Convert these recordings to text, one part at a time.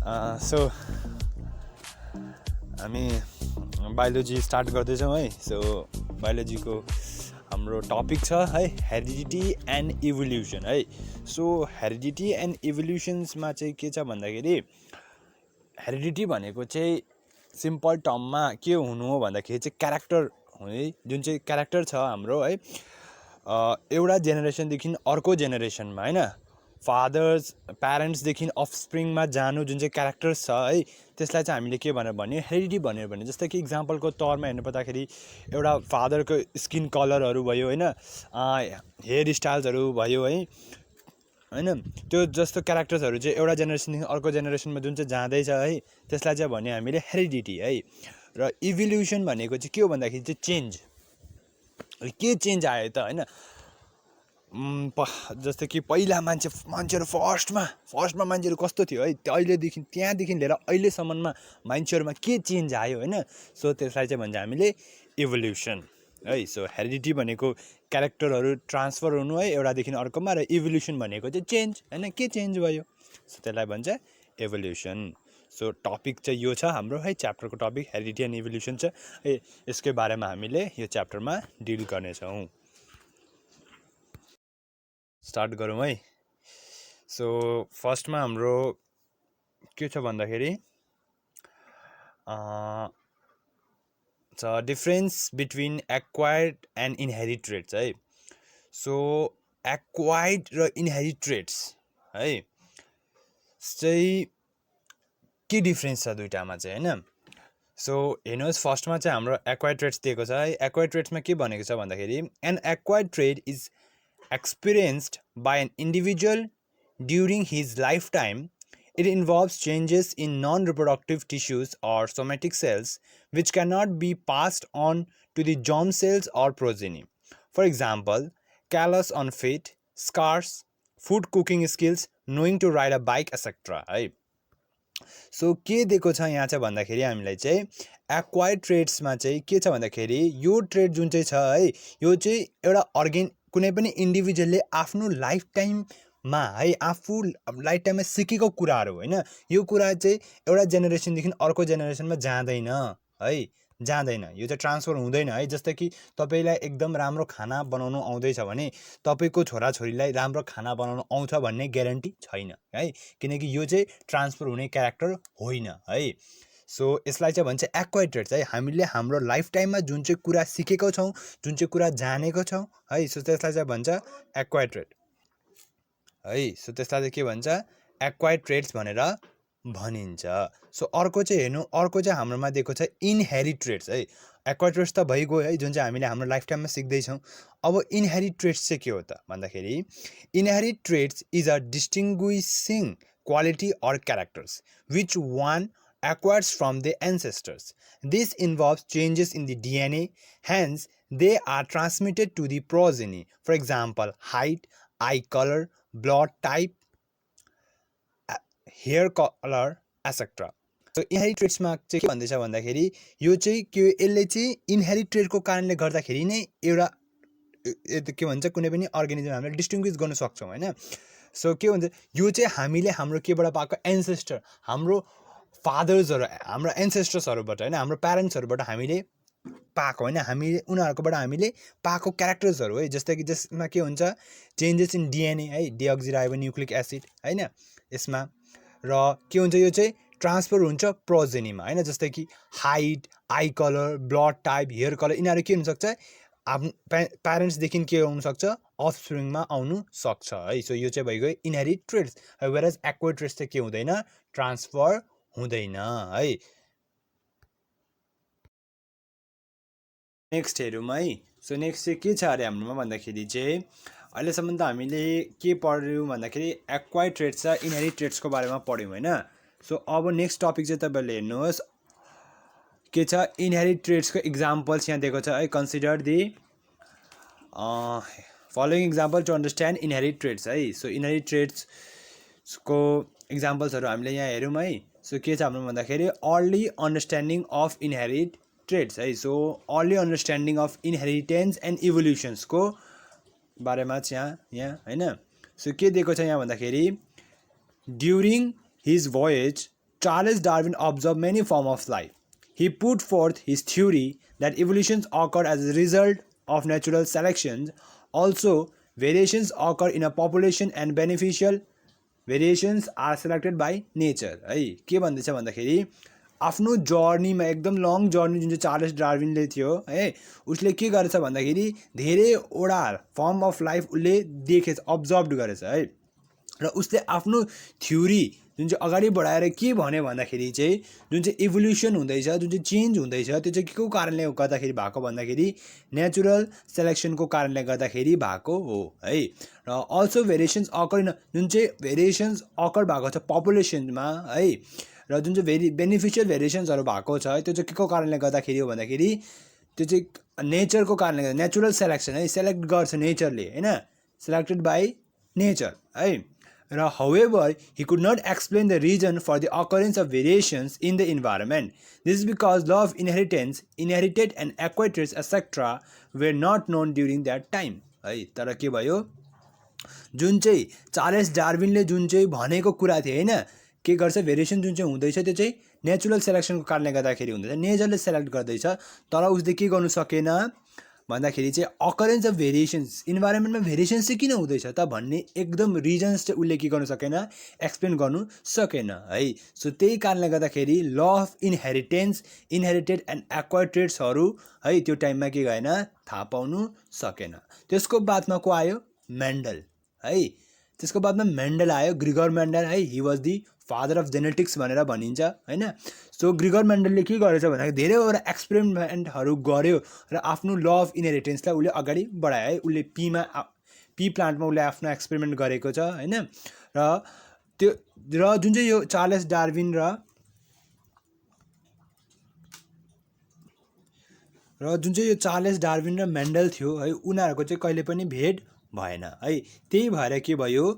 So हामी biology start गर्दैछौँ है। सो बायोलोजीको हाम्रो टपिक छ है हेरिडिटी एन्ड इभोल्युसन है। सो हेरिडिटी एन्ड इभोल्युसन्समा चाहिँ के छ भन्दाखेरि हेरिडिटी भनेको चाहिँ सिम्पल टर्ममा के हुनु हो भन्दाखेरि चाहिँ क्यारेक्टर है, जुन चाहिँ क्यारेक्टर छ हाम्रो है एउटा जेनेरेसनदेखि अर्को जेनेरेसनमा होइन फादर्स प्यारेन्ट्सदेखि अफस्प्रिङमा जानु जुन चाहिँ क्यारेक्टर्स छ है त्यसलाई चाहिँ हामीले के भनेर भन्यो हेरिडिटी भनेर भन्यो। जस्तै कि इक्जाम्पलको तौरमा हेर्नु पर्दाखेरि एउटा फादरको स्किन कलरहरू भयो होइन, हेयर स्टाइल्सहरू भयो है होइन, त्यो जस्तो क्यारेक्टर्सहरू चाहिँ एउटा जेनेरेसनदेखि अर्को जेनेरेसनमा जुन चाहिँ जाँदैछ है त्यसलाई चाहिँ भन्यो हामीले हेरिडिटी है। र इभोल्युसन भनेको चाहिँ के हो भन्दाखेरि चाहिँ चेन्ज, के चेन्ज आयो त होइन। जस्तो कि पहिला मान्छेहरू फर्स्टमा मान्छेहरू कस्तो थियो है, अहिलेदेखि त्यहाँदेखि लिएर अहिलेसम्ममा मान्छेहरूमा के चेन्ज आयो होइन। सो त्यसलाई चाहिँ भन्छ हामीले इभोल्युसन है। सो हेरिडिटी भनेको क्यारेक्टरहरू ट्रान्सफर हुनु है एउटादेखि अर्कोमा, र इभोल्युसन भनेको चाहिँ चेन्ज होइन, के चेन्ज भयो सो त्यसलाई भन्छ इभोल्युसन। सो टपिक चाहिँ यो छ हाम्रो है, च्याप्टरको टपिक हेरिडिटी एन्ड इभोल्युसन छ है। यसकै बारेमा हामीले यो च्याप्टरमा डिल गर्नेछौँ। स्टार्ट गरौँ है। सो फर्स्टमा हाम्रो के छ भन्दाखेरि difference between acquired and inherit traits है। सो एक्वायर्ड र इनहेरिट ट्रेट्स है चाहिँ के डिफरेन्स छ दुइटामा चाहिँ होइन। सो हेर्नुहोस् फर्स्टमा चाहिँ हाम्रो एक्वायर्ड ट्रेट्स दिएको छ है। एक्वायर्ड ट्रेट्समा के भनेको छ भन्दाखेरि an acquired trait is experienced by an individual during his lifetime. It involves changes in non-reproductive tissues or somatic cells which cannot be passed on to the germ cells or progeny. For example, callus on feet, scars, food cooking skills, knowing to ride a bike, etc. है। So के दिएको छ यहाँ चाहिँ भन्दाखेरि हामीलाई चाहिँ acquired ट्रेट्समा चाहिँ के छ भन्दाखेरि यो ट्रेट जुन चाहिँ छ है यो चाहिँ एउटा कुनै पनि इन्डिभिजुअलले आफ्नो लाइफ टाइममा है आफू लाइफ टाइममा सिकेको कुराहरू होइन। यो कुरा चाहिँ एउटा जेनेरेसनदेखि अर्को जेनेरेसनमा जाँदैन है, जाँदैन, यो चाहिँ ट्रान्सफर हुँदैन है। जस्तै कि तपाईँलाई एकदम राम्रो खाना बनाउनु आउँदैछ भने तपाईँको छोराछोरीलाई राम्रो खाना बनाउनु आउँछ भन्ने ग्यारेन्टी छैन है, किनकि यो चाहिँ ट्रान्सफर हुने क्यारेक्टर होइन है। सो यसलाई चाहिँ भन्छ एक्वायर्ड ट्रेट्स है। हामीले हाम्रो लाइफ टाइममा जुन चाहिँ कुरा सिकेको छौँ, जुन चाहिँ कुरा जानेको छौँ है, सो त्यसलाई चाहिँ भन्छ एक्वायर्ड ट्रेट है। सो त्यसलाई चाहिँ के भन्छ एक्वायर्ड ट्रेट्स भनेर भनिन्छ। सो अर्को चाहिँ हेर्नु, अर्को चाहिँ हाम्रोमा दिएको छ इनहेरिट ट्रेट्स है। एक्वायर्ड ट्रेट्स त भइगयो है जुन चाहिँ हामीले हाम्रो लाइफ टाइममा सिक्दैछौँ। अब इनहेरिट ट्रेट्स चाहिँ के हो त भन्दाखेरि inherit traits is a distinguishing quality or characters which one acquires from the ancestors. This involves changes in the DNA, hence they are transmitted to the progeny. For example, height, eye color, blood type, hair color, etc. So inherit traits मा चाहिँ के भन्दैछ भन्दाखेरि यो चाहिँ के यसले चाहिँ इनहेरिट ट्रेटको कारणले गर्दाखेरि नै एउटा के भन्छ कुनै पनि अर्गानिजम हामीले डिस्टिङ्ग्विस गर्न सक्छौँ होइन। सो के भन्छ यो चाहिँ हामीले हाम्रो केबाट पाएको एन्सेस्टर, हाम्रो फादर्सहरू, हाम्रो एन्सेस्टर्सहरूबाट होइन, हाम्रो प्यारेन्ट्सहरूबाट हामीले पाएको होइन, हामीले उनीहरूकोबाट हामीले पाएको क्यारेक्टर्सहरू है। जस्तै कि जसमा के हुन्छ चेन्जेस इन डिएनए है, डिअक्सिराइबोन्युक्लिक एसिड होइन यसमा, र के हुन्छ यो चाहिँ ट्रान्सफर हुन्छ प्रोजेनीमा होइन। जस्तै कि height, eye colour, blood type, hair colour यिनीहरू के हुनसक्छ आफ्नो प्यारेन्ट्सदेखि के हुनसक्छ अफस्प्रिङमा आउनु सक्छ है। सो यो चाहिँ भइगयो इनहेरिट ट्रेट्स है। वेयरएज एक्वायर्ड ट्रेट्स चाहिँ के हुँदैन, ट्रान्सफर हुँदैन है। नेक्स्ट हेरौँ है। सो नेक्स्ट चाहिँ के छ अरे हाम्रोमा भन्दाखेरि चाहिँ अहिलेसम्म त हामीले के पढ्यौँ भन्दाखेरि एक्वायर्ड ट्रेट्स र इनहेरिट ट्रेट्सको बारेमा पढ्यौँ होइन। सो अब नेक्स्ट टपिक चाहिँ तपाईँहरूले हेर्नुहोस् के छ इनहेरिट ट्रेट्सको इक्जाम्पल्स यहाँ दिएको छ है। Consider the following example to understand inherit traits है। सो इनहेरिट ट्रेट्सको इक्जाम्पल्सहरू हामीले यहाँ हेरौँ है। सो के छ हाम्रो भन्दाखेरि early understanding of inherit traits है। So early understanding of inheritance and इभोल्युसन्सको बारेमा चाहिँ यहाँ होइन। सो के दिएको छ यहाँ भन्दाखेरि during his voyage Charles Darwin observed many forms of life. He put forth his theory that evolutions occur as a result of natural selection. Also, variations occur in a population and beneficial variations are selected by nature. है के भन्दैछ भन्दाखेरि आफ्नो जर्नीमा एकदम long journey जुन चाहिँ Charles डार्विनले थियो है उसले के गरेछ भन्दाखेरि धेरैवटा फर्म अफ लाइफ उसले देखेछ अब्जर्भ गरेछ है र उसले आफ्नो थ्योरी जुन चाहिँ अगाडि बढाएर के भन्यो भन्दाखेरि चाहिँ जुन चाहिँ इभोल्युसन हुँदैछ जुन चाहिँ चेन्ज हुँदैछ त्यो चाहिँ केको कारणले गर्दाखेरि भएको भन्दाखेरि नेचुरल सेलेक्सनको कारणले गर्दाखेरि भएको हो है र अल्सो भेरिएसन्स अकर जुन चाहिँ भेरिएसन्स अकर भएको छ पपुलेसनमा है र जुन चाहिँ बेनिफिसियल भेरिएसन्सहरू भएको छ त्यो चाहिँ केको कारणले गर्दाखेरि हो भन्दाखेरि त्यो चाहिँ नेचरको कारणले गर्दा नेचुरल सेलेक्सन है सेलेक्ट गर्छ नेचरले हैन सेलेक्टेड बाई नेचर है र however he could not explain the reason for the occurrence of variations in the environment. This is because law of inheritance, inherited and acquired traits etc. were not known during that time. है तर के भयो जुन चाहिँ Charles डार्विनले जुन चाहिँ भनेको कुरा थियो हैन के गर्छ भेरिएसन जुन चाहिँ हुँदैछ त्यो चाहिँ नेचुरल सेलेक्सनको कारणले गर्दाखेरि हुँदैछ नेचरले सेलेक्ट गर्दैछ तर उसले के गर्नु सकेन भन्दाखेरि चाहिँ अकरेन्स अफ भेरिएसन्स इन्भाइरोमेन्टमा भेरिएसन्स चाहिँ किन हुँदैछ त भन्ने एकदम रिजन्स चाहिँ उसले के गर्नु सकेन एक्सप्लेन गर्नु सकेन है सो त्यही कारणले गर्दाखेरि law of inheritance inherited and acquired ट्रेट्सहरू है त्यो टाइममा के गएन थाहा पाउनु सकेन त्यसको बादमा को आयो मेन्डल है त्यसको बादमा मेन्डल आयो ग्रिगर मेन्डल है he was the father of genetics भनेर भनिन्छ हैन सो ग्रिगर मेन्डलले के गरेछ भन्दाखेरि धेरैवटा एक्सपेरिमेन्टहरू गर्यो र आफ्नो ल अफ इनहेरिटेन्सलाई उसले अगाडि बढायो है उसले पी प्लान्टमा उसले आफ्नो एक्सपेरिमेन्ट गरेको छ हैन र त्यो र जुन चाहिँ यो चार्ल्स डार्विन र जुन चाहिँ यो चार्ल्स डार्विन र मेन्डल थियो है उनीहरूको चाहिँ कहिले पनि भेट भएन है त्यही भएर के भयो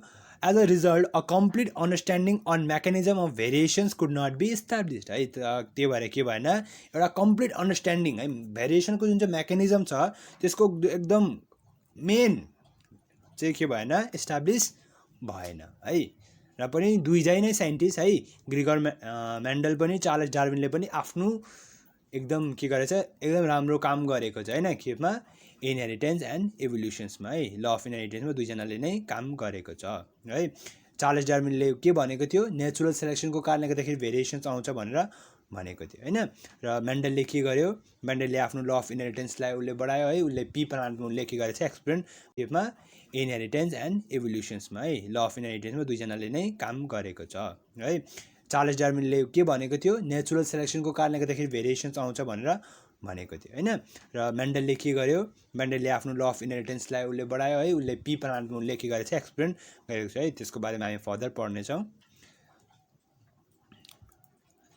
as a result a complete understanding on mechanism of variations could not be established है त्यही भएर के भएन एउटा कम्प्लिट अन्डरस्ट्यान्डिङ है भेरिएसनको जुन चाहिँ मेकानिजम छ त्यसको एकदम मेन चाहिँ के भएन एस्टाब्लिस भएन है र पनि दुईजना नै साइन्टिस्ट है ग्रिगर मेन्डल पनि चार्ल्स डार्विनले पनि आफ्नो एकदम के गरेछ एकदम राम्रो काम गरेको छ हैन केमा इनहेरिटेन्स एन्ड इभोल्युसन्समा है ल अफ इनहेरिटेन्समा दुईजनाले नै काम गरेको छ है चार्ल्स डार्विनले के भनेको थियो नेचुरल सेलेक्सनको कारणले गर्दाखेरि भेरिएसन्स आउँछ भनेर भनेको थियो हैन र मेन्डलले के गर्यो मेन्डलले आफ्नो ल अफ इनहेरिटेन्सलाई उसले बढायो है उसले पी प्लान्टमा उसले के गरेछ एक्सपेरिमेन्ट केमा इनहेरिटेन्स एन्ड इभोल्युसन्समा है ल अफ इनहेरिटेन्समा दुईजनाले नै काम गरेको छ है चार्ल्स डार्विनले के भनेको थियो नेचुरल सेलेक्सनको कारणले गर्दाखेरि भेरिएसन्स आउँछ भनेर भनेको थियो हैन र मेन्डलले के गर्यो मेन्डलले आफ्नो ल अफ इनहेरिटेन्सलाई उसले बढायो है उसले पी प्लान्टमा उसले के गरेछ एक्सपेरिमेन्ट गरेको छ है त्यसको बारेमा हामी फर्दर पढ्नेछौँ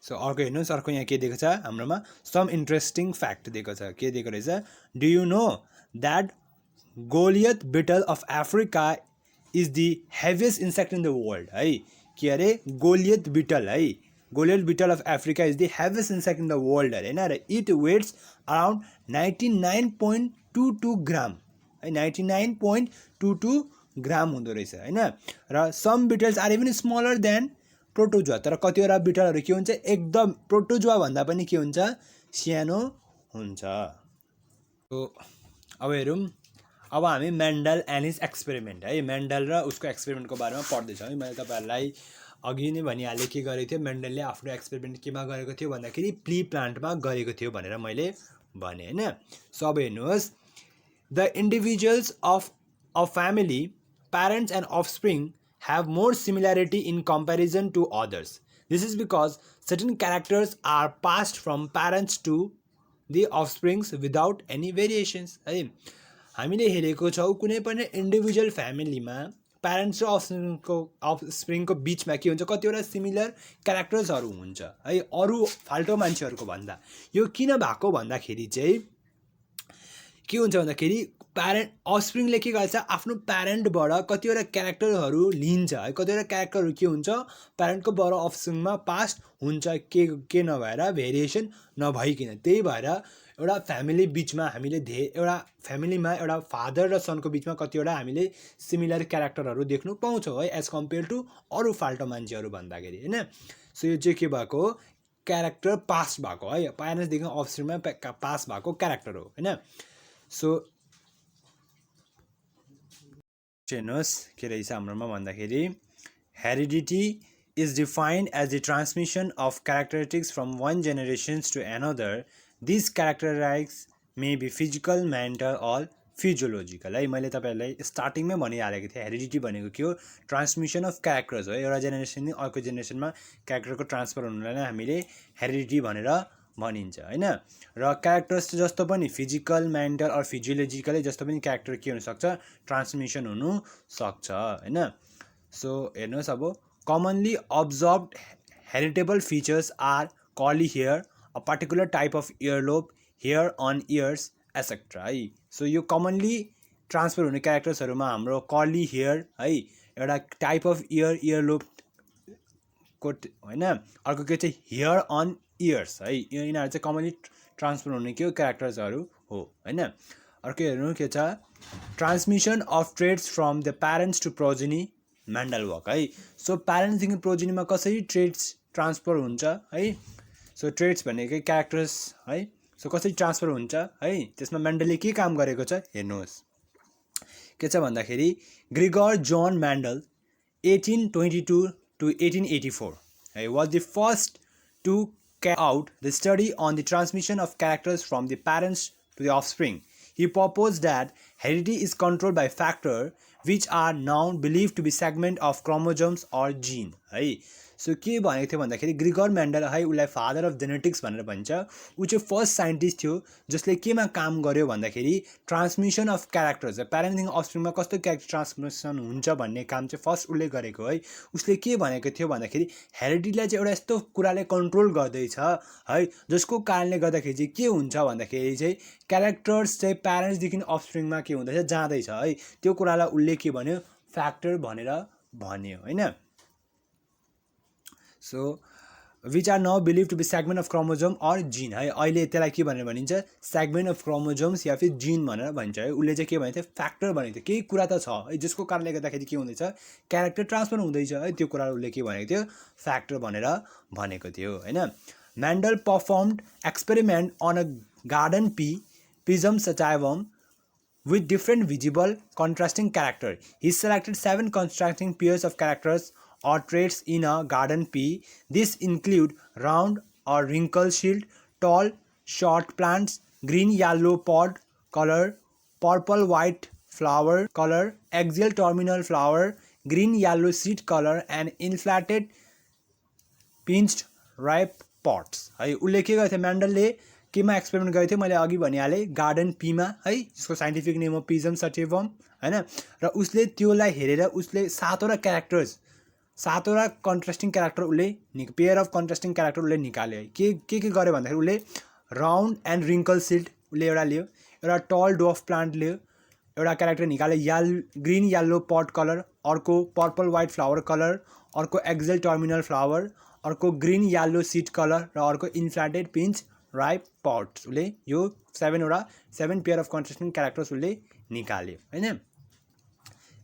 सो अर्को हेर्नुहोस् अर्को यहाँ के दिएको छ हाम्रोमा सम इन्ट्रेस्टिङ फ्याक्ट दिएको छ के दिएको रहेछ do you know that Goliath beetle of Africa is the heaviest insect in the world है के अरे गोलियत बिटल है Goliath beetle of Africa is the heaviest insect in the world हैन र इट वेट्स अराउन्ड 99.22 ग्राम है 99.22 ग्राम हुँदो रहेछ हैन र some beetles are even smaller than protozoa तर कतिवटा बिटलहरू के हुन्छ एकदम प्रोटोजुआ भन्दा पनि के हुन्छ सानो हुन्छ अब हेरौँ अब हामी मेन्डल एन्ड हिज एक्सपेरिमेन्ट है मेन्डल र उसको एक्सपेरिमेन्टको बारेमा पढ्दैछौँ है मैले तपाईँहरूलाई अघि नै भनिहालेँ के गरेको थियो मेन्डलले आफ्नो एक्सपेरिमेन्ट केमा गरेको थियो भन्दाखेरि पी प्लान्टमा गरेको थियो भनेर मैले भने हैन सो अब हेर्नुहोस् the individuals of a family parents and offspring have more similarity in comparison to others. This is because certain characters are passed from parents to the offsprings without any variations. है हामीले हेरेको छौँ कुनै पनि individual फ्यामिलीमा parents र अफस्प्रिङको बिचमा के हुन्छ कतिवटा सिमिलर क्यारेक्टर्सहरू हुन्छ है अरू फाल्टो मान्छेहरूको भन्दा यो किन भएको भन्दाखेरि चाहिँ के हुन्छ भन्दाखेरि प्यारेन्ट अफस्प्रिङले के गर्छ आफ्नो प्यारेन्टबाट कतिवटा क्यारेक्टरहरू लिन्छ है कतिवटा क्यारेक्टरहरू के हुन्छ प्यारेन्टकोबाट अफस्प्रिङमा पास हुन्छ के नभएर भेरिएसन नभइकन त्यही भएर एउटा फ्यामिली बिचमा हामीले एउटा फ्यामिलीमा एउटा फादर र सनको बिचमा कतिवटा हामीले सिमिलर क्यारेक्टरहरू देख्नु पाउँछौँ है एज कम्पेयर टु अरू फाल्टो मान्छेहरू भन्दाखेरि हैन सो यो चाहिँ के भएको क्यारेक्टर पास भएको है प्यारेन्ट्सदेखि अफस्प्रिङमा पास भएको क्यारेक्टर हो हैन सो हेर्नुहोस् के रहेछ हाम्रोमा भन्दाखेरि heredity is defined as the transmission of characteristics from one generation to another. These characteristics may be physical, mental or physiological है मैले तपाईहरुलाई स्टार्टिङमै भनिहालेको थिएँ हेरिडिटी भनेको के हो ट्रान्समिसन अफ क्यारेक्टर्स हो एउटा जेनेरेसनदेखि अर्को जेनेरेसनमा क्यारेक्टरको ट्रान्सफर हुनुलाई नै हामीले हेरिडिटी भनेर भनिन्छ हैन र क्यारेक्टर्स जस्तो पनि फिजिकल मेन्टल अर फिजियोलोजिकली जस्तो पनि क्यारेक्टर के हुन सक्छ ट्रान्समिसन हुनु सक्छ हैन सो हेर्नुहोस् अब commonly observed heritable features are curly hair, a particular type of earlobe, hair on ears, etc. है सो यो commonly ट्रान्सफर हुने क्यारेक्टर्सहरुमा हाम्रो कर्ली हेयर है एउटा टाइप अफ इयरलोब को हैन अर्को के चाहिँ हेयर अन इयर्स है यिनीहरु चाहिँ कमनली ट्रान्सफर हुने के क्यारेक्टर्सहरु हो हैन अर्को हेर्नु के छ transmission of traits from the parents to progeny Mendel work है सो प्यारेन्ट्सदेखि प्रोजेनीमा कसरी ट्रेड्स ट्रान्सफर हुन्छ है सो ट्रेड्स भनेकै क्यारेक्टर्स है सो कसरी ट्रान्सफर हुन्छ है त्यसमा मेन्डलले के काम गरेको छ हेर्नुहोस् के छ भन्दाखेरि Gregor John Mendel 1822 to 1884 was the first to carry out the study on the transmission of characters from the parents to the offspring. He proposed that heredity is controlled by factors which are now believed to be segment of chromosomes or gene. So के भनेको थियो भन्दाखेरि Gregor Mendel है उसलाई father of genetics भनेर भन्छ ऊ चाहिँ फर्स्ट साइन्टिस्ट थियो जसले केमा काम गर्यो भन्दाखेरि ट्रान्समिसन अफ क्यारेक्टर्स प्यारेन्टदेखि अफस्प्रिङमा कस्तो क्यारेक्टर ट्रान्समिसन हुन्छ भन्ने काम चाहिँ फर्स्ट उसले गरेको है उसले के भनेको थियो भन्दाखेरि हेरिडिटीलाई चाहिँ एउटा यस्तो कुराले कन्ट्रोल गर्दैछ है जसको कारणले गर्दाखेरि चाहिँ के हुन्छ भन्दाखेरि चाहिँ क्यारेक्टर्स चाहिँ प्यारेन्ट्सदेखि अफस्प्रिङमा के हुँदैछ जाँदैछ है त्यो कुरालाई उसले के भन्यो फ्याक्टर भनेर भन्यो हैन so which are now believe to be segment of chromosome or gene है अहिले त्यसलाई के भनेर भनिन्छ सेगमेन्ट अफ क्रोमोजोम्स या फिर जिन भनेर भन्छ है उसले चाहिँ के भनेको थियो फ्याक्टर भनेको थियो केही कुरा त छ है जसको कारणले गर्दाखेरि के हुँदैछ क्यारेक्टर ट्रान्सफर हुँदैछ है त्यो कुरा उसले के भनेको थियो फ्याक्टर भनेर भनेको थियो हैन Mendel performed experiment on a garden pisum sativum with different visible contrasting character. He selected 7 contrasting pairs of characters or traits in a garden pea. This include round or wrinkle shield, tall, short plants, green yellow pod color, purple white flower color, axial terminal flower, green yellow seed color and inflated pinched ripe pods. है उसले के गर्थे मेन्डलले केमा experiment गरेको थियो मैले अघि भनिहालेँ गार्डन पीमा है जसको साइन्टिफिक नेम हो पिजम सटिभम हैन र उसले त्योलाई हेरेर उसले सातवटा क्यारेक्टर्स सातवटा कन्ट्रास्टिङ क्यारेक्टर उसले पेयर अफ कन्ट्रास्टिङ क्यारेक्टर उसले निकाल्यो है के गर्यो भन्दाखेरि उसले राउन्ड एन्ड रिङ्कल सिल्ड उसले एउटा लियो एउटा टल डोफ प्लान्ट लियो एउटा क्यारेक्टर निकाल्यो ग्रीन येल्लो पट कलर अर्को पर्पल व्हाइट फ्लावर कलर अर्को एक्जेल टर्मिनल फ्लावर अर्को ग्रीन येल्लो सीड कलर र अर्को इन्फ्लाटेड पिन्च राइप पट्स उसले यो 7 पेयर अफ कन्ट्रास्टिङ क्यारेक्टर्स उसले निकाल्यो हैन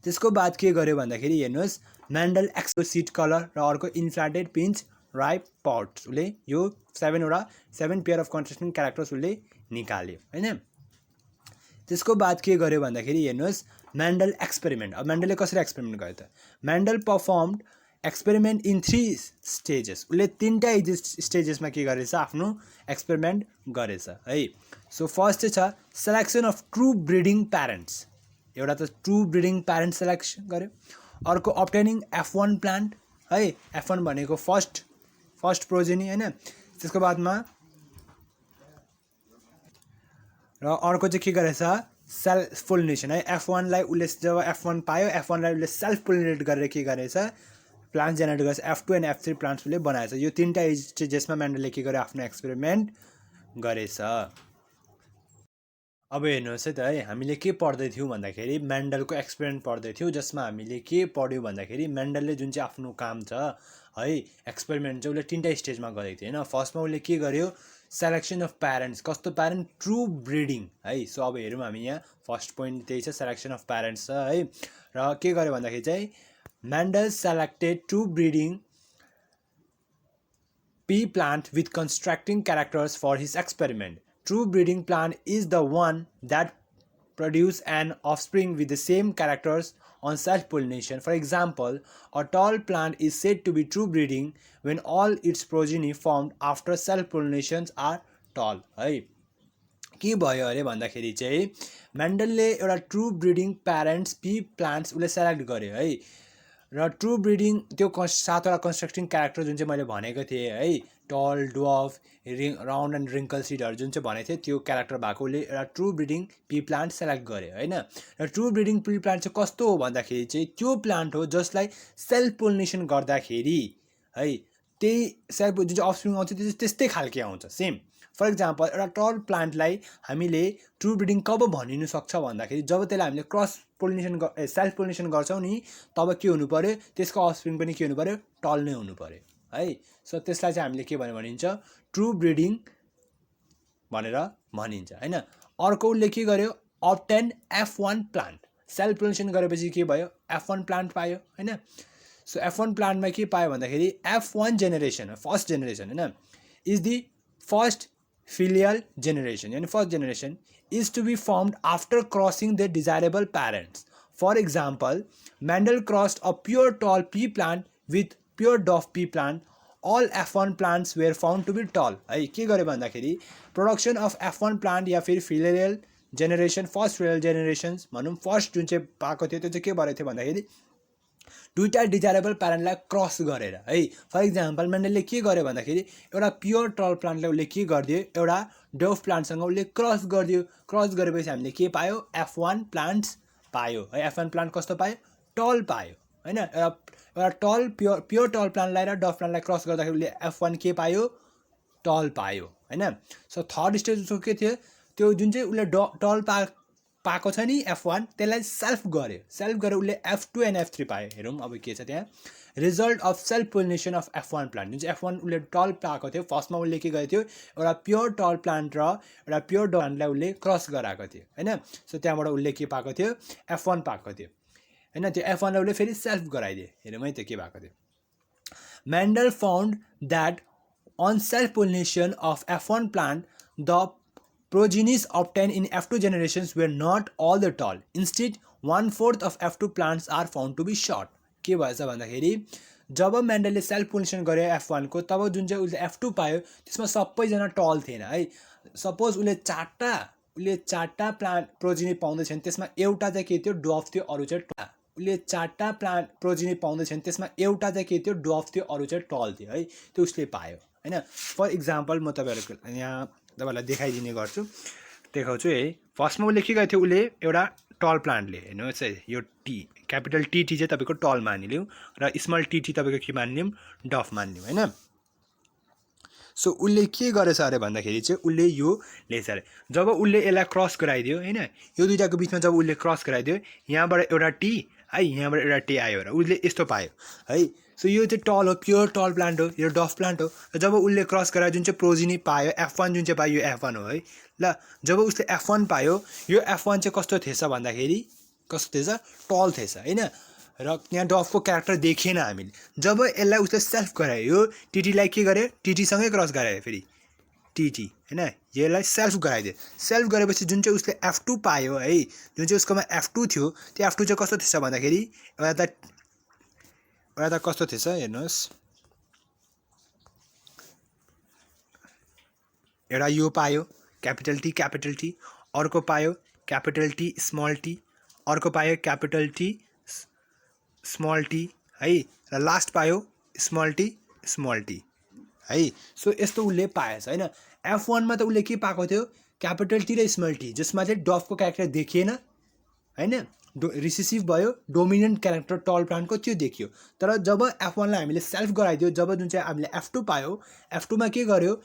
त्यसको बाद के गर्यो भन्दाखेरि हेर्नुहोस् मेन्डल एक्सो सीड कलर र अर्को इन्फ्लाटेड पिन्च राइप पट्स उसले यो 7 पेयर अफ कन्ट्रास्टिङ क्यारेक्टर्स उसले निकाल्यो हैन त्यसको बाद के गर्यो भन्दाखेरि हेर्नुहोस् मेन्डल एक्सपेरिमेन्ट अब मेन्डलले कसरी एक्सपेरिमेन्ट गर्यो त Mendel performed experiment in 3 stages उसले 3टा स्टेजेसमा के गरेछ आफ्नो एक्सपेरिमेन्ट गरेछ है सो फर्स्ट चाहिँ छ selection of true breeding parents एउटा त ट्रु ब्रिडिङ प्यारेन्ट सेलेक्सन गर्यो अर्को अब्टेनिङ F1 प्लान्ट है F1 भनेको फर्स्ट प्रोजेनी हैन त्यसको बादमा र अर्को चाहिँ के गरेछ सेल्फ पोलिनेसन है F1 लाई उसले जब F1 पायो F1 लाई उसले सेल्फ पोलिनेट गरेर के गरेछ प्लान्ट जेनेरेट गरेछ F2 एन्ड F3 प्लान्ट्स उसले बनाएछ यो 3टा स्टेजेसमा मेन्डलले के गर्यो आफ्नो एक्सपेरिमेन्ट गरेछ अब हेर्नुहोस् है त है हामीले के पढ्दै थियौँ भन्दाखेरि मेन्डलको एक्सपेरिमेन्ट पढ्दै थियौँ जसमा हामीले के पढ्यौँ भन्दाखेरि मेन्डलले जुन चाहिँ आफ्नो काम छ है एक्सपेरिमेन्ट चाहिँ उसले 3टा स्टेजमा गरेको थियो हैन फर्स्टमा उसले के गर्यो सेलेक्सन अफ प्यारेन्ट्स कस्तो प्यारेन्ट ट्रु ब्रिडिङ है सो अब हेरौँ हामी यहाँ फर्स्ट पोइन्ट त्यही छ सेलेक्सन अफ प्यारेन्ट्स छ है र के गर्यो भन्दाखेरि चाहिँ Mendel selected true breeding pea plant with constructing characters for his experiment. True breeding plant is the one that produce an offspring with the same characters on self-pollination. For example, a tall plant is said to be true breeding when all its progeny formed after self-pollinations are tall. है के भयो अरे भन्दाखेरि चाहिँ मेन्डलले एउटा true breeding parents P plants उसले select गर्यो है र ट्रु ब्रिडिङ त्यो सातवटा कन्स्ट्रक्टिङ क्यारेक्टर जुन चाहिँ मैले भनेको थिएँ है टल ड्वार्फ राउन्ड एन्ड रिङ्कल सिडहरू जुन चाहिँ भनेको थिएँ त्यो क्यारेक्टर भएको उसले एउटा true breeding pea plant select गर्यो होइन र ट्रु ब्रिडिङ पी प्लान्ट चाहिँ कस्तो हो भन्दाखेरि चाहिँ त्यो प्लान्ट हो जसलाई सेल्फ पोलिनेसन गर्दाखेरि है त्यही सेल्फ जुन चाहिँ अफस्प्रिङ आउँछ त्यो चाहिँ त्यस्तै खालके आउँछ सेम फर इक्जाम्पल एउटा टल प्लान्टलाई हामीले ट्रु ब्रिडिङ कब भनिनु सक्छ भन्दाखेरि जब त्यसलाई हामीले क्रस पोलिनेसन सेल्फ पोलिनेसन गर्छौँ नि तब के हुनु पऱ्यो त्यसको अफस्प्रिङ पनि के हुनु पऱ्यो टल नै हुनु पऱ्यो है सो त्यसलाई चाहिँ हामीले के भनेर भनिन्छ ट्रु ब्रिडिङ भनेर भनिन्छ होइन अर्को उसले के गर्यो obtain F1 plant self pollination गरेपछि के भयो F1 प्लान्ट पायो होइन सो F1 प्लान्टमा के पायो भन्दाखेरि F1 जेनेरेसन फर्स्ट जेनेरेसन होइन is the first filial generation and first generation is to be formed after crossing the desirable parents. For example, Mendel crossed a pure tall pea plant with pure dwarf pea plant. All F1 plants were found to be tall. है के गर्यो भन्दाखेरि production of F1 plant या फिर filial generation first filial generations भनौँ first जुन चाहिँ पाएको थियो त्यो चाहिँ के भएको थियो भन्दाखेरि दुईटा डिजायरेबल प्यारेन्टलाई क्रस गरेर है फर इक्जाम्पल मेन्डलले के गर्यो भन्दाखेरि एउटा प्योर टल प्लान्टलाई उसले के गरिदियो एउटा डफ प्लान्टसँग उसले क्रस गरिदियो क्रस गरेपछि हामीले के पायो F1 प्लान्ट्स पायो है F1 प्लान्ट कस्तो पायो टल पायो होइन एउटा टल प्योर टल प्लान्टलाई र डफ प्लान्टलाई क्रस गर्दाखेरि उसले F1 के पायो टल पायो होइन सो थर्ड स्टेज उसको के थियो त्यो जुन चाहिँ उसले टल पाएको छ नि F1 त्यसलाई सेल्फ गरेर उसले F2 एन्ड F3 पायो हेरौँ अब के छ त्यहाँ result of self pollination of F1 plant जुन चाहिँ F1 उसले टल पाएको थियो फर्स्टमा उसले के गरेको थियो एउटा प्योर टल प्लान्ट र एउटा प्योर प्लान्टलाई उसले क्रस गराएको थियो होइन सो त्यहाँबाट उसले के पाएको थियो F1 पाएको थियो होइन त्यो F1 लाई उसले फेरि सेल्फ गराइदियो हेरौँ है त्यो के भएको थियो Mendel found that on self pollination of F1 plant the progenies obtained in F2 generations were not all the tall. Instead, 1/4 of F2 plants are found to be short. के भएछ भन्दाखेरि जब मेन्डलले सेल्फ पोलिनेसन गर्यो F1 को तब जुन चाहिँ उसले F2 पायो त्यसमा सबैजना टल थिएन है सपोज उसले चारवटा प्लान्ट प्रोजेनी पाउँदैछन् त्यसमा एउटा चाहिँ के थियो ड्वार्फ थियो अरू चाहिँ उसले चारवटा प्लान्ट प्रोजेनी पाउँदैछन् त्यसमा एउटा चाहिँ के थियो ड्वार्फ थियो अरू चाहिँ टल थियो है त्यो उसले पायो होइन फर इक्जाम्पल म तपाईँहरूको यहाँ तपाईँलाई देखाउँछु है फर्स्टमा उसले के गरेको थियो उसले एउटा टल प्लान्टले हेर्नुहोस् है यो टी क्यापिटल टी चाहिँ तपाईँको टल मानिलिउँ र स्मल टी तपाईँको के मानिलिउँ डफ मानिलिउँ होइन सो उसले के गरेछ अरे भन्दाखेरि चाहिँ उसले यो लेछ अरे जब उसले यसलाई क्रस गराइदियो होइन यो दुइटाको बिचमा जब उसले क्रस गराइदियो यहाँबाट एउटा टी है यहाँबाट एउटा टी आयो र उसले यस्तो पायो है सो यो चाहिँ टल हो प्योर टल प्लान्ट हो यो डफ प्लान्ट हो र जब उसले क्रस गरायो जुन चाहिँ प्रोजिनी पायो F1 जुन चाहिँ पायो यो F1 हो है ल जब उसले F1 पायो यो F1 चाहिँ कस्तो थिएछ भन्दाखेरि कस्तो थिएछ टल थिएछ होइन र यहाँ डफको क्यारेक्टर देखेन हामीले जब यसलाई उसले सेल्फ गरायो टिटीलाई के गर्यो टिटीसँगै क्रस गरायो फेरि टिटी होइन यसलाई सेल्फ गराइदियो सेल्फ गरेपछि जुन चाहिँ उसले F2 पायो है जुन चाहिँ उसकोमा F2 थियो त्यो F2 चाहिँ कस्तो थिएछ भन्दाखेरि एउटा त कस्तो थिएछ हेर्नुहोस् एउटा यो पायो क्यापिटल टी अर्को पायो क्यापिटल टी स्मल टी अर्को पायो क्यापिटल टी स्मल टी है र लास्ट पायो स्मल टी है सो यस्तो उसले पाएछ होइन F1 मा त उसले के पाएको थियो क्यापिटल टी र स्मल टी जसमा चाहिँ डफको क्यारेक्टर देखिएन होइन रिसेसिभ भयो डोमिनेन्ट क्यारेक्टर टल प्लान्टको त्यो देखियो तर जब F1 लाई हामीले सेल्फ गराइदियो जब जुन चाहिँ हामीले F2 पायो F2 मा के गर्यो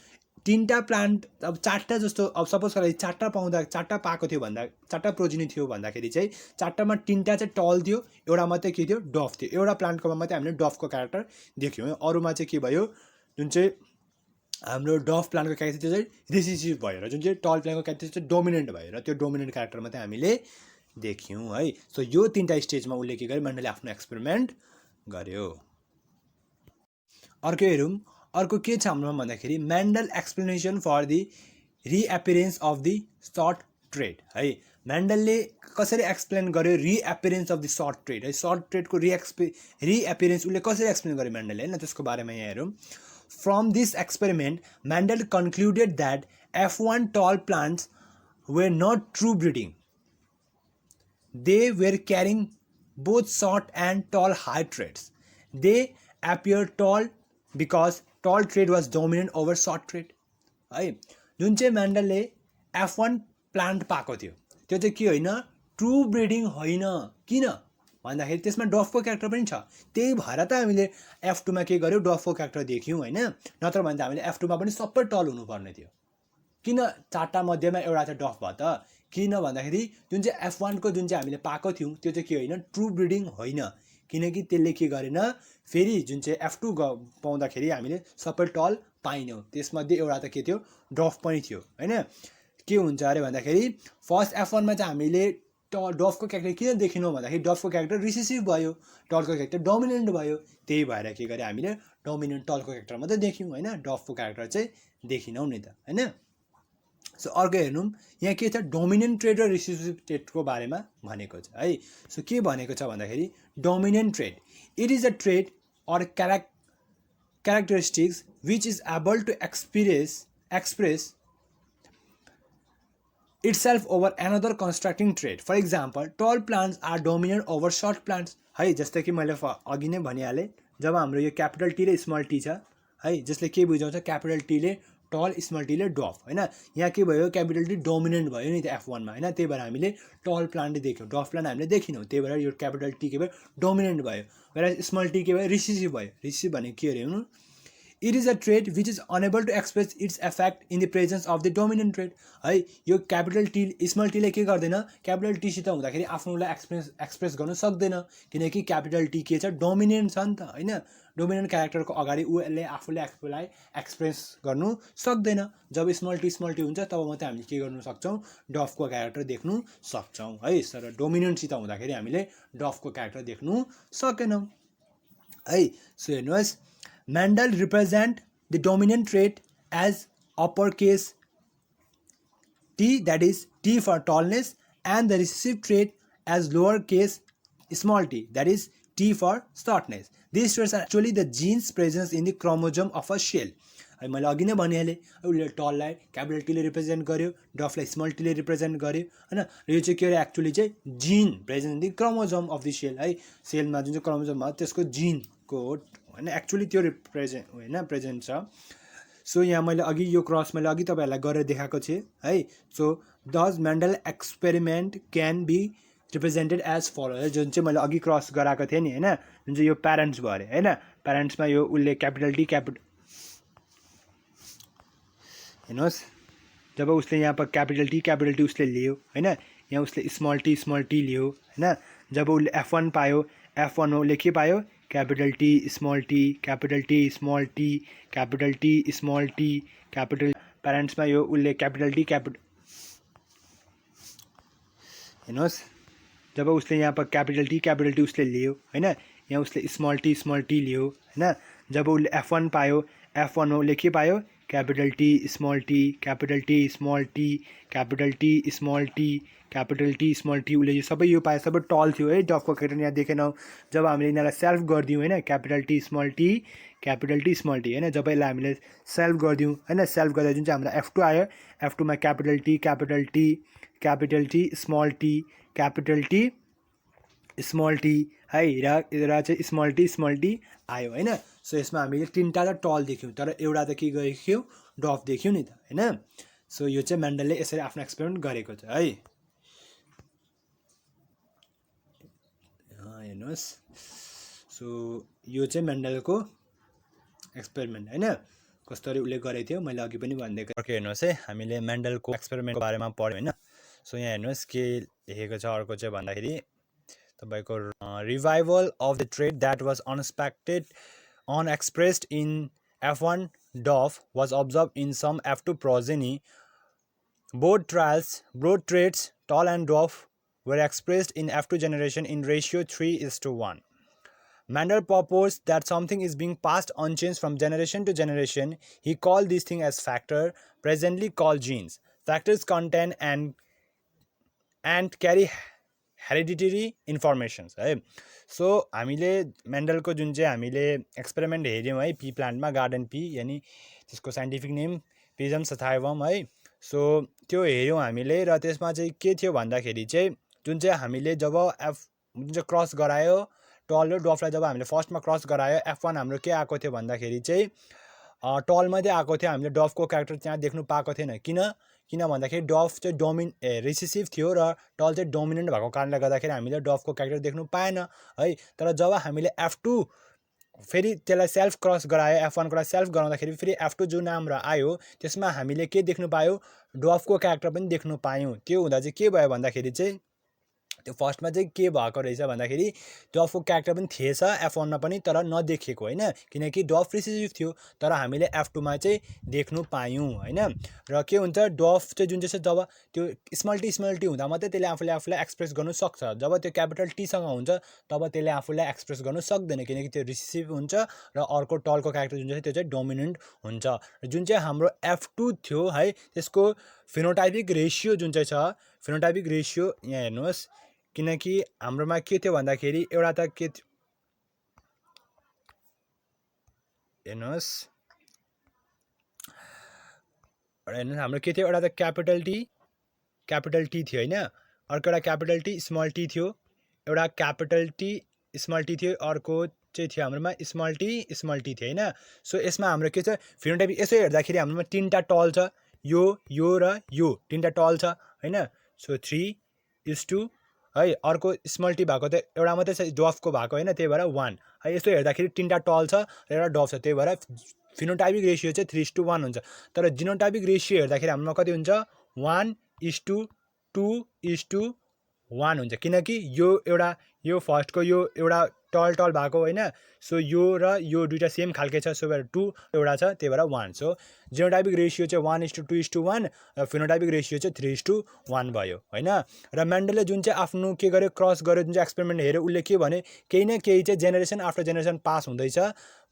तीनटा प्लान्ट अब चारवटा जस्तो अब सपोज गरेर चारवटा पाएको थियो भन्दा चारवटा प्रोजिनी थियो भन्दाखेरि चाहिँ चारवटामा तीनटा चाहिँ टल थियो एउटा मात्रै के थियो डफ थियो एउटा प्लान्टकोमा मात्रै हामीले डफको क्यारेक्टर देख्यौँ अरूमा चाहिँ के भयो जुन चाहिँ हाम्रो डफ प्लान्टको क्यारेक्टर चाहिँ रिसेसिभ भयो र जुन चाहिँ टल प्लान्टको क्यारेक्टर चाहिँ डोमिनेन्ट भयो र त्यो डोमिनेन्ट क्यारेक्टर मात्रै हामीले देख्यौँ है सो यो तीनटा स्टेजमा उसले के गर्यो मेन्डलले आफ्नो एक्सपेरिमेन्ट गर्यो अर्को हेरौँ अर्को के छ हाम्रोमा भन्दाखेरि Mendel explanation for the reappearance of the short trait है मेन्डलले कसरी एक्सप्लेन गर्यो reappearance of the short trait है सर्ट ट्रेडको रिएपियरेन्स उसले कसरी एक्सप्लेन गर्यो मेन्डलले हैन त्यसको बारेमा यहाँ हेरौँ from this experiment Mendel concluded that F1 tall plants were not true breeding. They were carrying both short and tall height traits. They appeared tall because tall trait was dominant over short trait. है जुन चाहिँ मेन्डलले F1 plant पाएको थियो त्यो चाहिँ के होइन true breeding होइन किन भन्दाखेरि त्यसमा डफको क्यारेक्टर पनि छ त्यही भएर त हामीले F2 मा के गर्यो डफको क्यारेक्टर देख्यौँ हैन नत्र भने त हामीले F2 मा पनि सबै टल हुनुपर्ने थियो किन चारटा मध्येमा एउटा चाहिँ डफ भयो त किन भन्दाखेरि जुन चाहिँ F1 को जुन चाहिँ हामीले पाएको थियौँ त्यो चाहिँ के होइन ट्रु ब्रिडिङ होइन किनकि त्यसले के गरेन फेरि जुन चाहिँ F2 पाउँदाखेरि हामीले सबै टल पाइनौँ त्यसमध्ये एउटा त के थियो डफ पनि थियो हैन के हुन्छ अरे भन्दाखेरि फर्स्ट F1 मा चाहिँ हामीले डफको क्यारेक्टर किन देखिनौँ भन्दाखेरि डफको क्यारेक्टर रिसेसिभ भयो टलको क्यारेक्टर डोमिनेन्ट भयो त्यही भएर के गरे हामीले डोमिनेन्ट टलको क्यारेक्टर मात्रै देख्यौँ हैन डफको क्यारेक्टर चाहिँ देखिनौँ नि त हैन सो अर्को हेर्नु यहाँ के छ डोमिनेन्ट ट्रेड र रिसेसिभ ट्रेडको बारेमा भनेको छ है सो के भनेको छ भन्दाखेरि dominant trait it is a trait or characteristics which is able to express itself over another constructing trait. For example, tall plants are dominant over short plants. है जस्तै कि मैले अघि नै भनिहालेँ जब हाम्रो यो क्यापिटल टी र स्मल टी छ है जसले के बुझाउँछ क्यापिटल टीले टल स्मल टीले डफ हैन यहाँ के भयो क्यापिटल टी डोमिनेन्ट भयो नि त F1 मा हैन त्यही भएर हामीले टल प्लान्ट देख्यौँ डफ प्लान्ट हामीले देखिनौँ त्यही भएर यो क्यापिटल टी के भयो डोमिनेन्ट भयो र स्मल टी के भयो रिसेसिभ भयो रिसेसिभ भनेको के अरे हुनु It is a trait which is unable to express its effect in the presence of the dominant trait. है यो क्यापिटल टी स्मल टीले के गर्दैन क्यापिटल टीसित हुँदाखेरि आफ्नोलाई एक्सप्रेस गर्न सक्दैन किनकि क्यापिटल टी के छ डोमिनेन्ट छ नि त हैन डोमिनेन्ट क्यारेक्टरको अगाडि उसले आफूले आफूलाई एक्सप्रेस गर्नु सक्दैन जब स्मल टी हुन्छ तब मात्रै हामीले के गर्न सक्छौँ डफको क्यारेक्टर देख्नु सक्छौँ है तर डोमिनेन्टसित हुँदाखेरि हामीले डफको क्यारेक्टर देख्नु सकेनौँ है सो हेर्नुहोस् Mendel represent the dominant trait as uppercase T, that is T for tallness, and the recessive trait as lowercase small t, that is T for shortness. These traits are actually the genes present in the chromosome of a shell. है मैले अघि नै भनिहालेँ उसले टललाई capital टीले represent गर्यो डफलाई small टीले represent गर्यो हैन र यो चाहिँ के अरे एक्चुअली चाहिँ gene present in the chromosome of the cell है सेलमा जुन चाहिँ क्रोमोजोम भयो त्यसको जिनको हैन एक्चुअली त्यो प्रेजेन्ट छ सो यहाँ मैले अघि यो क्रस मैले अघि तपाईहरुलाई गरेर देखाएको छु है so this Mendel experiment can be represented as follow जुन चाहिँ मैले अघि क्रस गराएको थिएँ नि हैन जुन चाहिँ यो प्यारेन्ट्स भयो अरे हैन प्यारेन्ट्समा यो उसले क्यापिटल टी हेर्नुहोस् जब उसले यहाँ पर क्यापिटल टी उसले लियो हैन यहाँ उसले स्मल टी लियो हैन जब उसले F1 पायो F1 मा उसले के पायो capital T small T small T capital T small T capital प्यारेन्ट्समा यो उसले क्यापिटल टी हेर्नुहोस् जब उसले यहाँ पर क्यापिटल टी उसले लियो हैन यहाँ उसले स्मल टी लियो हैन जब उसले F1 पायो F1 मा उसले के पायो capital T small T small T capital T small T उसले यो सबै यो पाए सबै टल थियो है डफको क्यारेक्टर यहाँ देखेनौँ जब हामीले यिनीहरूलाई सेल्फ गरिदियौँ हैन कैपिटल टी स्मल टी हैन जब यसलाई हामीले सेल्फ गरिदियौँ हैन सेल्फ गर्दा जुन चाहिँ हाम्रो F2 आयो F2 मा कैपिटल टी स्मल टी है र चाहिँ स्मल टी आयो हैन सो यसमा हामीले तीनटा त टल देख्यौँ तर एउटा त के देख्यौँ डफ देख्यौँ नि त हैन सो यो चाहिँ मेन्डलले यसरी आफ्नो एक्सपेरिमेन्ट गरेको छ है हेर्नुहोस् सो यो चाहिँ मेन्डलको एक्सपेरिमेन्ट हैन कसरी उसले गरेको थियो मैले अघि पनि भनिदिएको अर्को हेर्नुहोस् है हामीले मेन्डलको एक्सपेरिमेन्टको बारेमा पढ्यौँ हैन सो यहाँ हेर्नुहोस् के लेखेको छ अर्को चाहिँ भन्दाखेरि तपाईको revival of the trade that was unexpressed in F1 dove was observed in some F2 progeny. Both traits, tall and dwarf, were expressed in F2 generation in ratio 3:1. Mendel proposed that something is being passed unchanged from generation to generation. He called this thing as factor, presently called genes. Factors contain and carry hereditary informations है. So हामीले मेन्डलको जुन चाहिँ हामीले experiment हेऱ्यौँ है P प्लान्टमा, garden pea, यानि त्यसको scientific name पिजम सथाइवम है. सो त्यो हेऱ्यौँ हामीले र त्यसमा चाहिँ के थियो भन्दाखेरि चाहिँ जुन चाहिँ हामीले जब जुन चाहिँ क्रस गरायो टल र डफलाई, जब हामीले फर्स्टमा क्रस गरायो F1 हाम्रो के आएको थियो भन्दाखेरि चाहिँ टल मात्रै आएको थियो. हामीले डफको क्यारेक्टर त्यहाँ देख्नु पाएको थिएन. किन भन्दाखेरि डफ चाहिँ रिसेसिभ थियो र टल चाहिँ डोमिनेन्ट भएको कारणले गर्दाखेरि हामीले डफको क्यारेक्टर देख्नु पाएन है. तर जब हामीले F2 फेरि त्यसलाई सेल्फ क्रस गरायो, F1कोलाई सेल्फ गराउँदाखेरि फेरि F2 जुन हाम्रो आयो त्यसमा हामीले के देख्नु पायौँ, डफको क्यारेक्टर पनि देख्नु पायौँ. त्यो हुँदा चाहिँ के भयो भन्दाखेरि चाहिँ त्यो फर्स्टमा चाहिँ के भएको रहेछ भन्दाखेरि डफको क्यारेक्टर पनि थिएछ F1मा पनि, तर नदेखिएको होइन, किनकि डफ रिसेसिभ थियो. तर हामीले F2मा चाहिँ देख्नु पायौँ होइन. र के हुन्छ, डफ चाहिँ जुन चाहिँ जब त्यो स्मल टी हुँदा मात्रै त्यसले आफूलाई एक्सप्रेस गर्नु सक्छ. जब त्यो क्यापिटल टीसँग हुन्छ तब त्यसले आफूलाई एक्सप्रेस गर्नु सक्दैन, किनकि त्यो रिसेसिभ हुन्छ र अर्को टलको क्यारेक्टर जुन चाहिँ त्यो चाहिँ डोमिनेन्ट हुन्छ. र जुन चाहिँ हाम्रो F2 थियो है, त्यसको फिनोटाइपिक रेसियो जुन चाहिँ छ, फिनोटाइपिक रेसियो यहाँ हेर्नुहोस्, किनकि हाम्रोमा के थियो भन्दाखेरि एउटा त के थियो हेर्नुहोस्, हाम्रो के थियो, एउटा त क्यापिटल टी थियो होइन, अर्को एउटा क्यापिटल टी स्मल टी थियो, एउटा क्यापिटल टी स्मल टी थियो, अर्को चाहिँ थियो हाम्रोमा स्मल टी थियो होइन. सो यसमा हाम्रो के छ, फिनोटाइपिक यसो हेर्दाखेरि हाम्रोमा तिनवटा टल छ, यो र यो तिनवटा टल छ होइन. सो 3:2 है. अर्को स्मल टी भएको त एउटा मात्रै छ, डफको भएको होइन, त्यही भएर 1 है. यस्तो हेर्दाखेरि तिनवटा टल छ र एउटा डफ छ, त्यही भएर फिनोटाइपिक रेसियो चाहिँ 3:1 हुन्छ. तर जिनोटाइपिक रेसियो हेर्दाखेरि हाम्रोमा कति हुन्छ, 1:2:1 हुन्छ, किनकि यो फर्स्टको यो एउटा टल भएको होइन. सो यो र यो दुईवटा सेम खालके छ, सो भएर 2 एउटा छ, त्यही भएर 1. सो जिनोटाइपिक रेसियो चाहिँ 1:2:1 र फिनोटाइपिक रेसियो चाहिँ 3:1 भयो होइन. र मेन्डलले जुन चाहिँ आफ्नो के गर्यो, क्रस गर्यो, जुन चाहिँ एक्सपेरिमेन्ट हेऱ्यो, उसले के भने, केही न केही चाहिँ जेनेरेसन आफ्टर जेनेरेसन पास हुँदैछ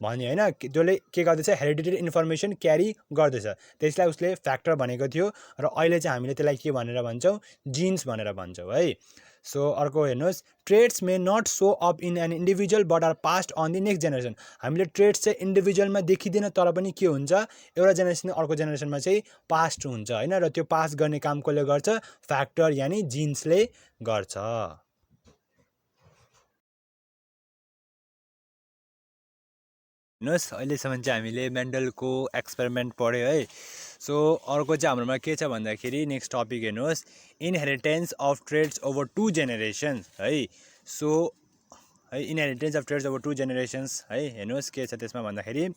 भन्यो होइन. जसले के गर्दैछ, हेरिडिटरी इन्फर्मेसन क्यारी गर्दैछ, त्यसलाई उसले फ्याक्टर भनेको थियो. र अहिले चाहिँ हामीले त्यसलाई के भनेर भन्छौँ, जिन्स भनेर भन्छौँ है. सो अर्को हेर्नुहोस्, traits may not show up in an individual but are passed on the next generation. हामीले ट्रेट्स चाहिँ इन्डिभिजुअलमा देखिँदैन, तर पनि के हुन्छ, एउटा जेनेरेसन अर्को जेनेरेसनमा चाहिँ पास्ड हुन्छ होइन. र त्यो पास गर्ने काम कसले गर्छ, फ्याक्टर यानि जिन्सले गर्छ. हेर्नुहोस्, अहिलेसम्म चाहिँ हामीले मेन्डलको एक्सपेरिमेन्ट पढ्यो है. सो अर्को चाहिँ हाम्रोमा के छ भन्दाखेरि नेक्स्ट टपिक हेर्नुहोस्, inheritance of traits over 2 generations है. सो है, inheritance of traits over 2 generations है. हेर्नुहोस् के छ त्यसमा भन्दाखेरि,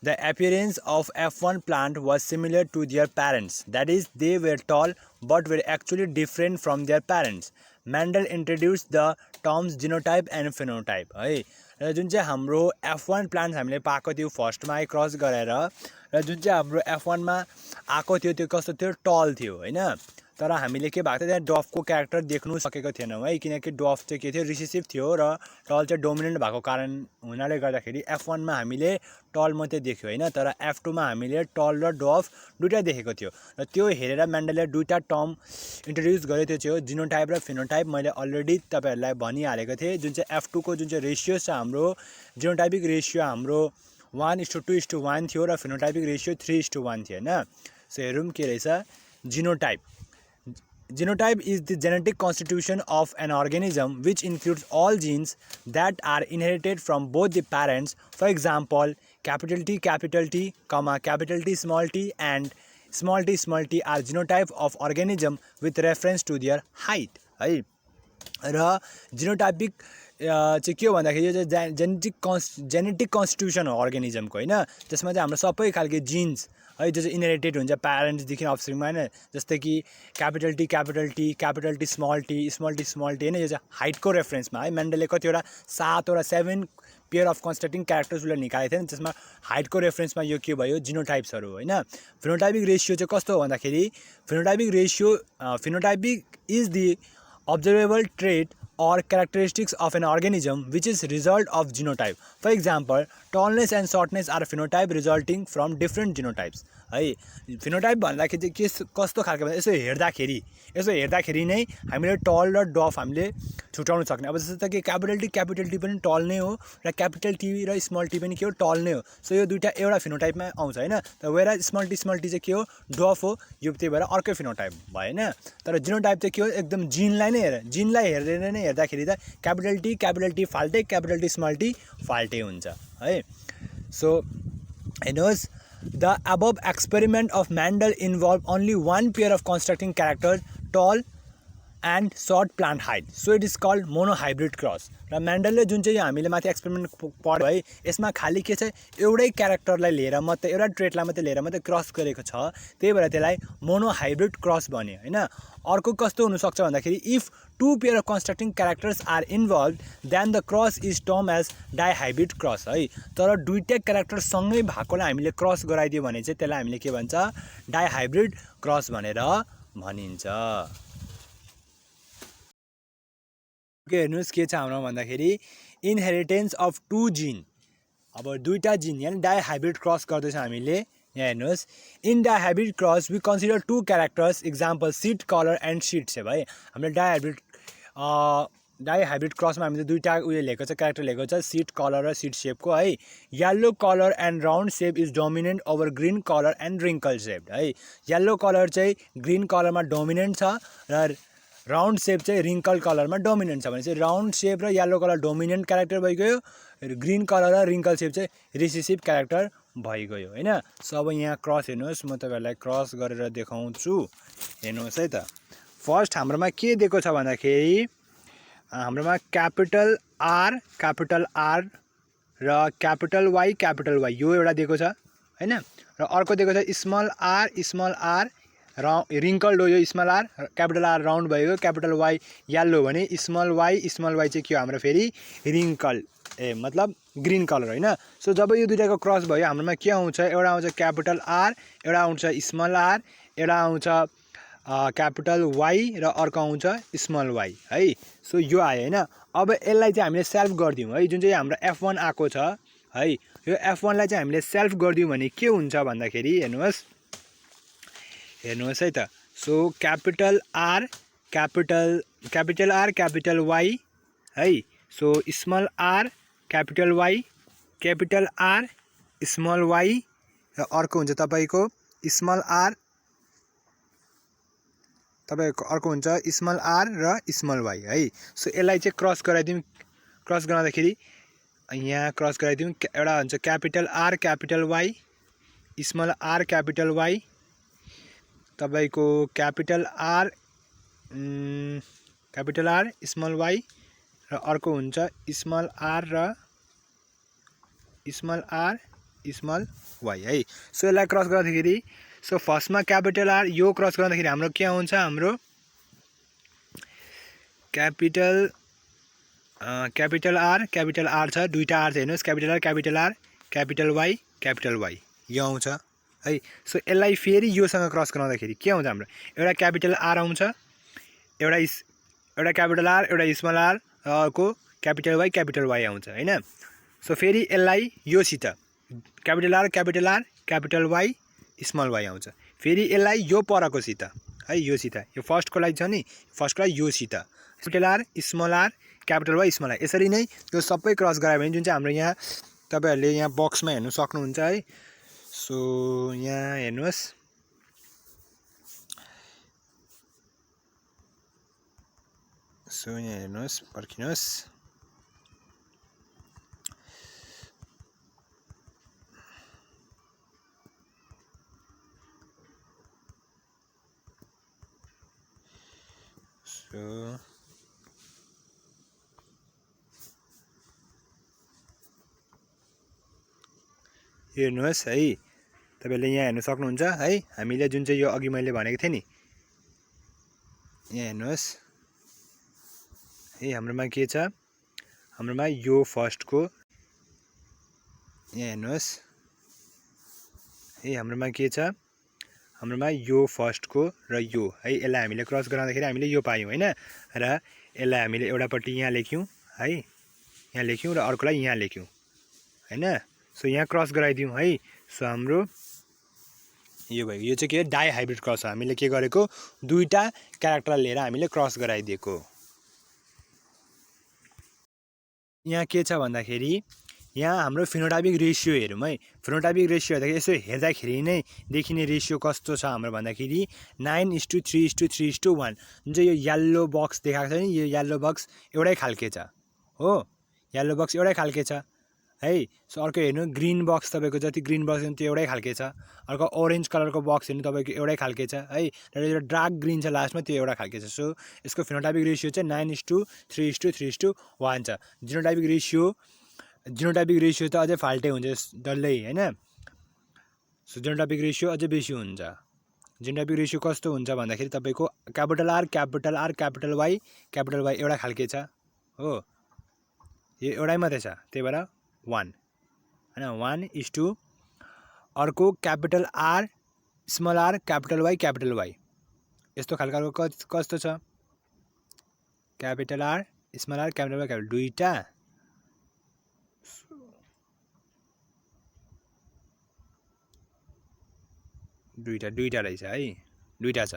the appearance of F1 plant was similar to their parents, that is, they were tall but were actually different from their parents. Mendel introduced the terms genotype and phenotype है. र जुन चाहिँ हाम्रो F1 प्लान्ट हामीले पाएको थियो फर्स्टमा cross गरेर, र जुन चाहिँ हाम्रो F1मा आएको थियो त्यो कस्तो थियो, टल थियो होइन. तर हामीले के भएको थियो, त्यहाँ डफको क्यारेक्टर देख्नु सकेको थिएनौँ है, किनकि डफ चाहिँ के थियो, रिसेसिभ थियो र टल चाहिँ डोमिनेन्ट भएको कारण हुनाले गर्दाखेरि F1मा हामीले टल मात्रै देख्यो होइन. तर F2मा हामीले टल र डफ दुइटा देखेको थियो. र त्यो हेरेर मेन्डलले दुईवटा टर्म इन्ट्रोड्युस गर्यो, त्यो चाहिँ हो जिनोटाइप र फिनोटाइप. मैले अलरेडी तपाईँहरूलाई भनिहालेको थिएँ. जुन चाहिँ F2को जुन चाहिँ रेसियो छ हाम्रो, जिनोटाइपिक रेसियो हाम्रो 1:2:1 थियो र फिनोटाइपिक रेसियो 3:1 थियो होइन. सो हेरौँ के रहेछ. Genotype is the genetic constitution of an organism which includes all genes that are inherited from both the parents. For example, capital T, comma, capital T, and small t are genotype of organism with reference to their height. है. र जिनोटाइपिक चाहिँ के हो भन्दाखेरि यो चाहिँ genetic constitution हो अर्गानिजमको होइन. त्यसमा चाहिँ हाम्रो सबै खालके जिन्स है, जो चाहिँ इनहेरिटेड हुन्छ प्यारेन्ट्सदेखि अफस्प्रिङमा होइन. जस्तै कि क्यापिटल टी स्मल टी होइन. यो चाहिँ हाइटको रेफरेन्समा है. मेन्डलले कतिवटा 7 पेयर अफ कन्स्ट्रक्टिङ क्यारेक्टर्स उसले निकालेको थियो नि, त्यसमा हाइटको रेफरेन्समा यो के भयो, जिनोटाइप्सहरू होइन. फिनोटाइपिक रेसियो चाहिँ कस्तो हो भन्दाखेरि, phenotypic is the observable trait or characteristics of an organism which is result of genotype. For example, tallness and shortness are phenotype resulting from different genotypes. है फिनोटाइप भन्दाखेरि चाहिँ के कस्तो खालको भन्दा यसो हेर्दाखेरि नै हामीले टल र डफ हामीले छुटाउन सक्ने। अब जस्तो कि क्यापिटल टी पनि टल नै हो र क्यापिटल टी र स्मल टी पनि के हो टल नै हो। सो यो दुईटा एउटा फिनोटाइपमा आउँछ हैन। तर वेरा स्मल टी चाहिँ के हो डफ हो। यो त्यही भएर अर्कै फिनोटाइप भयो हैन। तर जिनोटाइप चाहिँ के हो एकदम जिनलाई हेरेर नै हेर्दाखेरि त क्यापिटल टी फाल्टे क्यापिटल टी स्मल टी फाल्टे हुन्छ है। सो हेर्नुहोस्, the above experiment of Mendel involved only one pair of constructing characters, tall and short plant height. So it is called monohybrid cross. र मेन्डलले जुन चाहिँ हामीले माथि एक्सपेरिमेन्ट पढ्यो है यसमा खाली के छ एउटै क्यारेक्टरलाई लिएर मात्रै एउटा ट्रेटलाई मात्रै लिएर मात्रै क्रस गरेको छ। त्यही भएर त्यसलाई मोनोहाइब्रिड क्रस भन्यो हैन। अर्को कस्तो हुन सक्छ भन्दाखेरि if two pair of contrasting characters are involved then the cross is termed as dihybrid cross है। तर दुईटै क्यारेक्टर सँगै भएकोलाई हामीले क्रस गराइदियो भने चाहिँ त्यसलाई हामीले के भन्छ डाइहाइब्रिड क्रस भनेर भनिन्छ। हेर्नुहोस् के छ हाम्रो भन्दाखेरि इनहेरिटेन्स अफ टू जिन। अब दुईटा जिन यानी डाइहाइब्रिड क्रस गर्दैछ हामीले। यहाँ हेर्नुहोस् in dihybrid cross we consider two characters example seed colour and seed shape है। हामीले डाइहाइब्रिड क्रसमा हामीले दुईटा उयो लिएको छ क्यारेक्टर लिएको छ सीड कलर र सीड सेपको है। Yellow colour and round shape is dominant over green colour and wrinkle shape है। येल्लो कलर चाहिँ ग्रीन कलरमा डोमिनेन्ट छ र राउन्ड सेप चाहिँ रिङ्कल कलरमा डोमिनेन्ट छ भने चाहिँ राउन्ड सेप र येल्लो कलर डोमिनेन्ट क्यारेक्टर भइगयो, ग्रीन कलर र रिङ्कल सेप चाहिँ रिसेसिभ क्यारेक्टर भइगयो हैन। सो अब यहाँ क्रस हेर्नुहोस्, म तपाईँहरूलाई क्रस गरेर देखाउँछु। हेर्नुहोस् है त फर्स्ट हाम्रोमा के दिएको छ भन्दाखेरि हाम्रोमा क्यापिटल आर र क्यापिटल वाई यो एउटा दिएको छ हैन। र अर्को दिएको छ स्मल आर रिङ्कल्ड हो यो small R, capital R round भएको, क्यापिटल वाई येल्लो भने स्मल वाई चाहिँ के हो हाम्रो फेरि रिङ्कल मतलब ग्रीन कलर हैन। सो जब यो दुईटाको क्रस भयो हाम्रोमा के आउँछ एउटा आउँछ क्यापिटल आर, एउटा आउँछ स्मल आर, एउटा आउँछ क्यापिटल वाई र अर्को आउँछ स्मल वाई है। सो यो आयो हैन। अब यसलाई चाहिँ हामीले सेल्फ गरिदिउँ है। जुन चाहिँ हाम्रो F1 आएको छ है यो F1 लाई चाहिँ हामीले सेल्फ गरिदिउँ भने के हुन्छ भन्दाखेरि हेर्नुहोस् है त। So capital R capital Y है। So small R capital R small Y र अर्को हुन्छ तपाईको स्मल आर अर्को हुन्छ स्मल आर र स्मल वाई है। सो यसलाई चाहिँ क्रस गराइदिउँ। क्रस गर्दाखेरि यहाँ क्रस गराइदिउँ एउटा हुन्छ capital R capital Y small R capital Y तपाईको क्यापिटल आर स्मल वाई र अर्को हुन्छ स्मल आर स्मल वाई है। सो यसलाई क्रस गर्दाखेरि सो फर्स्टमा क्यापिटल आर यो क्रस गर्दाखेरि हाम्रो के आउँछ हाम्रो क्यापिटल आर छ दुईटा आर छ हेर्नुहोस् क्यापिटल आर क्यापिटल वाई यो आउँछ है। सो यसलाई फेरि योसँग क्रस गराउँदाखेरि के आउँछ हाम्रो एउटा क्यापिटल आर आउँछ, एउटा क्यापिटल आर एउटा स्मल आर र अर्को क्यापिटल वाई आउँछ हैन। सो फेरि यसलाई योसित capital R capital Y small Y आउँछ। फेरि यसलाई यो परकोसित है योसित यो फर्स्टको लागि छ नि फर्स्टको लागि योसित capital R capital Y small Y यसरी नै यो सबै क्रस गरायो भने जुन चाहिँ हाम्रो यहाँ तपाईहरुले यहाँ बक्समा हेर्न सक्नुहुन्छ है। सो यहाँ हेर्नुहोस् पर्खिनुहोस् हेर्नुहोस् है तपाईले यहाँ हेर्न सक्नुहुन्छ है। हामीले जुन चाहिँ यो अघि मैले भनेको थिएँ नि यहाँ हेर्नुहोस् है हाम्रोमा के छ हाम्रोमा यो फर्स्टको यहाँ हेर्नुहोस् है हाम्रोमा के छ हाम्रोमा यो फर्स्टको र यो है यसलाई हामीले क्रस गराउँदाखेरि हामीले यो पायौं हैन। र यसलाई हामीले एउटापट्टि यहाँ लेख्यौँ है, यहाँ लेख्यौँ र अर्कोलाई यहाँ लेख्यौँ हैन। सो यहाँ क्रस गराइदिउँ है। सो हाम्रो यो भयो, यो चाहिँ के डाई हाइब्रिड क्रस हो। हामीले के गरेको दुईटा क्यारेक्टर लिएर हामीले क्रस गराइदिएको। यहाँ के छ भन्दाखेरि यहाँ हाम्रो फिनोटाइपिक रेसियो हेरौँ है। फिनोटाइपिक रेसियो हेर्दाखेरि यसो हेर्दाखेरि नै देखिने रेसियो कस्तो छ हाम्रो भन्दाखेरि 9:3:3:1। जुन चाहिँ यो येल्लो बक्स देखाएको छ नि, यो येल्लो बक्स एउटै खालके छ हो, येल्लो बक्स एउटै खालके छ है। सो अर्को हेर्नु ग्रीन बक्स, तपाईँको जति ग्रीन बक्स त्यो एउटै खालके छ। अर्को ओरेन्ज कलरको बक्स हेर्नु तपाईँको एउटै खालके छ है, र यो डार्क ग्रीन छ लास्टमा त्यो एउटा खालके छ। सो यसको फिनोटाइपिक रेसियो चाहिँ 9:3:3:1 छ। जिनोटाइपिक रेसियो त अझै फाल्टै हुन्छ डल्लै हैन। सो जिनोटाइपिक रेसियो अझै बेसी हुन्छ। जिनोटाइपिक रेसियो कस्तो हुन्छ भन्दाखेरि तपाईँको capital R capital R capital Y एउटा खालके छ हो, यो एउटै मात्रै छ, त्यही भएर 1 हैन, 1:। अर्को capital R small R capital Y यस्तो खालको कस्तो छ, capital R small R capital Y दुईटा रहेछ है, दुईटा छ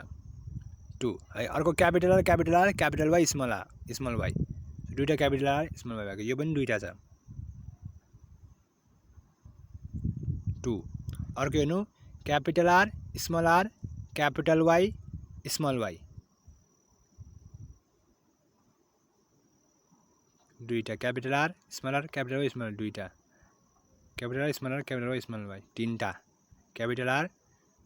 2 है। अर्को capital R capital Y small Y, दुईटा क्यापिटल आर स्मल वाई भएको, यो पनि दुईटा छ 2। अर्को हेर्नु capital R capital Y small Y, दुईटा capital R capital Y small, दुईटा capital R capital Y small Y, तीनटा capital R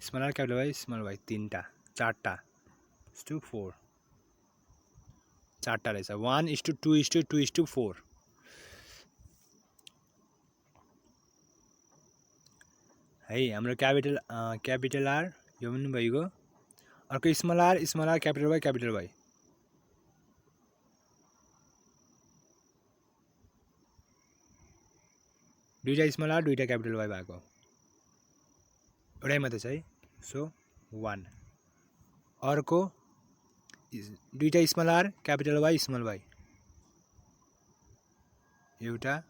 capital Y small Y, तीनटा, चारटा 4, चारटा रहेछ 1:2:2:4 है। हाम्रो क्यापिटल आर यो पनि भइगयो। अर्को स्मल आर क्यापिटल वाई दुईटा स्मल आर दुईटा क्यापिटल वाई भएको, एउटै मात्रै छ है। सो 1। अर्को दुईटा small R capital Y small Y, एउटा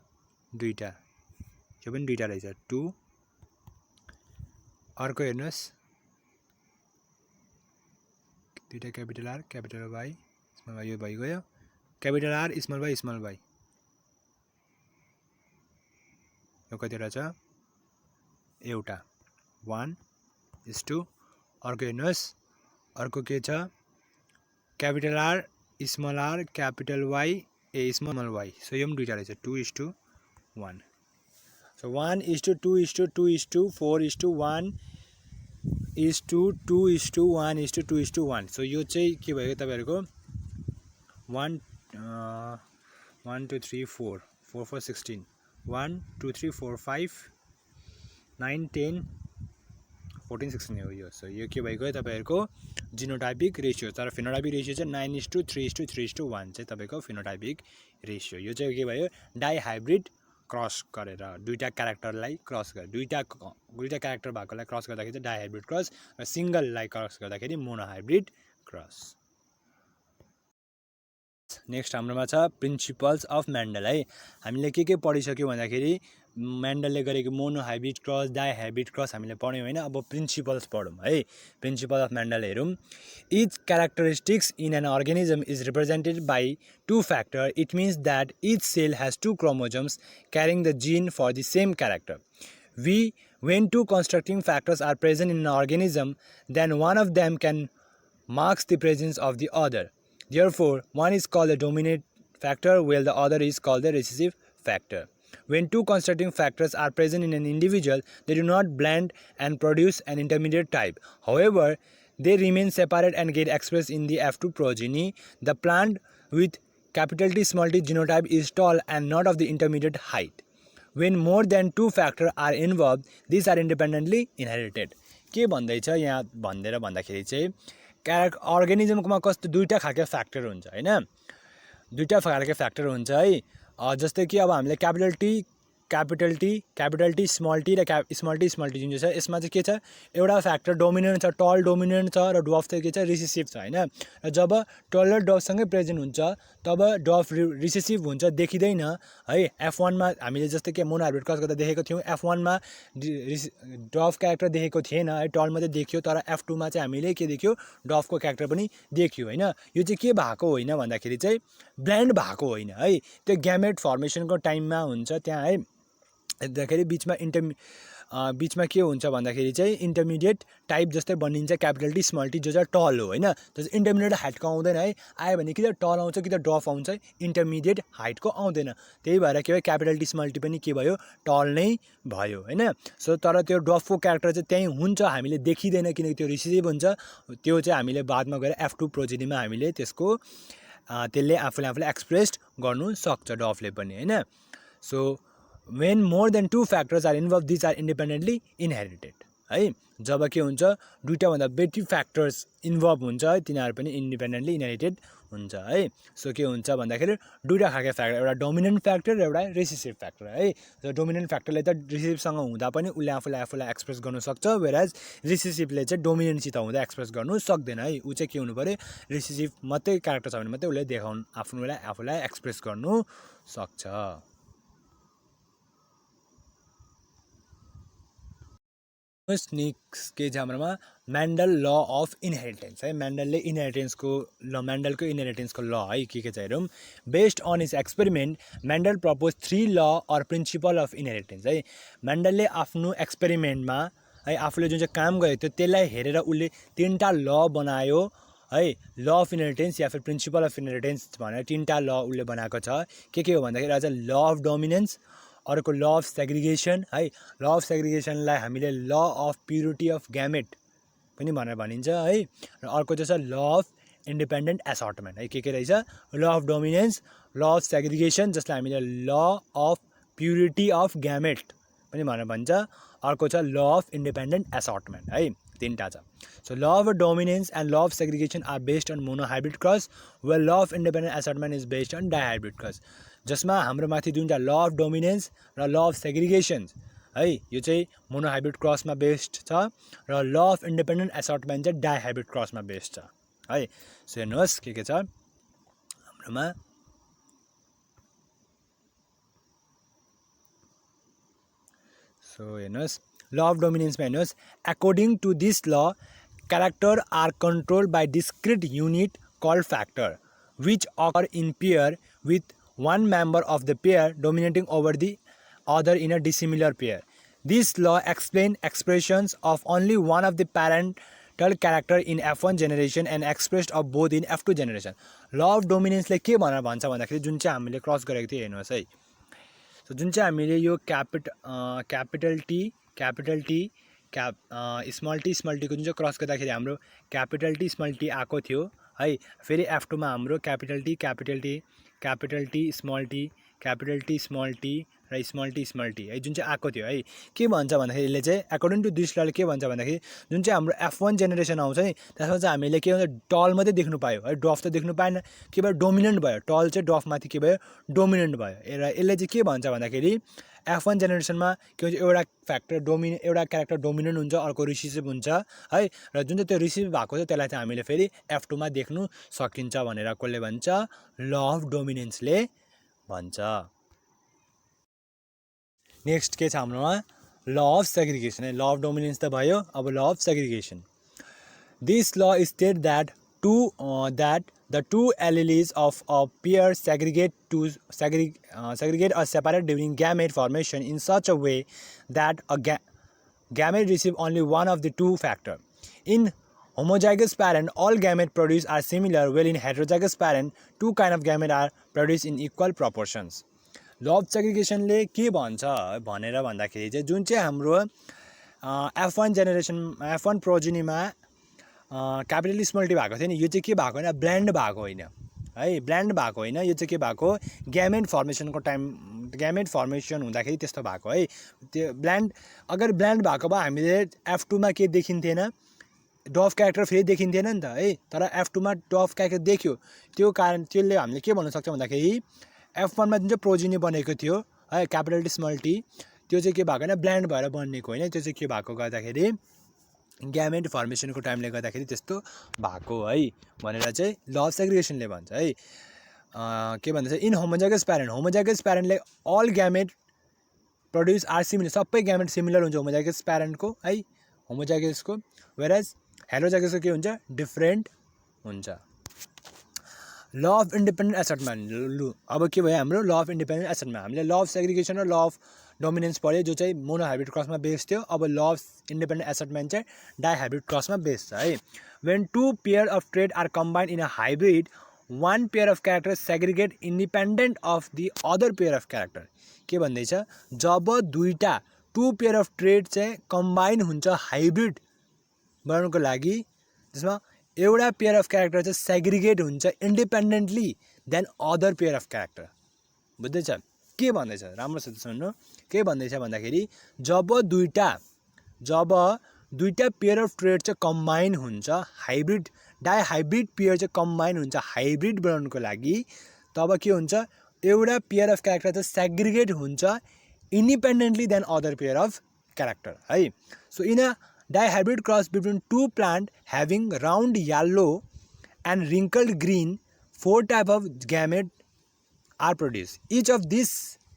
दुईटा, यो पनि दुईटा रहेछ 2। अर्को हेर्नुहोस् दुईटा capital R capital Y small Y, यो भइगयो। क्यापिटल आर स्मल वाई यो कतिवटा छ, एउटा 1:2। अर्को हेर्नुहोस् अर्को के छ, capital R capital Y small Y, so यो पनि दुईटा रहेछ 2:1। सो 1:2:2:1:2:1:2:1। सो यो चाहिँ के भयो तपाईँहरूको 1 2 3 4 4 4 16 1 2 3 4 5 9 10 14 16 हो यो। सो यो के भएको तपाईँहरूको जिनोटाइपिक रेसियो। तर फिनोटाइपिक रेसियो चाहिँ 9:3:3:1 चाहिँ तपाईँको फिनोटाइपिक रेसियो। यो चाहिँ के भयो डाई हाइब्रिड क्रस गरेर दुईटा क्यारेक्टरलाई क्रस गरेर दुईटा क्यारेक्टर भएकोलाई क्रस गर्दाखेरि चाहिँ डाई हाइब्रिड क्रस, र सिङ्गललाई क्रस गर्दाखेरि मोनो हाइब्रिड क्रस। नेक्स्ट हाम्रोमा छ प्रिन्सिपल्स अफ मेन्डल है। हामीले के पढिसक्यो भन्दाखेरि मेन्डलले गरेको monohybrid cross, dihybrid cross हामीले पढ्यौँ होइन। अब प्रिन्सिपल्स पढौँ है। प्रिन्सिपल अफ मेन्डल हेरौँ। Each characteristics in an organism is represented by 2 factors. It means that each cell has 2 chromosomes carrying the gene for the same character. When 2 constructing factors are present in an organism, then one of them can marks the presence of the other. Therefore, one is called the dominant factor while the other is called the recessive factor. When 2 constructing factors are present in an individual, they do not blend and produce an intermediate type. However, they remain separate and get expressed in the F2 progeny. The plant with capital T small t genotype is tall and not of the intermediate height. When more than 2 factors are involved, these are independently inherited. के भन्दैछ यहाँ भनेर भन्दाखेरि चाहिँ अर्गानिजममा कस्तो दुईटा खालको factor हुन्छ हैन, दुईटा खालको फ्याक्टर हुन्छ है। जस्तै कि अब हामीले capital T capital T small T र स्मल टी जुन चाहिँ छ यसमा चाहिँ के छ एउटा फ्याक्टर डोमिनेन्ट छ, टल डोमिनेन्ट छ र ड्वार्फ चाहिँ के छ रिसेसिभ छ हैन। र जब टल र ड्वार्फसँगै प्रेजेन्ट हुन्छ तब ड्वार्फ रिसेसिभ हुन्छ, देखिँदैन है। F1 मा हामीले जस्तै कि मोनोहाइब्रिड क्रस गर्दा देखेको थियौँ, F1 मा ड्वार्फ क्यारेक्टर देखेको थिएन है, टल मात्रै देखियो। तर F2 मा चाहिँ हामीले के देख्यो ड्वार्फको क्यारेक्टर पनि देखियो हैन। यो चाहिँ के भएको होइन भन्दाखेरि चाहिँ ब्ल्यान्ड भएको होइन है, त्यो ग्यामेट फर्मेसनको टाइममा हुन्छ त्यहाँ है। हेर्दाखेरि बिचमा के हुन्छ भन्दाखेरि चाहिँ इन्टरमिडिएट टाइप जस्तै बनिन्छ क्यापिटल टी स्मल टी जो चाहिँ टल हो हैन। त्यो चाहिँ इन्टरमिडिएट हाइटको आउँदैन है, आयो भने कि त टल आउँछ कि त ड्वार्फ आउँछ, इन्टरमिडिएट हाइटको आउँदैन। त्यही भएर के भयो क्यापिटल टी स्मल टी पनि के भयो टल नै भयो हैन। सो तर त्यो ड्वार्फको क्यारेक्टर चाहिँ त्यहीँ हुन्छ, हामीले देखिँदैन किनकि त्यो रिसिभ हुन्छ। त्यो चाहिँ हामीले बादमा गएर F2 प्रोजेनीमा हामीले त्यसले आफूले एक्सप्रेस गर्नु सक्छ ड्वार्फले पनि हैन। So when more than two factors are involved, these are independently inherited है। जब के हुन्छ दुईटा भन्दा बढी फ्याक्टर्स इन्भल्भ हुन्छ है, तिनीहरू पनि इन्डिपेन्डेन्टली इनहेरिटेड हुन्छ है। सो के हुन्छ भन्दाखेरि दुईटा खालको फ्याक्टर, एउटा डोमिनेन्ट फ्याक्टर र एउटा रिसेसिभ फ्याक्टर है। र डोमिनेन्ट फ्याक्टरले त रिसेसिभसँग हुँदा पनि उसले आफूलाई एक्सप्रेस गर्नु सक्छ, वेराज रिसेसिभले चाहिँ डोमिनेन्टसित हुँदा एक्सप्रेस गर्नु सक्दैन है। ऊ चाहिँ के हुनु पर्यो रिसेसिभ मात्रै क्यारेक्टर छ भने मात्रै उसले आफूलाई एक्सप्रेस गर्नु सक्छ। नेक्स्ट के छ हाम्रोमा मेन्डल ल अफ इनहेरिटेन्स है। मेन्डलको इनहेरिटेन्सको ल है के छ हेरौँ। Based on his experiment Mendel propose 3 law or principal of inheritance है। मेन्डलले आफ्नो एक्सपेरिमेन्टमा है आफूले जुन चाहिँ काम गरेको थियो त्यसलाई हेरेर उसले 3टा ल बनायो है। ल अफ इनहेरिटेन्स या फिर प्रिन्सिपल अफ इनहेरिटेन्स भनेर 3टा ल उसले बनाएको छ। के हो भन्दाखेरि एउटा चाहिँ ल अफ डोमिनेन्स, अर्को ल अफ सेग्रिगेसन है। ल अफ सेग्रिगेसनलाई हामीले law of purity of gamete पनि भनेर भनिन्छ है। र अर्को चाहिँ छ ल अफ इन्डिपेन्डेन्ट एसर्टमेन्ट है। के रहेछ law of dominance, law of segregation जसलाई हामीले law of purity of gamete पनि भनेर भन्छ, अर्को छ ल अफ इन्डिपेन्डेन्ट एसर्टमेन्ट है। 3टा छ। So law of dominance and law of segregation are based on monohybrid cross, well law of independent assortment is based on dihybrid cross. जसमा हाम्रो माथि दुईटा ल अफ डोमिनेन्स र ल अफ सेग्रिगेसन है यो चाहिँ मोनोहाइब्रिड क्रसमा बेस्ड छ, र ल अफ इन्डिपेन्डेन्ट एसर्टमेन्ट चाहिँ डाइहाइब्रिड क्रसमा बेस्ड छ है। सो हेर्नुहोस् के छ हाम्रोमा हेर्नुहोस् ल अफ डोमिनेन्समा हेर्नुहोस् according to this law character are controlled by discrete unit called factor which occur in pair with one member of the pair dominating over the other in a dissimilar pair. This law explains expressions of only one of the parental character in F1 generation and expressed of both in F2 generation. Law of dominance ले के भनेर भन्छ भन्दाखेरि जुन चाहिँ हामीले cross गरेको थियो हेर्नुहोस् है। सो जुन चाहिँ हामीले यो क्यापिटल टी स्मल टी को जुन चाहिँ क्रस गर्दाखेरि हाम्रो क्यापिटल टी स्मल टी आएको थियो है। फेरि F2 मा हाम्रो क्यापिटल टी स्मल टी र स्मल टी है जुन चाहिँ आएको थियो है। के भन्छ भन्दाखेरि यसले चाहिँ अकर्डिङ टु दिस लले के भन्छ भन्दाखेरि जुन चाहिँ हाम्रो F1 जेनेरेसन आउँछ नि त्यसमा चाहिँ हामीले के भन्छ टल मात्रै देख्नु पायो है, ड्वार्फ त देख्नु पाएन। के भयो डोमिनेन्ट भयो, टल चाहिँ ड्वार्फमाथि के भयो डोमिनेन्ट भयो। र यसले चाहिँ के भन्छ भन्दाखेरि F1 जेनेरेसनमा के हुन्छ एउटा क्यारेक्टर डोमिनेन्ट हुन्छ, अर्को रिसिसिभ हुन्छ है। र जुन चाहिँ त्यो रिसिभ भएको छ त्यसलाई चाहिँ हामीले फेरि F2 मा देख्नु सकिन्छ भनेर कसले भन्छ ल अफ डोमिनेन्सले भन्छ। नेक्स्ट के छ हाम्रोमा ल अफ सेग्रिगेसन है। ल अफ डोमिनेन्स त भयो, अब ल अफ सेग्रिगेसन। दिस ल state that the two alleles of a pair segregate or separate during gamete formation in such a way that a gamete receive only one of the two factor. In homozygous parent, all gamete produced are similar, while in heterozygous parent, two kind of gamete are produced in equal proportions. Law of segregation ले के भन्छ भनेर भन्दाखेरि चाहिँ जुन चाहिँ हाम्रो F1 generation F1 प्रोजेनीमा क्यापिटल स्मल टी भएको थियो नि यो चाहिँ के भएको हैन ब्ल्यान्ड भएको हैन है, ब्ल्यान्ड भएको हैन। यो चाहिँ के भएको ग्यामेट फर्मेसनको टाइम ग्यामेट फर्मेसन हुँदाखेरि त्यस्तो भएको है। त्यो ब्ल्यान्ड अगर ब्ल्यान्ड भएको भए हामीले F2 मा के देखिन्थेन डफ क्यारेक्टर फेरि देखिन्थेन नि त है। तर F2 मा डफ क्यारेक्टर देखियो, त्यो कारण त्यसले हामीले के भन्न सक्छौं भन्दाखेरि F1 मा जुन चाहिँ प्रोजेनी बनेको थियो है क्यापिटल टी स्मल टी त्यो चाहिँ के भएको हैन ब्ल्यान्ड भएर बनिएको हैन त्यो चाहिँ के भएको गर्दाखेरि ग्यामेट फर्मेसनको टाइमले गर्दाखेरि त्यस्तो भएको है भनेर चाहिँ ल अफ सेग्रिगेसनले भन्छ है के भन्दछ इन होमोजाइगस प्यारेन्टले all gamete produce are similar सबै ग्यामेट सिमिलर हुन्छ होमोजाइगस प्यारेन्टको है होमोजाइगसको वेयरएज हेटेरोजाइगसको के हुन्छ डिफरेन्ट हुन्छ ल अफ इन्डिपेन्डेन्ट एसेटमेन्ट अब के भयो हाम्रो ल अफ इन्डिपेन्डेन्ट एसेटमेन्ट हामीले ल अफ सेग्रिगेसन र ल अफ डोमिनेन्स पढ्यो जो चाहिँ मोनोहाइब्रिड क्रसमा बेस्ड थियो अब ल अफ इन्डिपेन्डेन्ट एसेटमेन्ट चाहिँ डाइहाइब्रिड क्रसमा बेस्ड छ है when two pair of trait are combined in a hybrid one pair of characters segregate independent of the other pair of character के भन्दैछ जब दुईटा टु पेयर अफ ट्रेड चाहिँ कम्बाइन हुन्छ hybrid बनाउनको लागि त्यसमा एउटा पेयर अफ क्यारेक्टर चाहिँ सेग्रिगेट हुन्छ independently than other pair of character बुझ्दैछ के भन्दैछ राम्रोसित सुन्नु के भन्दैछ भन्दाखेरि जब दुईटा पेयर अफ ट्रेड चाहिँ कम्बाइन हुन्छ हाइब्रिड डाइहाइब्रिड पेयर चाहिँ कम्बाइन हुन्छ हाइब्रिड बनाउनको लागि तब के हुन्छ एउटा पेयर अफ क्यारेक्टर चाहिँ सेग्रिगेट हुन्छ independently than other pair of character है so in a dihybrid cross between two plant having round yellow and wrinkled green 4 type of gamete are produce each of this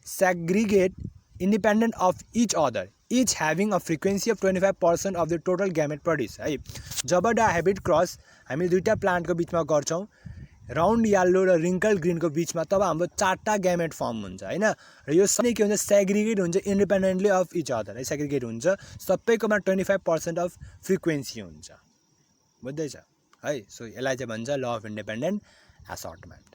segregate independent of each other each having a frequency of 25% of the total gamete produce है जब dihybrid cross हामी दुईटा प्लान्टको बिचमा गर्छौं round yellow र wrinkle Greenko बिचमा तब हाम्रो चारटा ग्यामेट फर्म हुन्छ हैन र यो सबै के हुन्छ सेग्रिगेट हुन्छ इन्डिपेन्डेन्टली अफ इच अदर है सेग्रिगेट हुन्छ सबैकोमा 25% अफ फ्रिक्वेन्सी हुन्छ बुझ्दैछ है सो यसलाई चाहिँ भन्छ ल अफ इन्डिपेन्डेन्ट असर्टमेन्ट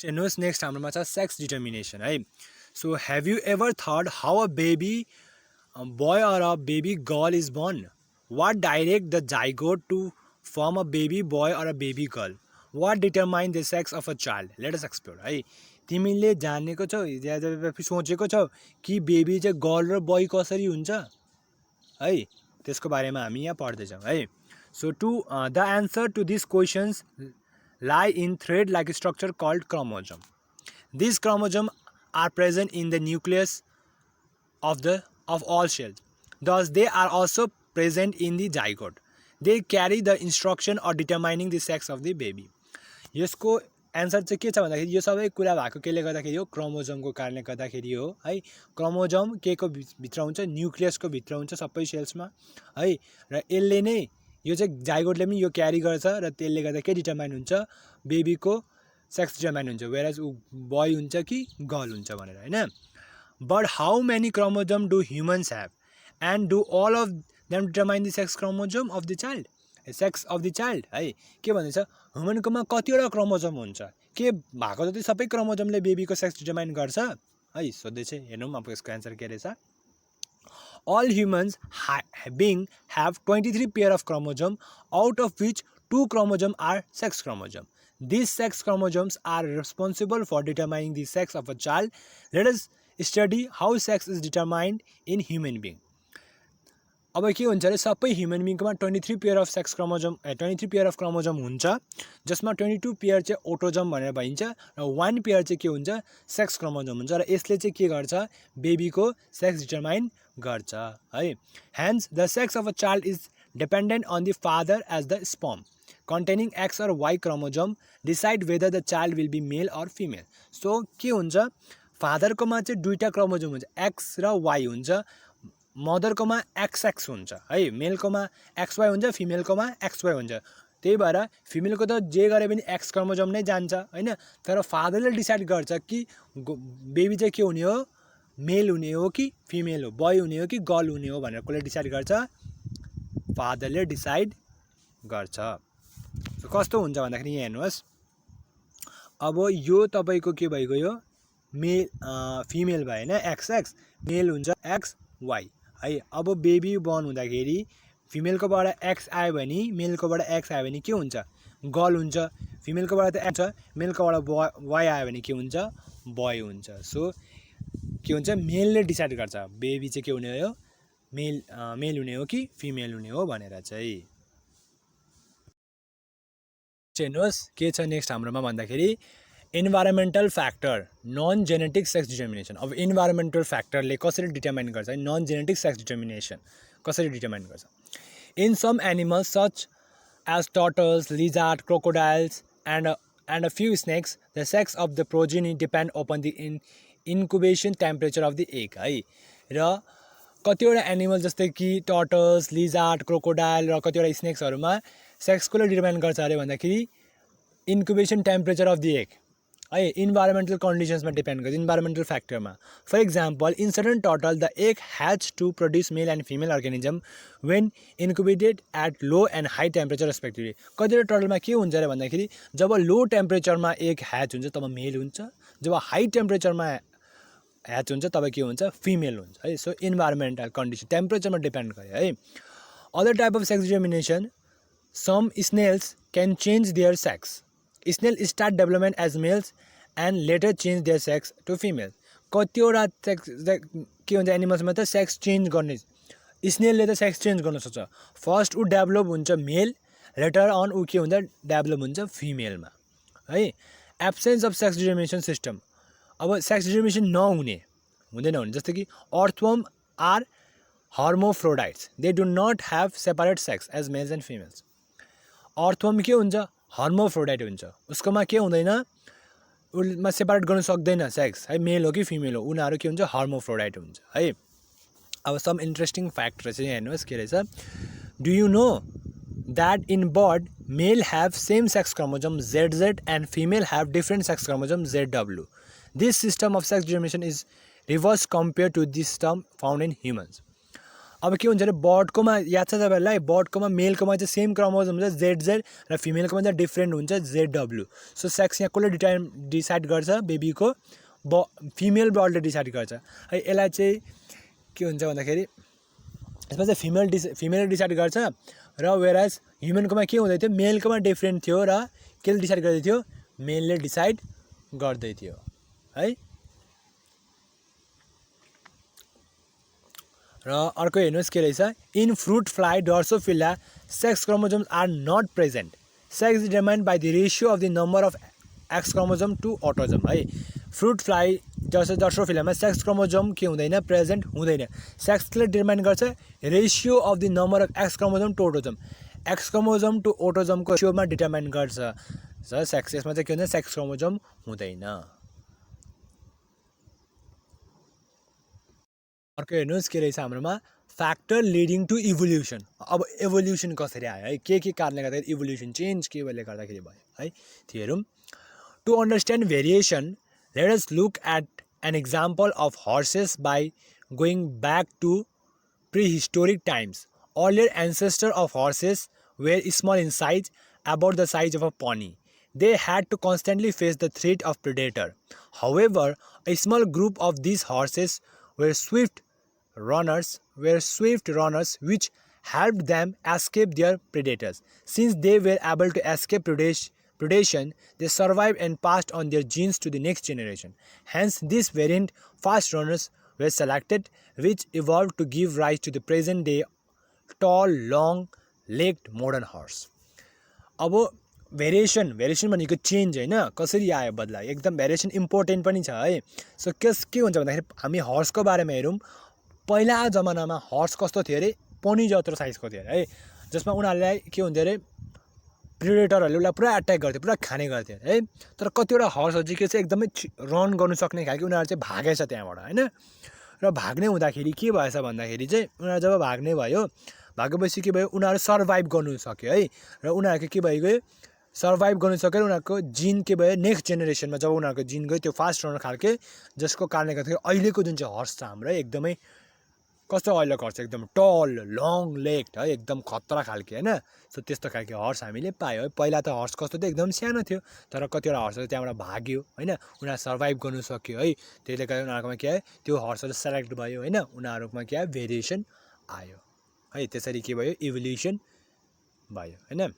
नेक्स्ट हाम्रोमा छ सेक्स डिटर्मिनेसन है so have you ever thought how a baby boy or a baby girl is born what direct the zygote to form a baby boy or a baby girl what determine the sex of a child let us explore है तिमीले जानेको छौ सोचेको छौ कि baby चाहिँ girl र boy कसरी हुन्छ है त्यसको बारेमा हामी यहाँ पढ्दैछौँ है so to the answer to this questions lie in thread-like structure called chromosome. These chromosomes are present in the nucleus of all cells. Thus, they are also present in the zygote. They carry the instruction or determining the sex of the baby. यसको answer चाहिँ के छ भन्दाखेरि यो सबै कुरा भएको केले गर्दाखेरि हो क्रोमोजोमको कारणले गर्दाखेरि हो है क्रोमोजोम के को भित्र हुन्छ न्युक्लियसको भित्र हुन्छ सबै सेल्समा है र यसले नै यो चाहिँ जाइगोटले पनि यो क्यारी गर्छ र त्यसले गर्दा के डिटर्माइन हुन्छ बेबीको सेक्स डिटर्माइन हुन्छ वेयरएज उ बोय हुन्छ कि गर्ल हुन्छ भनेर हैन but how many chromosome do humans have and do all of them determine the sex chromosome of the child sex of the child है के भन्दैछ ह्युमनकोमा कतिवटा क्रोमोजोम हुन्छ के भएको जति सबै क्रोमोजोमले बेबीको सेक्स डिटर्माइन गर्छ है सोध्दैछ हेर्नु अब यसको एन्सर के रहेछ all humans have 23 pair of chromosome out of which 2 chromosomes are sex chromosome. These sex chromosomes are responsible for determining the sex of a child. Let us study how sex is determined in human being. अब के हुन्छ रे सबै human बिङकोमा 23 pair of sex chromosome 23 pair of chromosome हुन्छ जसमा 22 pair चाहिँ ओटोजोम भनेर भनिन्छ र 1 पेयर चाहिँ के हुन्छ सेक्स क्रोमोजोम हुन्छ र यसले चाहिँ के गर्छ बेबीको सेक्स डिटर्माइन गर्छ है hence the sex of a child is dependent on the father as the sperm containing X or Y chromosome decide whether the child will be male or female. So के हुन्छ फादरकोमा चाहिँ दुईटा chromosome हुन्छ X र Y हुन्छ मदरकोमा XX हुन्छ है मेलकोमा XY हुन्छ फिमेलकोमा XY हुन्छ त्यही भएर फिमेलको त जे गरे पनि X क्रोमोजोम नै जान्छ हैन तर फादरले डिसाइड गर्छ कि बेबी चाहिँ के हुने हो मेल हुने हो कि फिमेल हो बोय हुने हो कि गर्ल हुने हो भनेर कसले डिसाइड गर्छ फादरले डिसाइड गर्छ कस्तो हुन्छ भन्दाखेरि यहाँ हेर्नुहोस् अब यो तपाईको के भइगयो मेल फिमेल भयो हैन XX मेल हुन्छ XY है अब बेबी बर्न हुँदाखेरि फिमेलकोबाट X आयो भने मेलकोबाट X आयो भने के हुन्छ गर्ल हुन्छ फिमेलकोबाट त X हुन्छ मेलकोबाट Y आयो भने के हुन्छ बोय हुन्छ सो के हुन्छ मेलले डिसाइड गर्छ बेबी चाहिँ के हुने हो मेल हुने हो कि फिमेल हुने हो भनेर चाहिँ हेर्नुहोस् के छ नेक्स्ट हाम्रोमा भन्दाखेरि environmental factor non genetic sex determination अब इन्भाइरोमेन्टल फ्याक्टरले कसरी डिटर्माइन गर्छ नन जेनेटिक सेक्स डिटर्मिनेसन कसरी डिटर्माइन गर्छ in some animals such as turtles lizard crocodiles and a few snakes the sex of the progeny depend upon the incubation temperature of the egg है र कतिवटा animal जस्तै कि turtles lizard crocodile र कतिवटा स्नेक्सहरूमा sex कसले determine गर्छ अरे भन्दाखेरि incubation temperature of the egg है इन्भाइरोमेन्टल कन्डिसन्समा डिपेन्ड गर्छ इन्भाइरोमेन्टल फ्याक्टरमा for example in certain turtle the egg has to produce male and female organism when incubated at low and high temperature respectively कतिवटा टर्टलमा के हुन्छ अरे भन्दाखेरि जब लो टेम्परेचरमा एग ह्याच हुन्छ तब मेल हुन्छ जब हाई टेम्परेचरमा ह्याच हुन्छ तब के हुन्छ फिमेल हुन्छ है सो इन्भाइरोमेन्टल कन्डिसन टेम्परेचरमा डिपेन्ड गरे है other type of sex determination some snails can change their sex snail start development as males and later change their sex to female कतिवटा सेक्स के हुन्छ एनिमल्समा त सेक्स चेन्ज गर्ने स्नेलले त सेक्स चेन्ज गर्न सक्छ फर्स्ट ऊ डेभलप हुन्छ मेल लेटर अन ऊ के हुन्छ डेभलप हुन्छ फिमेलमा है absence of sex determination system अब सेक्स डिटर्मिनेसन नहुने हुँदैन हुने जस्तो कि earthworm are hermaphrodites they do not have separate sex as males and females earthworm के हुन्छ हर्मोफ्रोडाइट हुन्छ उसकोमा के हुँदैन उसमा सेपरेट गर्न सक्दैन सेक्स है मेल हो कि फिमेल हो उनीहरू के हुन्छ हर्मोफ्रोडाइट हुन्छ है अब सम इन्ट्रेस्टिङ फ्याक्टर चाहिँ हेर्नुहोस् के रहेछ do you no that in bird male have same sex chromosome ZZ and female have different sex chromosome ZW. This system of sex determination is reverse compared to this system found in humans. अब के हुन्छ अरे बर्डकोमा याद छ तपाईँहरूलाई बर्डकोमा मेलकोमा चाहिँ same chromosome हुन्छ ZZ र फिमेलकोमा चाहिँ डिफ्रेन्ट हुन्छ ZW. सो सेक्स यहाँ कसले डिसाइड गर्छ बेबीको फिमेल बर्डले डिसाइड गर्छ है यसलाई चाहिँ के हुन्छ भन्दाखेरि यसमा चाहिँ फिमेलले डिसाइड गर्छ र वेराज ह्युमनकोमा के हुँदै थियो मेलकोमा डिफ्रेन्ट थियो र केले डिसाइड गर्दै थियो मेलले डिसाइड गर्दै थियो है र अर्को हेर्नुहोस् के रहेछ in fruit fly Drosophila sex chromosomes are not present sex determined by the ratio of the number of X chromosome to autosome है फ्रुट फ्लाई डर्सोफिलामा सेक्स क्रोमोजोम के हुँदैन प्रेजेन्ट हुँदैन सेक्सले डिटर्माइन गर्छ ratio of the number of X chromosome to autosome X chromosome to अटोजोमको रेसियोमा determine गर्छ र सेक्स यसमा चाहिँ के हुन्छ सेक्स क्रोमोजोम हुँदैन अर्को हेर्नुहोस् के रहेछ हाम्रोमा फ्याक्टर लिडिङ टु इभोल्युसन अब एभोल्युसन कसरी आयो है के कारणले गर्दाखेरि इभोल्युसन चेन्ज के भएले गर्दाखेरि भयो है त्यो हेरौँ to understand variation let us look at an example of horses by going back to prehistoric times. Earlier ancestors of horses were small in size, about the size of a pony. They had to constantly face the threat of predator. However, a small group of these horses were swift runners which helped them escape their predators. Since they were able to escape predation, they survived and passed on their genes to the next generation. Hence, these variant fast runners were selected, which evolved to give rise to the present day tall, long-legged modern horse. अब variation भनेको change होइन कसरी आयो बदला एकदम variation important पनि छ है सो के हुन्छ भन्दाखेरि हामी हर्सको बारेमा हेरौँ पहिला जमानामा हर्स कस्तो थियो अरे पोनी जत्रो साइजको थियो है जसमा उनीहरूलाई के हुन्थ्यो अरे प्रिडेटरहरूले उसलाई पुरा एट्याक गर्थ्यो पुरा खाने गर्थ्यो है तर कतिवटा हर्सहरू चाहिँ के चाहिँ एकदमै रन गर्नु सक्ने खालको उनीहरू चाहिँ भागेछ त्यहाँबाट होइन र भाग्ने हुँदाखेरि के भएछ भन्दाखेरि चाहिँ उनीहरू जब भाग्ने भयो भागेपछि के भयो उनीहरू सर्भाइभ गर्नु सक्यो है र उनीहरूको के भइगयो सर्भाइभ गर्नु सकेर उनीहरूको जिन के भयो नेक्स्ट जेनेरेसनमा जब उनीहरूको जिन गयो त्यो फास्ट रनर खालके जसको कारणले गर्दाखेरि अहिलेको जुन चाहिँ हर्स छ हाम्रो एकदमै कस्तो अहिलेको हर्स एकदम टल लङ लेग्ड है एकदम खतरा खालके होइन सो त्यस्तो खालके हर्स हामीले पायो है पहिला त हर्स कस्तो थियो एकदम सानो थियो तर कतिवटा हर्सहरू त्यहाँबाट भाग्यो होइन उनीहरू सर्भाइभ गर्नु सक्यो है त्यसले गर्दा उनीहरूकोमा के आयो त्यो हर्सहरू सेलेक्ट भयो होइन उनीहरूकोमा के आयो भेरिएसन आयो है त्यसरी के भयो इभोल्युसन भयो होइन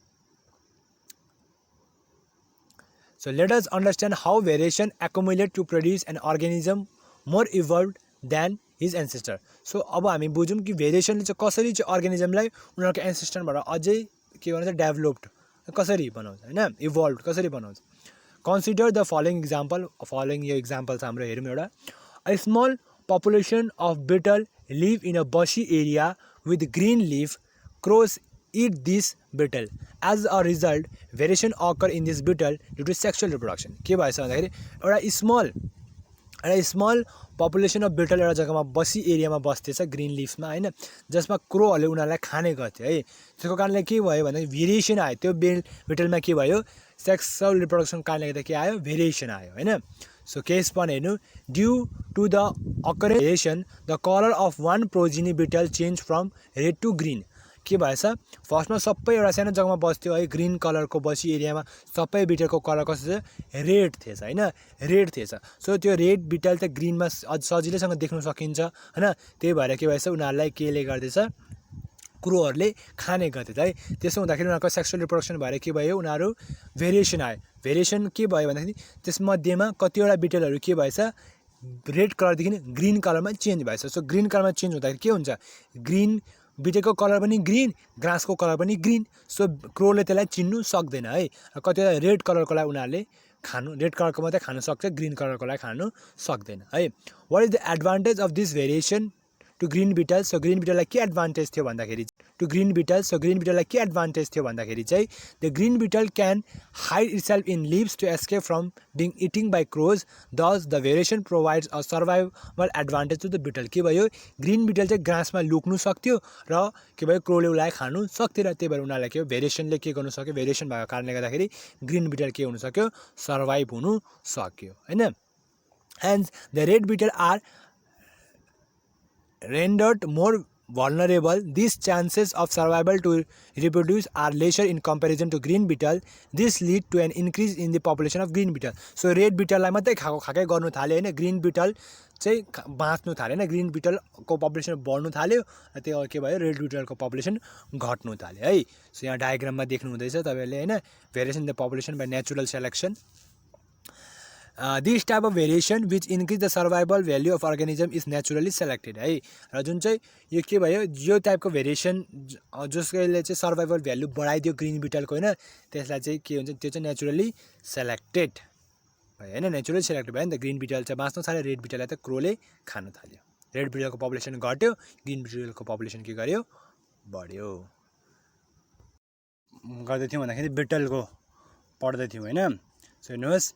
So let us understand how variation accumulate to produce an organism more evolved than his ancestor. So अब हामी बुझौँ कि भेरिएसनले चाहिँ कसरी चाहिँ अर्गानिजमलाई उनीहरूको एन्सेस्टरबाट अझै के भन्छ डेभलप्ड कसरी बनाउँछ होइन इभल्भ कसरी बनाउँछ कन्सिडर द फलोइङ इक्जाम्पल यो इक्जाम्पल्स हाम्रो हेरौँ एउटा a small population of beetle live in a bushy area with green leaf crows eat this beetle. As a result, variation occur in this beetle due to sexual reproduction. के भएछ भन्दाखेरि एउटा small population of beetle एउटा जग्गामा बसी एरियामा बस्थेछ green लिफमा हैन, जसमा क्रोहरूले उनीहरूलाई खाने गर्थ्यो है। त्यसको कारणले के भयो भन्दाखेरि भेरिएसन आयो। त्यो बिटलमा के भयो, सेक्सुअल रिप्रोडक्सन कारणले गर्दा के आयो, भेरिएसन आयो हैन। सो केस पनि हेर्नु, due to the occurrence variation the colour of one progeny beetle change from red to green. के भएछ, फर्स्टमा सबै एउटा सानो जग्गामा बस्थ्यो है, ग्रिन कलरको बसी एरियामा सबै बिटलको कलर कस्तो छ, रेड थिएछ हैन, रेड थिएछ। सो त्यो रेड बिटल त ग्रिनमा अझ सजिलैसँग देख्न सकिन्छ हैन। त्यही भएर के भएछ, उनीहरूलाई केले गर्दैछ, क्रोहरूले खाने गर्थे है। त्यसो हुँदाखेरि उनीहरूको सेक्सुअल रिप्रोडक्सन भएर के भयो, उनीहरू भेरिएसन आयो। भेरिएसन के भयो भन्दाखेरि त्यसमध्येमा कतिवटा बिटलहरू के भएछ, रेड कलरदेखि ग्रिन कलरमा चेन्ज भएछ। सो ग्रिन कलरमा चेन्ज हुँदाखेरि के हुन्छ, ग्रिन बिटलको कलर पनि ग्रिन, ग्रासको कलर पनि ग्रिन। सो क्रोले त्यसलाई चिन्नु सक्दैन है। कतिवटा रेड कलरकोलाई उनीहरूले रेड कलरको मात्रै खानु सक्छ, ग्रिन कलरकोलाई खानु सक्दैन है। What is the advantage of this variation to green beetle? So green बिटललाई के एडभान्टेज थियो भन्दाखेरि चाहिँ the green beetle can hide itself in leaves to escape from being eating by crows, thus the variation provides a survival advantage to the beetle. के भयो, green beetle चाहिँ ग्रासमा लुक्नु सक्थ्यो र के भयो, क्रोले उसलाई खानु सक्थेन। त्यही भएर उनीहरूलाई के हो, भेरिएसनले के गर्नु सक्यो, भेरिएसन भएको कारणले गर्दाखेरि ग्रिन बिटल के हुनु सक्यो, सर्भाइभ हुनु सक्यो हैन। Hence the red beetle are rendered more vulnerable. These chances of survival to reproduce are lesser in comparison to green beetle. This lead to an increase in the population of green beetle. So red beetle लाई मात्रै खाकै गर्नु थाल्यो हैन, green beetle चाहिँ बाँच्नु थाल्यो हैन, green बिटलको population बढ्नु थाल्यो, त्यो के भयो, रेड बिटलको पपुलेसन घट्नु थाल्यो है। सो यहाँ डायग्राममा देख्नु हुँदैछ तपाईहरुले हैन, variation in the population by natural selection. This type of variation which increase the survival value of organism is naturally selected है। र जुन चाहिँ यो के भयो, यो टाइपको भेरिएसन जसले चाहिँ सर्भाइभल भ्याल्यु बढाइदियो ग्रिन बिटलको हैन, त्यसलाई चाहिँ के हुन्छ, त्यो चाहिँ नेचुरली सेलेक्टेड भयो हैन, नेचुरली सेलेक्टेड भयो नि त। ग्रिन बिटल चाहिँ बाँच्न थाल्यो, रेड बिटललाई त क्रोले खान थाल्यो। रेड बिटलको पपुलेसन घट्यो, ग्रिन बिटलको पपुलेसन के गर्यो, बढ्यो। गर्दै थियौँ भन्दाखेरि बिटलको पढ्दै थियौँ हैन। सो हेर्नुहोस्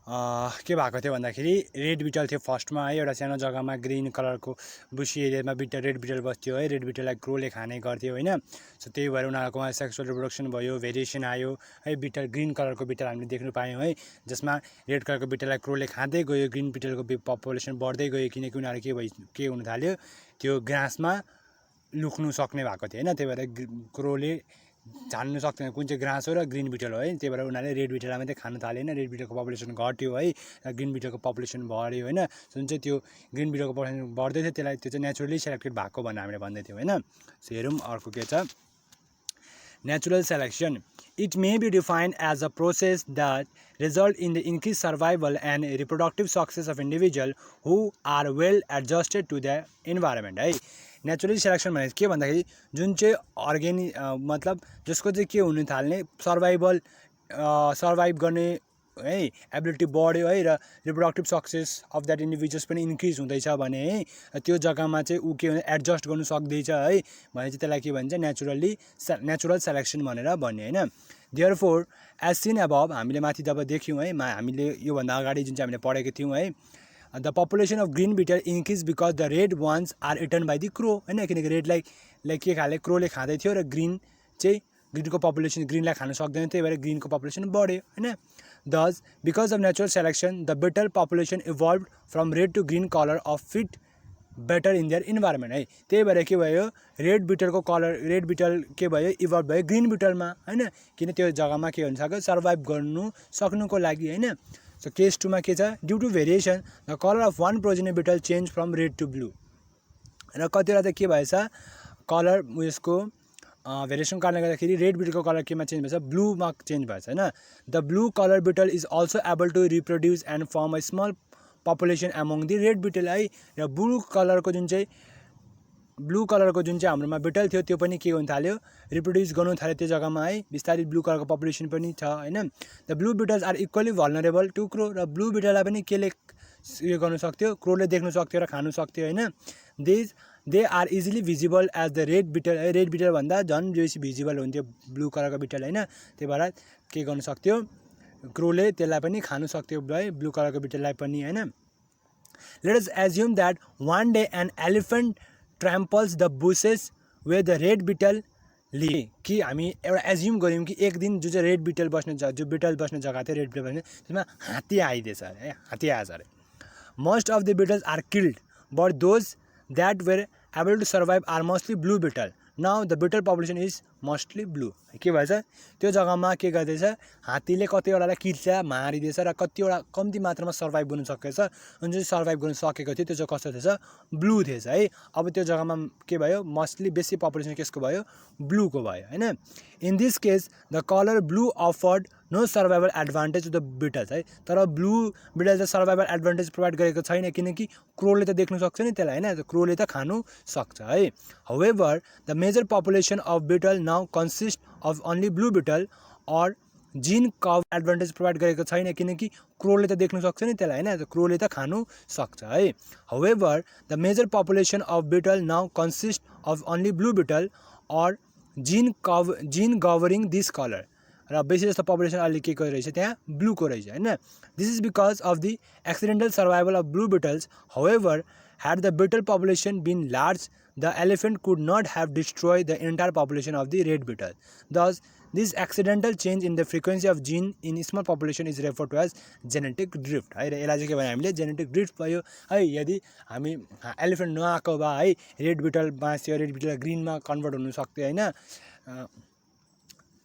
के भएको थियो भन्दाखेरि रेड बिटल थियो फर्स्टमा है, एउटा सानो जग्गामा ग्रिन कलरको बुसी एरियामा रेड बिटल बस्थ्यो है। रेड बिटललाई क्रोले खाने गर्थ्यो हैन। सो त्यही भएर उनीहरूकोमा सेक्सुअल रिप्रोडक्सन भयो, भेरिएसन आयो है। बिटल ग्रिन कलरको बिटल हामीले देख्न पायौँ है, जसमा रेड कलरको बिटललाई क्रोले खाँदै गयो, ग्रिन बिटलको पपुलेसन बढ्दै गयो, किनकि उनीहरू के हुन थाल्यो, त्यो ग्रासमा लुक्नु सक्ने भएको थियो हैन। त्यही भएर क्रोले जान्नु सक्दैन कुन चाहिँ ग्रास हो र ग्रिन बिटल हो है। त्यही भएर उनीहरूले रेड बिटललाई मात्रै खान थाले हैन, रेड बिटलको पपुलेसन घट्यो है, र ग्रिन बिटलको पपुलेसन बढ्यो हैन। जुन चाहिँ त्यो ग्रिन बिटलको पपुलेसन बढ्दै थियो, त्यसलाई त्यो चाहिँ नेचुरली सेलेक्टेड भएको भनेर हामीले भन्दै थियौँ हैन। सो हेरौँ अर्को के छ, natural selection. It may be defined as a process that result in the increased survival and reproductive success of individual who are well adjusted to the environment है। नेचुरली सेलेक्सन भनेको के भन्दाखेरि जुन चाहिँ मतलब जसको चाहिँ के हुन थाल्ने, सर्भाइभ गर्ने है एबिलिटी बढ्यो है, र reproductive success of that individuals पनि इन्क्रिज हुँदैछ भने है, त्यो जग्गामा चाहिँ ऊ के हुन्छ, एडजस्ट गर्नु सक्दैछ है भने चाहिँ त्यसलाई के भन्छ, नेचुरल सेलेक्सन भनेर भन्ने हैन। देयरफोर एज सिन अबभ, हामीले माथि जब देख्यौँ है, हामीले योभन्दा अगाडि जुन चाहिँ हामीले पढेको थियौँ है, the population of green beetle increase because the red ones are eaten by the crow हैन, किनकि रेडलाई के खाले, क्रोले खाँदै थियो, र ग्रिनको पपुलेसन ग्रिनलाई खान सक्दैन, त्यही भएर ग्रिनको पपुलेसन बढ्यो हैन। Thus, because of natural selection, the beetle population evolved from red to green color of fit better in their environment है। त्यही भएर के भयो, रेड बिटलको कलर, रेड बिटल के भयो, इभल्भ भयो ग्रिन बिटलमा हैन, किन त्यो जग्गामा के हुन्छ, सर्भाइभ गर्नु सक्नुको लागि हैन। सो केस 2 मा के छ, due to variation the colour of one progeny beetle change from red to blue. र कतिवटा चाहिँ के भएछ, कलर उयसको भेरिएसन कारणले गर्दाखेरि रेड बिटलको कलर केमा चेन्ज भएछ, ब्लूमा चेन्ज भएछ हैन। The blue colour beetle is also able to reproduce and form a small population among the red beetle है। र ब्लू कलरको जुन चाहिँ ब्लू कलरको जुन चाहिँ हाम्रोमा बिटल थियो त्यो पनि के हुन थाल्यो, रिप्रोड्युस गर्नु थाल्यो त्यो जग्गामा है। बिस्तारै ब्लू कलरको पपुलेसन पनि छ हैन। The blue beetles are equally vulnerable to crow, र ब्लू बिटललाई पनि केले उयो गर्नु सक्थ्यो, क्रोले देख्नु सक्थ्यो र खानु सक्थ्यो हैन। They are easily visible as the red beetle, red beetle भन्दा झन् बेसी भिजिबल हुन्थ्यो ब्लू कलरको बिटल हैन। त्यही भएर के गर्नु सक्थ्यो, क्रोले त्यसलाई पनि खानु सक्थ्यो है, ब्लू कलरको बिटललाई पनि हैन। Let us assume that one day an elephant tramples the bushes where the red beetle live. कि हामी एउटा एज्युम गऱ्यौँ कि एक दिन जो चाहिँ रेड बिटल बस्ने जो बिटल बस्ने जग्गा थियो, रेड बिटल बस्ने, त्यसमा हात्ती आइदिएछ अरे है, हात्ती आएछ अरे। Most of the beetles are killed, but those that were able to survive are mostly blue beetle. Now the beetle population is mostly blue. के भएछ, त्यो जग्गामा के गर्दैछ, हात्तीले कतिवटालाई किल्छ, मारिदिएछ र कतिवटा कम्ती मात्रामा सर्भाइभ गर्न सकेछ। जुन चाहिँ सर्भाइभ गर्न सकेको थियो त्यो चाहिँ कस्तो थिएछ, ब्लू थिएछ है। अब त्यो जग्गामा के भयो, मोस्टली बेसी पपुलेसन केसको भयो, ब्लूको भयो हैन। In this case the colour blue afford no survival advantage to the beetles है। तर ब्लू बिटल्सले सर्भाइभल एडभान्टेज प्रोभाइड गरेको छैन, किनकि क्रोले त देख्नु सक्छ नि त्यसलाई हैन, क्रोले त खानु सक्छ है। However the major population of beetle now consist of only blue beetle, और जिन कभ एडभान्टेज प्रोभाइड गरेको छैन, किनकि क्रोले त देख्नु सक्छ नि त्यसलाई हैन, क्रोले त खानु सक्छ है। However the major population of beetle now consist of only blue beetle और जिन गभरिङ दिस कलर, र बेसी जस्तो पपुलेसन अहिले के को रहेछ, त्यहाँ ब्लूको रहेछ हैन। This is because of the accidental survival of blue Beatles. However had the beetle population been large, the elephant could not have destroyed the entire population of the red beetle. Thus, this accidental change in the frequency of gene in small population is referred to as genetic drift है। र यसलाई चाहिँ के भने हामीले genetic drift भयो है। यदि हामी एलिफेन्ट नआएको भए है, रेड बिटल बाँच्यो, रेड बिटल ग्रिनमा कन्भर्ट हुन सक्थ्यो हैन।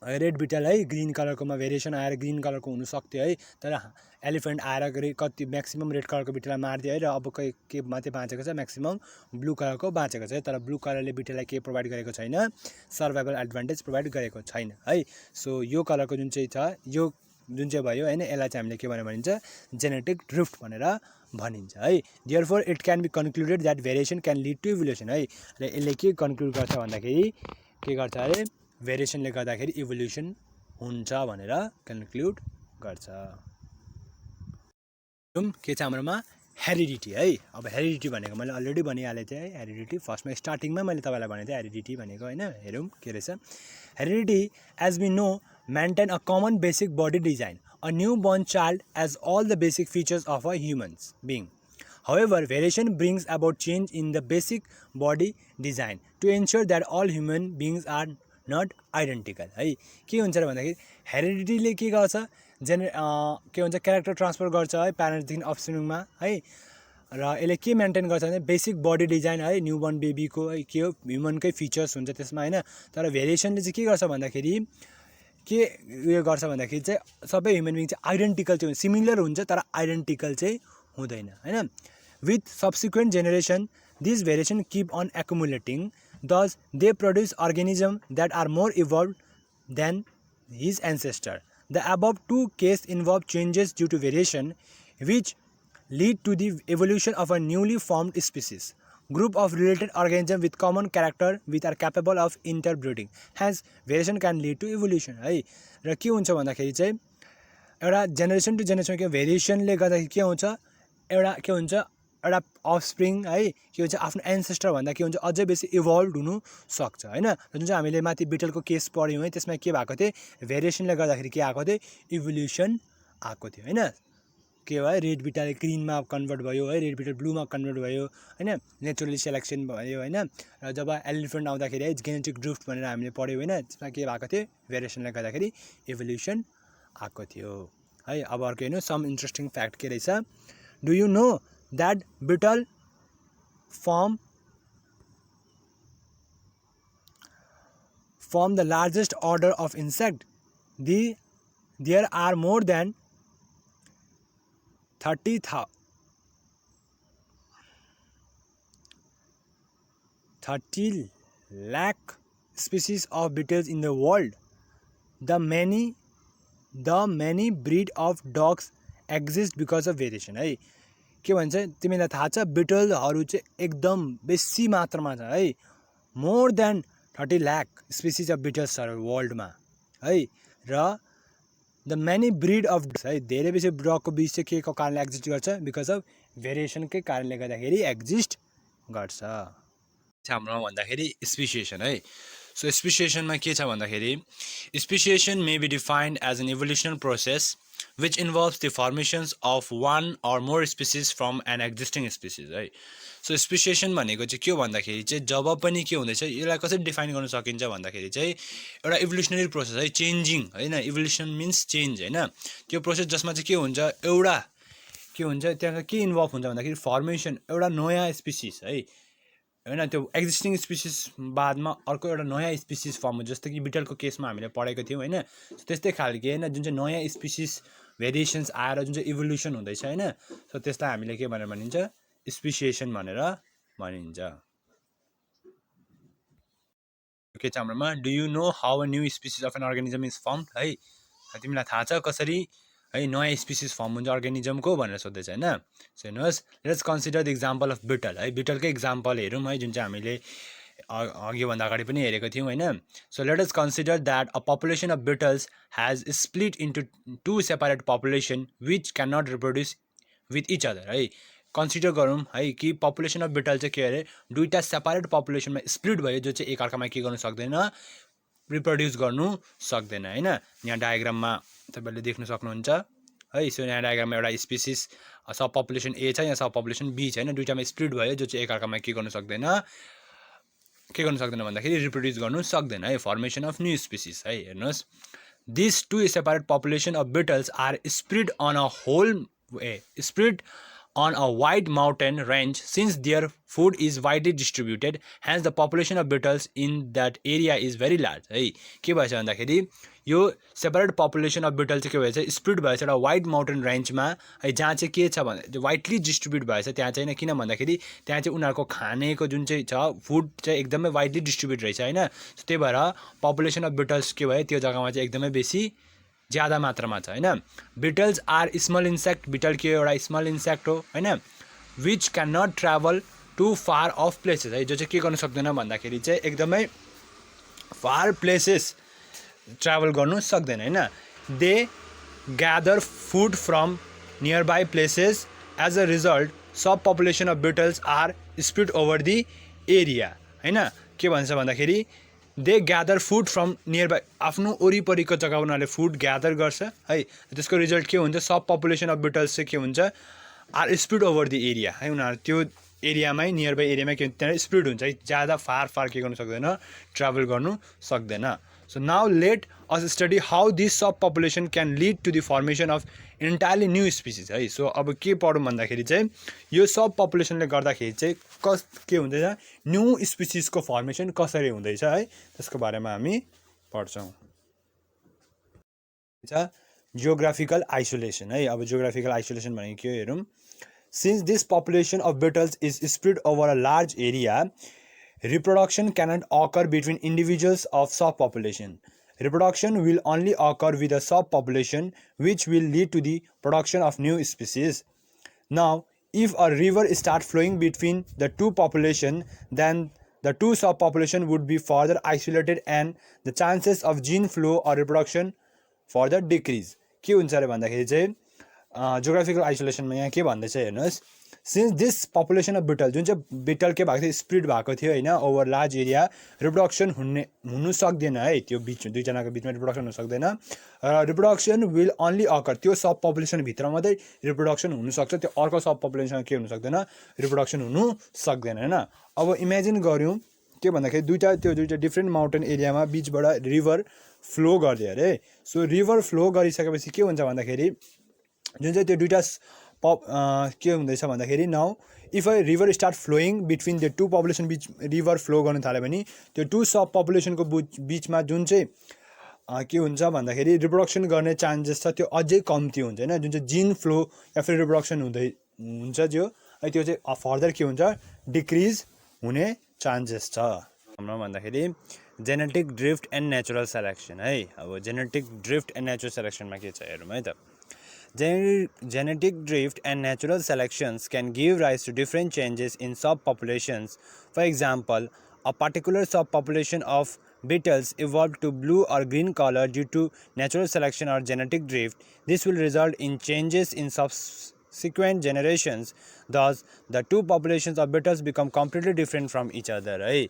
रेड बिटल है ग्रीन कलरकोमा भेरिएसन आएर ग्रीन कलरको हुन सक्थ्यो है। तर एलिफेन्ट आएर कति म्याक्सिमम रेड कलरको बिटललाई मारिदियो है, र अब के मात्रै बाँचेको छ, म्याक्सिमम ब्लू कलरको बाँचेको छ। तर ब्लू कलरले बिटललाई के प्रोभाइड गरेको छैन, सर्भाइभल एडभान्टेज प्रोभाइड गरेको छैन है। सो यो कलरको जुन चाहिँ छ, यो जुन चाहिँ भयो हैन, यसलाई चाहिँ हामीले के भनेर भनिन्छ, जेनेटिक ड्रिफ्ट भनेर भनिन्छ है। Therefore it can be concluded that variation can lead to evolution है। र यसले के कन्क्लुड गर्छ भन्दाखेरि के गर्छ अरे, भेरिएसनले गर्दाखेरि इभोल्युसन हुन्छ भनेर कन्क्लुड गर्छ। के छ हाम्रोमा, हेरिडिटी है। अब हेरिडिटी भनेको मैले अलरेडी भनिहालेको थिएँ है। हेरिडिटी फर्स्टमा स्टार्टिङमा मैले तपाईँलाई भनेको थिएँ हेरिडिटी भनेको हैन। हेरौँ के रहेछ। Heredity as we know maintain a common basic body design, a new born child as all the basic features of a humans being. However, variation brings about change in the basic body design to ensure that all human beings are not identical है। के हुन्छ र भन्दाखेरि हेरिडिटीले के गर्छ, के हुन्छ, character transfer गर्छ है प्यारेन्ट्सदेखि अफस्प्रिङमा है। र यसले के मेन्टेन गर्छ भने बेसिक बडी डिजाइन है, न्युबर्न बेबीको के हो, ह्युमनकै फिचर्स हुन्छ त्यसमा हैन। तर भेरिएसनले चाहिँ के गर्छ भन्दाखेरि के उयो गर्छ भन्दाखेरि चाहिँ सबै ह्युमन बिङ चाहिँ आइडेन्टिकल चाहिँ सिमिलर हुन्छ, तर आइडेन्टिकल चाहिँ हुँदैन हैन। With subsequent generation, these variations keep on accumulating. Thus, they produce organisms that are more evolved than his ancestor. The above two cases involve changes due to variation, which lead to the evolution of a newly formed species. Group of related organisms with common character which are capable of interbreeding. Hence, variation can lead to evolution. है र के हुन्छ भन्दाखेरि चाहिँ एउटा generation to generation के भेरिएसनले गर्दाखेरि के हुन्छ, एउटा के हुन्छ, एउटा अफस्प्रिङ है के हुन्छ, आफ्नो एन्सेस्टर भन्दा के हुन्छ, अझै बेसी इभल्भ हुनु सक्छ हैन। जुन चाहिँ हामीले माथि बिटलको केस पढ्यौँ है, त्यसमा के भएको थियो, भेरिएसनले गर्दाखेरि के आएको थियो, इभोल्युसन आएको थियो हैन। के भयो, रेड बिटल ग्रिनमा कन्भर्ट भयो है, रेड बिटल ब्लूमा कन्भर्ट भयो हैन, नेचुरली सेलेक्सन भयो हैन। र जब एलिफेन्ट आउँदाखेरि है जेनेटिक ड्रिफ्ट भनेर हामीले पढ्यौँ हैन, त्यसमा के भएको थियो, भेरिएसनले गर्दाखेरि इभोल्युसन आएको थियो है। अब अर्को हेर्नु, सम इन्ट्रेस्टिङ फ्याक्ट के रहेछ। Do you no that beetle form the largest order of insect? There are more than 30 lakh species of beetles in the world. The many breed of dogs exist because of variation है। के भन्छ तिमीलाई थाहा छ बिटलहरू चाहिँ एकदम बेसी मात्रामा छ है more than 30 lakh species of beetles are वर्ल्डमा है र द मेनी ब्रिड अफ है धेरै बेसी डगको बिच चाहिँ के को कारणले एक्जिस्ट गर्छ बिकज अफ भेरिएसनकै कारणले गर्दाखेरि एक्जिस्ट गर्छ हाम्रोमा भन्दाखेरि स्पेसिएसन है सो स्पेसिएसनमा के छ भन्दाखेरि speciation may be defined as an evolutionary process which involves the formations of one or more species from an existing species है सो स्पेसिएसन भनेको चाहिँ के हो भन्दाखेरि चाहिँ जब पनि के हुँदैछ यसलाई कसरी डिफाइन गर्न सकिन्छ भन्दाखेरि चाहिँ एउटा इभोल्युसनरी प्रोसेस है चेन्जिङ हैन इभोल्युसन मिन्स चेन्ज हैन त्यो प्रोसेस जसमा चाहिँ के हुन्छ एउटा के हुन्छ त्यहाँ के इन्भल्भ हुन्छ भन्दाखेरि फर्मेसन एउटा नयाँ स्पिसिस है हैन त्यो एक्जिस्टिङ स्पिसिस बादमा अर्को एउटा नयाँ स्पिसिस फर्म हुन्छ जस्तो कि बिटलको केसमा हामीले पढेको थियौँ हैन त्यस्तै खालके हैन जुन चाहिँ नयाँ स्पिसिस भेरिएसन्स आएर जुन चाहिँ इभोल्युसन हुँदैछ हैन सो त्यसलाई हामीले के भनेर भनिन्छ स्पेसिएसन भनेर भनिन्छ के छ हाम्रोमा do you know how a new species of an organism is formed है तिमीलाई थाहा छ कसरी है नयाँ स्पिसिस फर्म हुन्छ अर्गानिजमको भनेर सोध्दैछ हैन सो हेर्नुहोस् let's consider the example of beetle है बिटलकै इक्जाम्पल हेरौँ है जुन चाहिँ हामीले अघिभन्दा अगाडि पनि हेरेको थियौँ हैन so let us consider that a population of beetles has split into two separate population which can not reproduce with each other है कन्सिडर गरौँ है कि पपुलेसन अफ बिटल चाहिँ के अरे दुईवटा सेपरेट पपुलेसनमा स्प्लिट भयो जो चाहिँ एकअर्कामा के गर्नु सक्दैन रिप्रोड्युस गर्नु सक्दैन हैन यहाँ डायग्राममा तपाईँले देख्न सक्नुहुन्छ है सो यहाँ डायग्राममा एउटा स्पिसिस सब पपुलेसन ए छ यहाँ सब पपुलेसन बी छ हैन दुईटामा स्प्लिट भयो जो चाहिँ एकअर्कामा के गर्नु सक्दैन भन्दाखेरि रिप्रोड्युस गर्नु सक्दैन है फर्मेसन अफ न्यू स्पिसिस है हेर्नुहोस् this two separate population of beetles are spread on a whole spread on a wide mountain range since their food is widely distributed hence the population of beetles in that area is very large है के भएछ भन्दाखेरि यो separate population of beetle चाहिँ के भएछ split भएछ एउटा वाइड माउन्टेन रेन्जमा है जहाँ चाहिँ के छ भने वाइडली डिस्ट्रिब्युट भएछ त्यहाँ चाहिँ किन भन्दाखेरि त्यहाँ चाहिँ उनीहरूको खानेको जुन चाहिँ छ फुड चाहिँ एकदमै वाइडली डिस्ट्रिब्युट रहेछ हैन त्यही भएर पपुलेसन अफ बिटल्स के भयो त्यो जग्गामा चाहिँ एकदमै बेसी ज्यादा मात्रामा छ हैन beetles are small insect beetle के एउटा स्मल इन्सेक्ट हो हैन which can not travel to far off places है जो चाहिँ के गर्न सक्दैन भन्दाखेरि चाहिँ एकदमै फार प्लेसेस ट्राभल गर्नु सक्दैन हैन they gather food from nearby places as a result sub population of beetles are spread over the area हैन के भन्छ भन्दाखेरि they gather food from nearby आफ्नो वरिपरिको जग्गा उनीहरूले फुड ग्यादर गर्छ है त्यसको रिजल्ट के हुन्छ सब पपुलेसन अफ बिटल्स चाहिँ के हुन्छ are spread over the area है उनीहरू त्यो एरियामै नियर बाई एरियामै के त्यहाँ स्प्रिड हुन्छ है ज्यादा फार के गर्नु सक्दैन ट्राभल गर्नु सक्दैन so now let us study how this sub population can lead to the formation of entirely new species है सो अब के पढौँ भन्दाखेरि चाहिँ यो सब पपुलेसनले गर्दाखेरि चाहिँ के हुँदैछ न्यू स्पिसिसको फर्मेसन कसरी हुँदैछ है त्यसको बारेमा हामी पढ्छौँ जियोग्राफिकल आइसोलेसन है अब जियोग्राफिकल आइसोलेसन भनेको के हेरौँ since this population of Beatles is स्प्रिड over a large area reproduction cannot occur between individuals of subpopulation. Reproduction will only occur with a subpopulation which will lead to the production of new species. Now, if a river starts flowing between the two populations, then the two subpopulations would be further isolated and the chances of gene flow or reproduction further decrease. के हुन्छ अरे भन्दाखेरि चाहिँ geographical आइसोलेसनमा यहाँ के भन्दैछ हेर्नुहोस् since this population of beetle जुन चाहिँ बिटल के भएको थियो स्प्रिड भएको थियो हैन ओभर लार्ज एरिया रिप्रोडक्सन हुनु सक्दैन है त्यो बिच दुईजनाको बिचमा रिप्रोडक्सन हुन सक्दैन र रिप्रोडक्सन विल ओन्ली अकर त्यो सब पपुलेसन भित्र मात्रै रिप्रोडक्सन हुन सक्छ त्यो अर्को सब पपुलेसनमा के हुन सक्दैन रिप्रोडक्सन हुनु सक्दैन हैन अब इमेजिन गर्यौं के भन्दाखेरि त्यो दुईटा डिफ्रेन्ट माउन्टेन एरियामा बीचबाट रिभर फ्लो गर्दै अरे सो रिभर फ्लो गरिसकेपछि के हुन्छ भन्दाखेरि जुन चाहिँ त्यो दुईटा के हुँदैछ भन्दाखेरि now if a river start flowing between the two population बिच रिभर फ्लो गर्न थाल्यो भने त्यो टु सब पपुलेसनको बिचमा जुन चाहिँ के हुन्छ भन्दाखेरि रिप्रोडक्सन गर्ने चान्सेस छ त्यो अझै कम्ती हुन्छ हैन जुन चाहिँ जिन फ्लो या फिर रिप्रोडक्सन हुन्छ जो त्यो चाहिँ फर्दर के हुन्छ डिक्रिज हुने चान्सेस छ हाम्रो भन्दाखेरि genetic drift and natural selection है अब जेनेटिक ड्रिफ्ट एन्ड नेचुरल सेलेक्सनमा के छ हेरौँ है त Genetic drift and natural selections can give rise to different changes in subpopulations. For example, a particular subpopulation of beetles evolved to blue or green color due to natural selection or genetic drift. This will result in changes in subsequent generations. Thus, the two populations of beetles become completely different from each other. है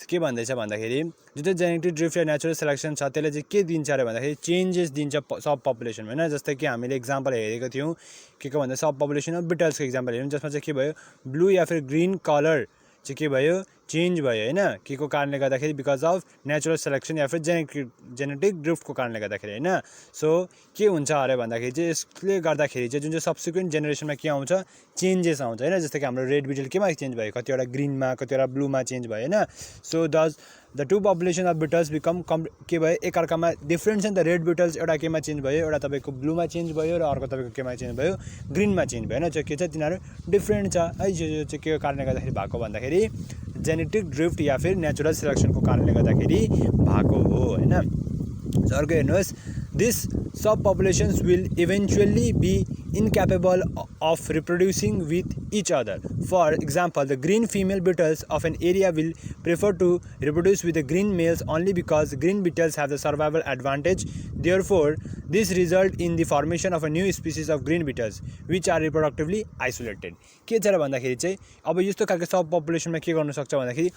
के भन्दैछ भन्दाखेरि जुन चाहिँ genetic drift र natural selection छ त्यसले चाहिँ के दिन्छ अरे भन्दाखेरि चेन्जेस दिन्छ सब पपुलेसन हैन जस्तै कि हामीले एक्जाम्पल हेरेको थियौं के भन्दा सब पपुलेसन अफ बिटल्सको एक्जाम्पल हेरौँ जसमा चाहिँ के भयो ब्लू या फिर ग्रीन कलर चाहिँ के भयो चेन्ज भयो हैन के को कारणले गर्दाखेरि बिकज अफ नेचुरल सेलेक्सन या फिर जेनेटिक ड्रिफ्टको कारणले गर्दाखेरि हैन सो के हुन्छ अरे भन्दाखेरि चाहिँ यसले गर्दाखेरि चाहिँ जुन चाहिँ सब्सिक्वेन्ट जेनेरेसनमा के आउँछ चेन्जेस आउँछ हैन जस्तै कि हाम्रो रेड बिटल केमा चेन्ज भयो कतिवटा ग्रीनमा कतिवटा ब्लूमा चेन्ज भयो हैन so thus the two population of beetles become के भयो एकअर्कामा डिफरेन्ट छ नि त रेड बिटल्स एउटा केमा चेन्ज भयो एउटा तपाईँको ब्लूमा चेन्ज भयो र अर्को तपाईँको केमा चेन्ज भयो ग्रीनमा चेन्ज भयो हैन के छ तिनीहरू डिफरेन्ट छ है यो चाहिँ के कारणले गर्दाखेरि भएको भन्दाखेरि जेनेटिक ड्रिफ्ट या फिर नेचुरल सिलेक्सनको कारणले गर्दाखेरि भएको हो हैन सो अर्को हेर्नुहोस् this sub populations will eventually be incapable of reproducing with each other. For example, the green female beetles of an area will prefer to reproduce with the green males only because green beetles have the survival advantage. Therefore, this results in the formation of a new species of green beetles which are reproductively isolated. के छ र भन्दाखेरि चाहिँ अब यस्तो खालको सब पपुलेसनमा के गर्न सक्छ भन्दाखेरि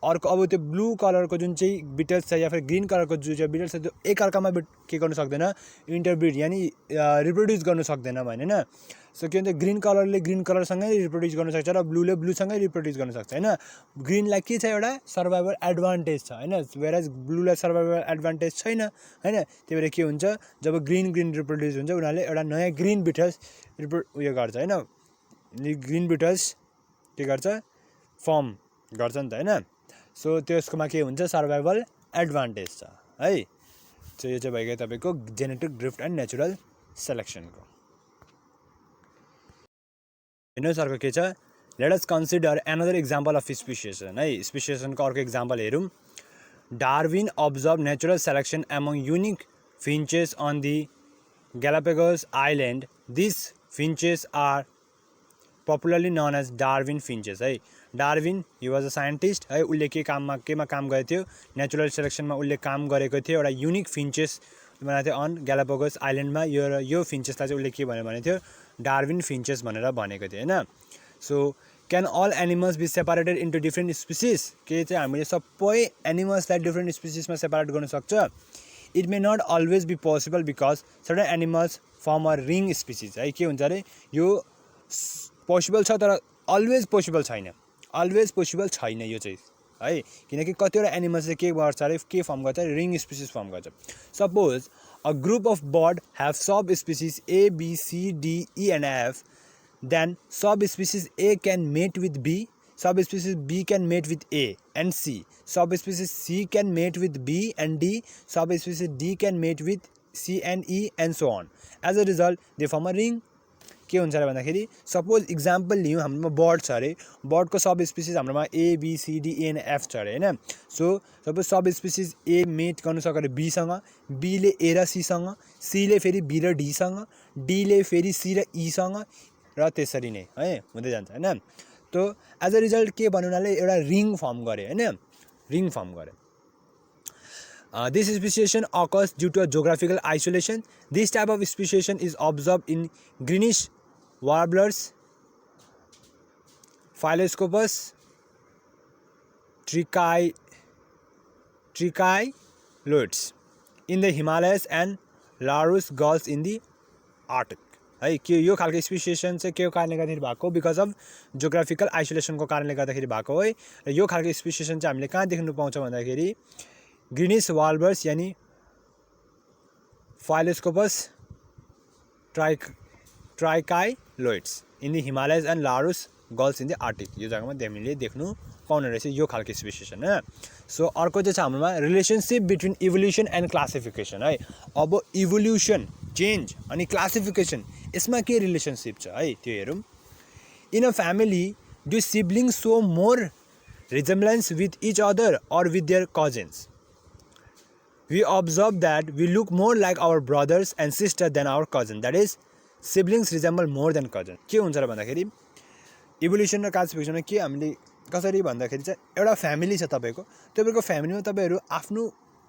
अर्को अब त्यो ब्लू कलरको जुन चाहिँ बिटल्स छ या फिर ग्रीन कलरको जुन चाहिँ बिटल्स छ त्यो एकअर्कामा के गर्न सक्दैन इन्टरब्रिड यानी रिप्रोड्युस गर्न सक्दैन भने हैन सो के भन्छ ग्रीन कलरले ग्रीन कलरसँगै रिप्रोड्युस गर्न सक्छ र ब्लूले ब्लूसँगै रिप्रोड्युस गर्न सक्छ हैन ग्रीनलाई के छ एउटा सर्भाइभल एडभान्टेज छ हैन वेयरएज ब्लूलाई सर्भाइभल एडभान्टेज छैन हैन त्यही भएर के हुन्छ जब ग्रीन रिप्रोड्युस हुन्छ उनीहरूले एउटा नयाँ ग्रीन बिटल्स उयो गर्छ हैन ग्रीन बिटल्स के गर्छ फर्म गर्छ नि त हैन सो त्यसकोमा के हुन्छ सर्भाइभल एडभान्टेज छ है सो यो चाहिँ भइगयो तपाईको जेनेटिक ड्रिफ्ट एन्ड नेचुरल सेलेक्सनको हेर्नुहोस् अर्को के छ let us consider another example of speciation है स्पेसिएसनको अर्को एक्जाम्पल हेरौँ Darwin observe natural selection among unique finches on the Galapagos island this finches are popularly known as Darwin finches है Darwin he was a scientist है उले केमा काम गरेको थियो नेचुरल सेलेक्सनमा उले काम गरेको थियो एउटा युनिक फिन्चेस बनाएको थियो अन ग्यालापागोस आइल्यान्डमा यो फिन्चेसलाई चाहिँ उले के भनेको थियो डार्विन फिन्चेस भनेर भनेको थियो हैन so can all animals be separated into different species के चाहिँ हामीले सबै एनिमल्सलाई डिफ्रेन्ट स्पिसिसमा सेपरेट गर्न सक्छ it may not always be possible because certain animals form a ring species है के हुन्छ अरे यो पोसिबल छ तर अलवेज पोसिबल छैन यो चाहिँ है किनकि कतिवटा एनिमल्स चाहिँ के गर्छ अरे के फर्म गर्छ रिङ स्पिसिस फर्म गर्छ suppose a group of bird have sub species A B C D E and F then sub species A can mate with B sub species B can mate with A and C sub species C can mate with B and D sub species D can mate with C and E and so on as a result they form a ring के हुन्छ अरे भन्दाखेरि suppose example लियौँ हाम्रोमा bird छ अरे बर्डको sub species हाम्रोमा A B C D and F छ अरे हैन so suppose sub species A mate गर्नु सक्यो अरे बीसँग बीले ए र सीसँग सीले फेरि बी र डीसँग डीले फेरि सी र ईसँग र त्यसरी नै है हुँदै जान्छ हैन तो एज अ रिजल्ट के भन्नु हुनाले एउटा रिङ फर्म गरे हैन रिङ फर्म गरे This speciation occurs due to a geographical isolation. This type of speciation is observed in greenish warblers, Phylloscopus, trichylioids in the Himalayas and Larus gulls in the Arctic. है के यो खालको स्पेसिएसन चाहिँ के कारणले गर्दाखेरि भएको बिकज अफ जियोग्राफिकल आइसोलेसनको कारणले गर्दाखेरि भएको है र यो खालको स्पेसिएसन चाहिँ हामीले कहाँ देख्नु पाउँछ भन्दाखेरि ग्रीनिश वार्बलर्स यानी Phylloscopus trichylioids in the Himalayas and Larus gulls in the Arctic यो जग्गामा हामीले देख्नु पाउने रहेछ यो खालको स्पेसिएसन है सो अर्को चाहिँ छ हाम्रोमा relationship between evolution and classification है अब इभोल्युसन चेन्ज अनि क्लासिफिकेसन यसमा के रिलेसनशिप छ है त्यो हेरौँ in a family do siblings show more resemblance with each other or with their cousins we observe that we look more like our brothers and sisters than our cousin that is siblings resemble more than cousin. के हुन्छ र भन्दाखेरि evolution र क्लासिफिकेसनमा के हामीले कसरी भन्दाखेरि चाहिँ एउटा फ्यामिली छ तपाईँको, तपाईँको फ्यामिलीमा तपाईँहरू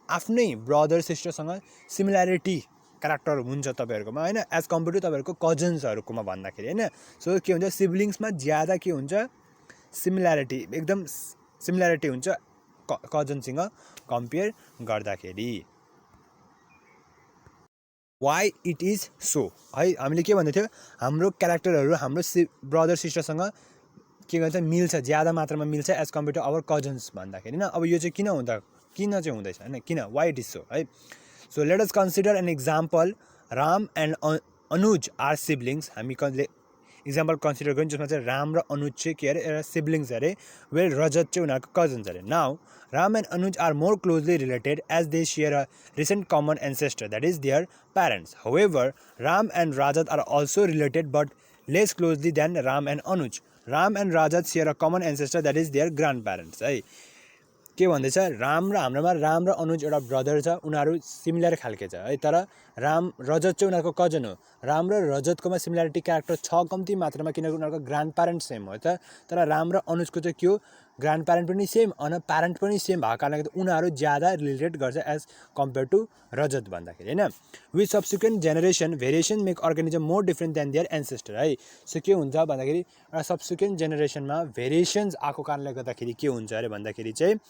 आफ्नै ब्रदर सिस्टरसँग सिमिल्यारिटी क्यारेक्टर हुन्छ तपाईँहरूकोमा होइन, एज कम्पेयर टु तपाईँहरूको कजन्सहरूकोमा भन्दाखेरि होइन। सो के हुन्छ सिब्लिङ्समा ज्यादा के हुन्छ सिमिल्यारिटी, एकदम सिमिल्यारिटी हुन्छ कजनसँग कम्पेयर गर्दाखेरि। वाइ इट इज सो है, हामीले के भन्दै थियो हाम्रो क्यारेक्टरहरू हाम्रो ब्रदर सिस्टरसँग के गर्छ मिल्छ, ज्यादा मात्रामा मिल्छ as compare to our cousins भन्दाखेरि होइन। अब यो चाहिँ किन हुँदैछ होइन, किन वाइ इट इज सो है। So let us consider an example, Ram and Anuj are siblings. हामी इक्जाम्पल कन्सिडर गऱ्यौँ जसमा चाहिँ राम र अनुज चाहिँ के अरे एउटा सिब्लिङ्स अरे, वेल रजत चाहिँ उनीहरूको कजन्स अरे। Now Ram and Anuj are more closely related as they share a recent common ancestor that is their parents. However Ram and Rajat are also related but less closely than Ram and Anuj. Ram and Rajat share a common ancestor that is their grandparents है। के भन्दैछ हाम्रोमा राम र अनुज एउटा brother छ, उनीहरू similar खालके छ है, तर रजत चाहिँ उनीहरूको कजन हो। राम र रजतकोमा सिमिल्यारिटी क्यारेक्टर छ कम्ती मात्रामा, किनकि उनीहरूको ग्रान्ड प्यारेन्ट सेम हो त। तर राम र अनुजको चाहिँ के हो ग्रान्ड प्यारेन्ट पनि सेम अनि प्यारेन्ट पनि सेम भएको कारणले गर्दा उनीहरू ज्यादा रिलेटेड गर्छ एज कम्पेयर टु रजत भन्दाखेरि होइन। With subsequent generation variation make organism more different than their ancestor है। सो के हुन्छ भन्दाखेरि एउटा सब्सिक्वेन्ट जेनेरेसनमा भेरिएसन्स आएको कारणले गर्दाखेरि के हुन्छ अरे भन्दाखेरि चाहिँ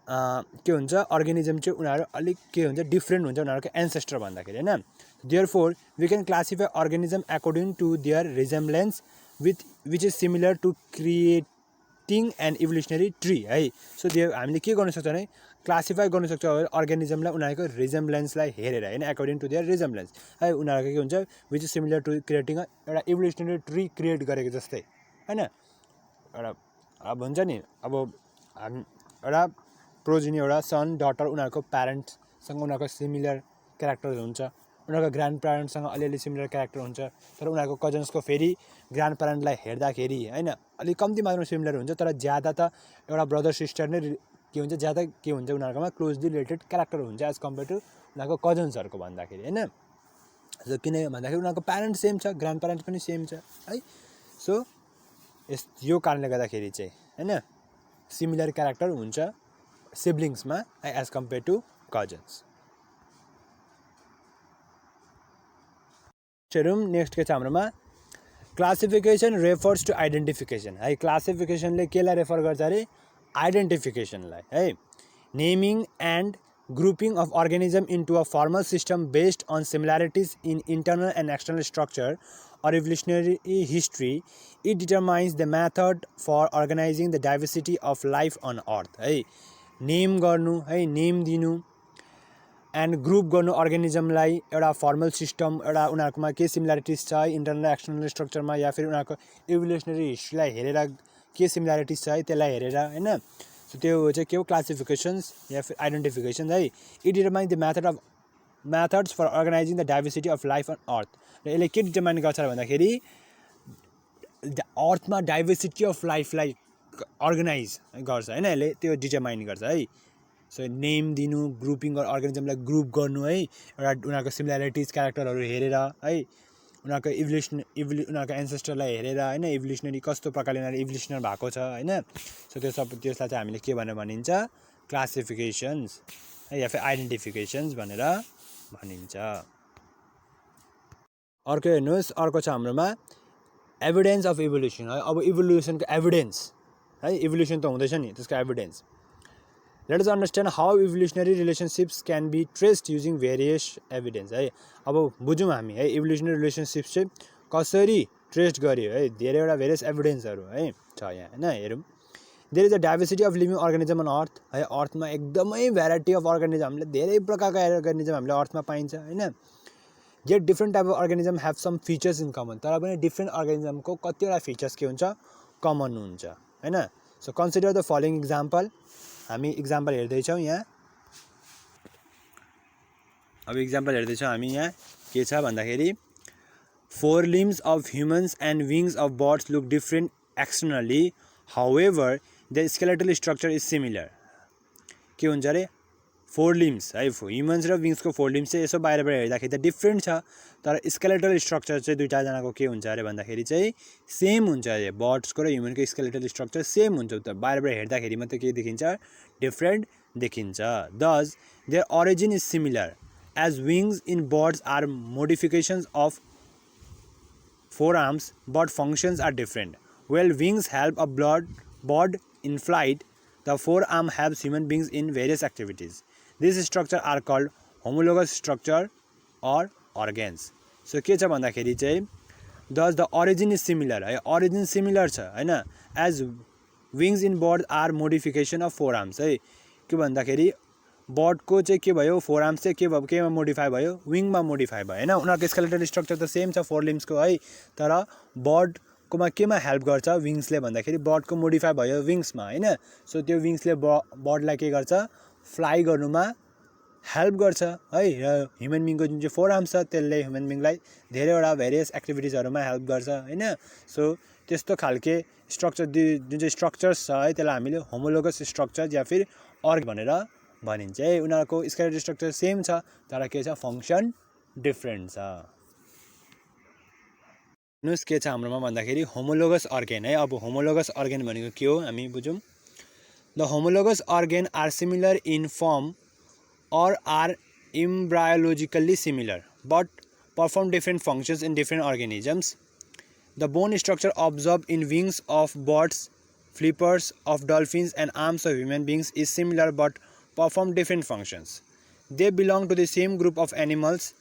के हुन्छ अर्गानिजम चाहिँ उनीहरू अलिक के हुन्छ डिफ्रेन्ट हुन्छ उनीहरूको एन्सेस्टर भन्दाखेरि होइन। Therefore we can classify organism according to their resemblance which is similar to creating and evolutionary tree है। सो हामीले के गर्न सक्छौँ भने क्लासिफाई गर्न सक्छौँ अर्गानिजमलाई उनीहरूको रिजेम्ब्लेन्सलाई हेरेर होइन, अकर्डिङ टु देयर रिजेम्ब्लेन्स है। उनीहरूको के हुन्छ which is similar to creating एउटा इभोल्युसनरी ट्री क्रिएट गरेको जस्तै होइन। एउटा अब हुन्छ नि अब एउटा प्रोजिनी एउटा सन डटर उनीहरूको प्यारेन्ट्ससँग उनीहरूको सिमिलर क्यारेक्टर हुन्छ, उनीहरूको ग्रान्ड प्यारेन्ट्ससँग अलिअलि सिमिलर क्यारेक्टर हुन्छ, तर उनीहरूको कजन्सको फेरि ग्रान्ड प्यारेन्टलाई हेर्दाखेरि होइन अलिक कम्ती मात्रामा सिमिलर हुन्छ, तर ज्यादा त एउटा ब्रदर सिस्टर नै के हुन्छ ज्यादा के हुन्छ उनीहरूकोमा क्लोजली रिलेटेड क्यारेक्टर हुन्छ एज कम्पेयर टु उनीहरूको कजन्सहरूको भन्दाखेरि होइन। किन भन्दाखेरि उनीहरूको प्यारेन्ट सेम छ, ग्रान्ड प्यारेन्ट पनि सेम छ है। सो यो कारणले गर्दाखेरि चाहिँ होइन सिमिलर क्यारेक्टर हुन्छ सिब्लिङ्समा as compare to cousins. Next के छ हाम्रोमा क्लासिफिकेसन रेफर्स टु आइडेन्टिफिकेसन है। क्लासिफिकेसनले केलाई रेफर गर्छ अरे आइडेन्टिफिकेसनलाई है। Naming and grouping of organism into a formal system based on similarities in internal and external structure or evolutionary history, it determines the method for organizing the diversity of life on earth है। Name गर्नु है, name दिनु and group गर्नु अर्गानिजमलाई एउटा formal system एउटा उनीहरूकोमा के similarities छ इन्टरनल एक्सटर्नल स्ट्रक्चरमा या फिर उनीहरूको इभोल्युसनरी हिस्ट्रीलाई हेरेर के सिमिल्यारिटिज छ है त्यसलाई हेरेर होइन। सो त्यो चाहिँ के हो क्लासिफिकेसन्स या फिर आइडेन्टिफिकेसन है। It determine the methods for organizing the diversity of life on earth. र यसले के डिटरमाइन गर्छ भन्दाखेरि अर्थमा डाइभर्सिटी अफ लाइफलाई अर्गनाइज गर्छ होइन, यसले त्यो डिटरमाइन गर्छ है। सो नेम दिनु, ग्रुपिङ अर्गानिजमलाई ग्रुप गर्नु है, एउटा उनीहरूको सिमिल्यारिटिज क्यारेक्टरहरू हेरेर है, उनीहरूको उनीहरूको एन्सेस्टरलाई हेरेर होइन इभोल्युसनरी कस्तो प्रकारले उनीहरू इभोल्युसनर भएको छ होइन। सो त्यसलाई चाहिँ हामीले के भनेर भनिन्छ क्लासिफिकेसन्स है या फिर आइडेन्टिफिकेसन्स भनेर भनिन्छ। अर्को हेर्नुहोस्, अर्को छ हाम्रोमा एभिडेन्स अफ इभोल्युसन है। अब इभोल्युसनको एभिडेन्स है, इभोल्युसन त हुँदैछ नि त्यसको evidence. Let us understand how evolutionary relationships can be traced using various evidence है। अब बुझौँ हामी है इभोल्युसनरी रिलेसनसिप्स चाहिँ कसरी ट्रेस गर्यो है, धेरैवटा भेरियस एभिडेन्सहरू है छ यहाँ होइन। हेरौँ, there is a diversity of living organism on earth है। अर्थमा एकदमै भेराइटी अफ अर्गानिजम हामीले धेरै प्रकारका अर्गानिजम हामीले अर्थमा पाइन्छ होइन। Yet different type of organism have some features in common, तर पनि डिफ्रेन्ट अर्गानिजमको कतिवटा फिचर्स के हुन्छ कमन हुन्छ होइन। So consider the following example. हामी इक्जाम्पल हेर्दैछौँ यहाँ। अब इक्जाम्पल हेर्दैछौँ हामी यहाँ के छ भन्दाखेरि four limbs of humans and wings of birds look different externally, however the skeletal structure is similar. के हुन्छ अरे फोर लिम्स है ह्युमन्स र विङ्सको फोर लिम्स चाहिँ यसो बाहिरबाट हेर्दाखेरि त डिफ्रेन्ट छ तर स्केलेटल स्ट्रक्चर चाहिँ दुईटाजनाको के हुन्छ अरे भन्दाखेरि चाहिँ सेम हुन्छ अरे बर्ड्सको र ह्युमनको स्केलेटल स्ट्रक्चर सेम हुन्छ त बाहिरबाट हेर्दाखेरि मात्रै के देखिन्छ डिफ्रेन्ट देखिन्छ thus their origin is similar as wings in birds are modifications of forearms, but functions are different. While wings help a bird in flight, the forearm helps human beings in various activities. These structures are called homologous structure or organs. So के छ भन्दाखेरि चाहिँ thus the origin is similar है origin similar छ हैन as wings in birds are modification of forearms है के भन्दाखेरि बर्डको चाहिँ के भयो फोर आर्म्स चाहिँ के भयो केमा मोडिफाई भयो विङमा मोडिफाई भयो हैन उनीहरूको स्केलेटल स्ट्रक्चर त सेम छ फोर लिम्सको है तर बर्डकोमा केमा हेल्प गर्छ विङ्सले भन्दाखेरि बर्डको मोडिफाई भयो विङ्समा हैन सो त्यो विङ्सले बर्डलाई के गर्छ फ्लाइ गर्नुमा हेल्प गर्छ है र ह्युमन बिङको जुन चाहिँ फोर आर्म्स छ त्यसले ह्युमन बिङलाई धेरैवटा भेरियस एक्टिभिटिजहरूमा हेल्प गर्छ हैन सो त्यस्तो खालके स्ट्रक्चर जुन चाहिँ स्ट्रक्चर्स छ है त्यसलाई हामीले होमोलोगस स्ट्रक्चर या फिर अर्ग भनेर भनिन्छ है उनीहरूको स्केलेटल स्ट्रक्चर सेम छ तर के छ फङ्सन डिफ्रेन्ट छ न्युज के छ हाम्रोमा भन्दाखेरि होमोलोगस अर्गेन है अब होमोलोगस अर्गेन भनेको के हो हामी बुझौँ the homologous organ are similar in form or are embryologically similar but perform different functions in different organisms. The bone structure observed in wings of birds, flippers of dolphins and arms of human beings is similar but perform different functions. They belong to the same group of animals,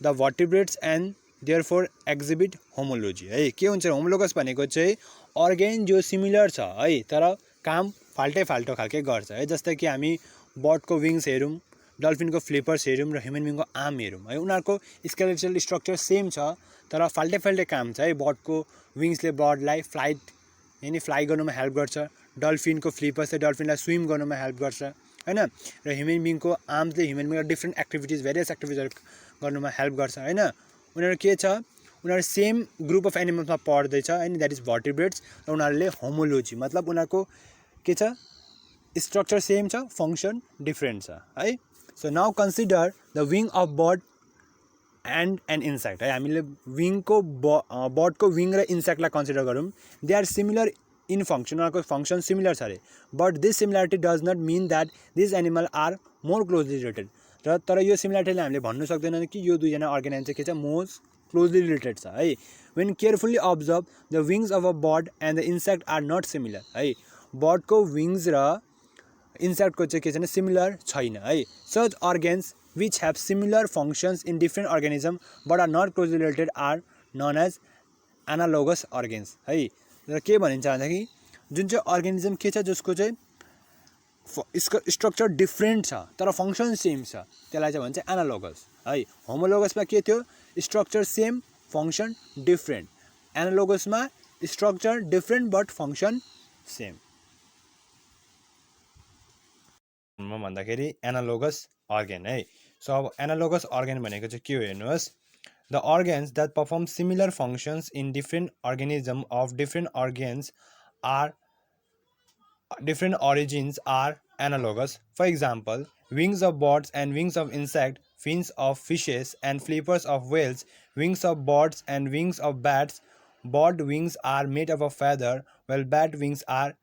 the vertebrates and therefore exhibit homology. है के हुन्छ homologous भनेको चाहिँ organ जो similar छ है तर काम फाल्टै फाल्टो खालके गर्छ है जस्तै कि हामी बर्डको विङ्स हेरौँ डल्फिनको फ्लिपर्स हेरौँ र ह्युमन बिङको आर्म हेरौँ है उनीहरूको स्केलेटल स्ट्रक्चर सेम छ तर फाल्टै फाल्टै काम छ है बर्डको विङ्सले बर्डलाई फ्लाइट यानि फ्लाइ गर्नुमा हेल्प गर्छ डल्फिनको फ्लिपर्सले डल्फिनलाई स्विम गर्नुमा हेल्प गर्छ हैन र ह्युमन बिङको आर्म्सले ह्युमन बिङको डिफ्रेन्ट एक्टिभिटिज भेरियस एक्टिभिटिजहरू गर्नुमा हेल्प गर्छ हैन उनीहरू के छ उनीहरू सेम ग्रुप अफ एनिमल्समा पर्दैछ हैन द्याट इज भर्टिब्रेट्स र उनीहरूले होमोलोजी मतलब उनीहरूको के छ स्ट्रक्चर सेम छ फङ्सन डिफ्रेन्ट छ है So now consider the wing of bird and an insect. है हामीले विङको बर्डको विङ र इन्सेक्टलाई कन्सिडर गरौँ they are similar in function उनीहरूको फङ्सन सिमिलर छ अरे but this similarity does not mean that this animal are more closely related र तर यो सिमिलारिटीले हामीले भन्नु सक्दैनौँ कि यो दुईजना अर्गेनाइज चाहिँ के छ मोस्ट क्लोजली रिलेटेड छ है when carefully observe the wings of a bird and the insect are not similar है बर्डको विङ्स र इन्सेक्टको चाहिँ के छैन सिमिलर छैन है such organs which have similar functions in different organism but are not closely related are known as analogous organs है र के भनिन्छ भन्दाखेरि जुन चाहिँ अर्गानिजम के छ जसको चाहिँ यसको स्ट्रक्चर डिफ्रेन्ट छ तर फङ्सन सेम छ त्यसलाई चाहिँ भन्छ एनालोगस है होमोलोगसमा के थियो स्ट्रक्चर सेम फङ्सन डिफ्रेन्ट एनालोगसमा structure different but function same भन्दाखेरि एनालोगस अर्गेन है सो अब एनालोगस अर्गेन भनेको चाहिँ के हो हेर्नुहोस् the organs that perform similar functions in different organism of different organs are different origins are analogous. For example, wings of birds and wings of insects, fins of fishes and flippers of whales, wings of birds and wings of bats. Bird wings are made of a feather, while bat wings are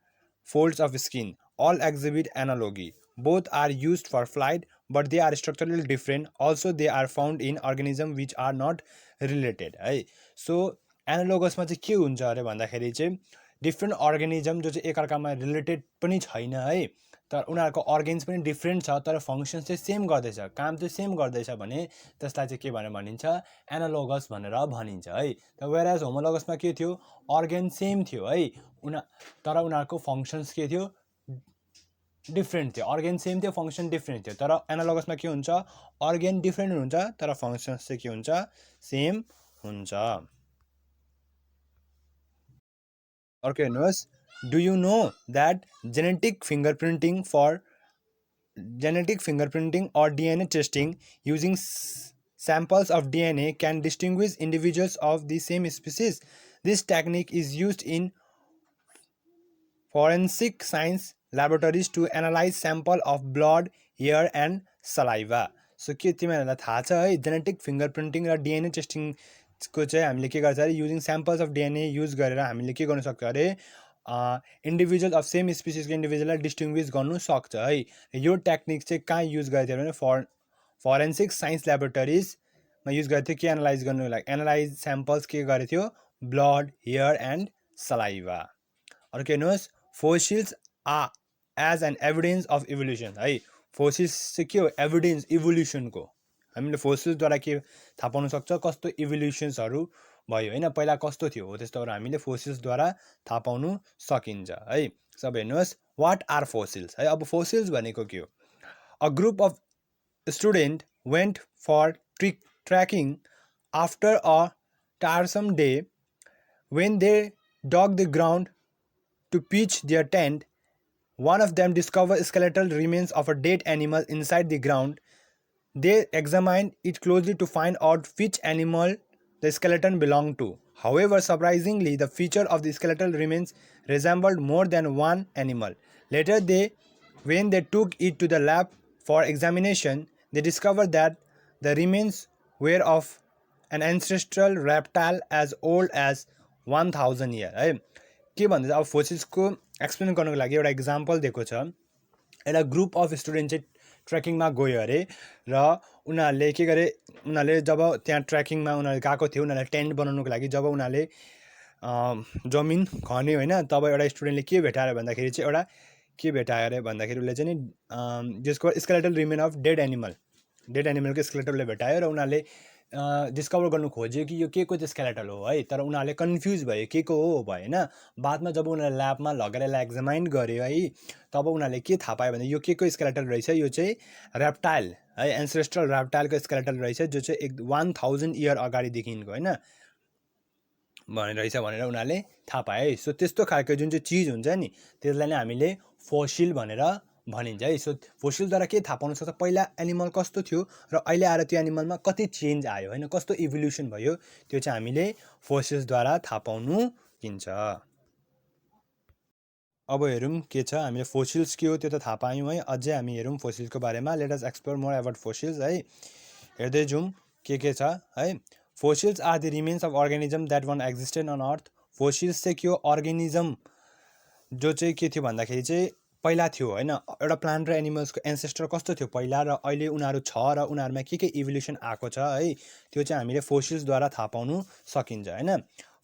folds of skin. All exhibit analogy. Both are used for flight, but they are structurally different. Also, they are found in organisms which are not related. है so एनालोगसमा चाहिँ के हुन्छ अरे भन्दाखेरि चाहिँ different organism जो चाहिँ एकअर्कामा रिलेटेड पनि छैन है तर उनीहरूको अर्गेन्स पनि डिफ्रेन्ट छ तर फङ्सन चाहिँ सेम गर्दैछ काम चाहिँ सेम गर्दैछ भने त्यसलाई चाहिँ के भनेर भनिन्छ एनालोगस भनेर भनिन्छ है त वेयरएज होमोलोगसमा के थियो अर्गेन सेम थियो है तर उनीहरूको फङ्सन्स के थियो डिफ्रेन्ट थियो अर्गेन सेम थियो फङ्सन डिफ्रेन्ट थियो तर एनालोगसमा के हुन्छ अर्गेन डिफ्रेन्ट हुन्छ तर फङ्सन्स चाहिँ के हुन्छ सेम हुन्छ अर्को हेर्नुहोस् do you know that genetic fingerprinting or DNA testing using samples of DNA can distinguish individuals of the same species. This technique is used in forensic science laboratories to analyze sample of blood, hair and saliva. So के तिमीहरूलाई थाहा छ है genetic फिङ्गरप्रिन्टिङ र DNA टेस्टिङको चाहिँ हामीले के गर्छ अरे using samples of DNA use गरेर हामीले के गर्नु सक्छ अरे इन्डिभिजुअल अफ सेम स्पिसिसको इन्डिभिजुअललाई डिस्टिङ्ग्विस गर्नु सक्छ है यो टेक्निक चाहिँ कहाँ युज गरेको थियो भने फरेन्सिक साइन्स ल्याबोरेटरिजमा युज गरेको थियो के एनालाइज गर्नुको लागि एनालाइज स्याम्पल्स के गरेको थियो ब्लड हेयर एन्ड सलाइभा अर्को हेर्नुहोस् fossils as an evidence of evolution है फोसिल्स चाहिँ के हो एभिडेन्स इभोल्युसनको हामीले फोसिल्सद्वारा के थाहा पाउन सक्छ कस्तो इभोल्युसन्सहरू भयो होइन पहिला कस्तो थियो हो त्यस्तोहरू हामीले फोसिल्सद्वारा थाहा पाउनु सकिन्छ है सब हेर्नुहोस् वाट आर फोसिल्स है अब फोसिल्स भनेको के हो a group of student went for trekking after a tiresome day when they dug the ground to pitch their tent, one of them discovered skeletal remains of a dead animal inside the ground. They examined it closely to find out which animal the skeleton belonged to. However, surprisingly, the feature of the skeletal remains resembled more than one animal. Later, when they took it to the lab for examination, they discovered that the remains were of an ancestral reptile as old as 1000 year है के भन्दा अब फोसिल्सको explain गर्नको लागि एउटा example दिएको छ एउटा ग्रुप अफ स्टुडेन्ट चाहिँ ट्रेकिङमा गयो अरे र उनीहरूले के गरे उनीहरूले जब त्यहाँ ट्रेकिङमा उनीहरूले गएको थियो उनीहरूले टेन्ट बनाउनुको लागि जब उनीहरूले जमिन खन्यो होइन तब एउटा स्टुडेन्टले के भेटायो भन्दाखेरि चाहिँ एउटा के भेटायो अरे भन्दाखेरि उसले चाहिँ नि जसको स्केलेटल रिमेन अफ डेड एनिमलको स्केलेटलले भेटायो र उनीहरूले डिस्कभर गर्नु खोज्यो कि यो के को चाहिँ स्केलेटल हो है तर उनीहरूले कन्फ्युज भयो के को हो भयो होइन बादमा जब उनीहरूले ल्याबमा लगेर यसलाई एक्जामाइन गर्यो है तब उनीहरूले के थाहा पायो भने यो के को स्केलेटल रहेछ यो चाहिँ रेप्टाइल है एन्सेस्ट्रल रेप्टाइलको स्केलेटल रहेछ जो चाहिँ 1000 इयर अगाडिदेखिको होइन रहेछ भनेर उनीहरूले थाहा पाए है सो त्यस्तो खालको जुन चाहिँ चिज हुन्छ नि त्यसलाई नै हामीले फोसिल भनेर भनिन्छ है सो फोसिलद्वारा के थाहा पाउन सक्छ पहिला एनिमल कस्तो थियो र अहिले आएर त्यो एनिमलमा कति चेन्ज आयो होइन कस्तो इभोल्युसन भयो त्यो चाहिँ हामीले फोसिल्सद्वारा थाहा पाउनु किन्छ अब हेरौँ के छ हामीले फोसिल्स के हो त्यो त थाहा पायौँ है अझै हामी हेरौँ फोसिल्सको बारेमा let us explore more about fossils है हेर्दै जाउँ के छ है fossils are the remains of organism that once existed on earth fossils चाहिँ के हो अर्गानिजम जो चाहिँ के थियो भन्दाखेरि चाहिँ पहिला थियो होइन एउटा प्लान्ट र एनिमल्सको एन्सेस्टर कस्तो थियो पहिला र अहिले उनीहरू छ र उनीहरूमा के इभोल्युसन आएको छ है त्यो चाहिँ हामीले फोसिल्सद्वारा थाहा पाउनु सकिन्छ होइन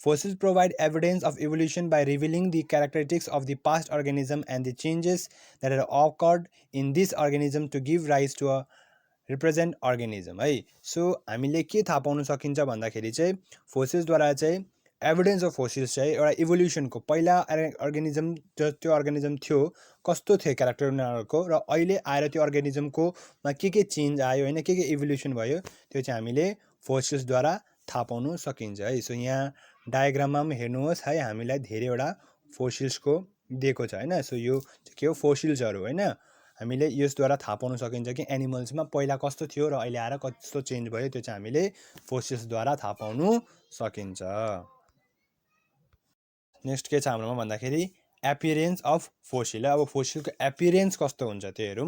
fossils provide evidence of evolution by revealing the characteristics of the past organism and the changes that are occurred in this organism to give rise to a represent organism है सो हामीले के थाहा पाउन सकिन्छ भन्दाखेरि चाहिँ फोसिल्सद्वारा चाहिँ एभिडेन्स अफ फोसिल्स चाहिँ एउटा इभोल्युसनको पहिला अर्गानिजम त्यो अर्गानिजम थियो कस्तो थियो क्यारेक्टर उनीहरूको र अहिले आएर त्यो अर्गानिजमकोमा के चेन्ज आयो होइन के इभोल्युसन भयो त्यो चाहिँ हामीले फोसिल्सद्वारा थाहा पाउनु सकिन्छ है सो यहाँ डायग्राममा पनि हेर्नुहोस् है हामीलाई धेरैवटा फोसिल्सको दिएको छ होइन सो यो के हो फोसिल्सहरू होइन हामीले यसद्वारा थाहा पाउन सकिन्छ कि एनिमल्समा पहिला कस्तो थियो र अहिले आएर कस्तो चेन्ज भयो त्यो चाहिँ हामीले फोसिल्सद्वारा थाहा पाउनु सकिन्छ नेक्स्ट के छ हाम्रोमा भन्दाखेरि एपियरेन्स अफ फोसिल अब फोसिलको एपियरेन्स कस्तो हुन्छ त्यो हेरौँ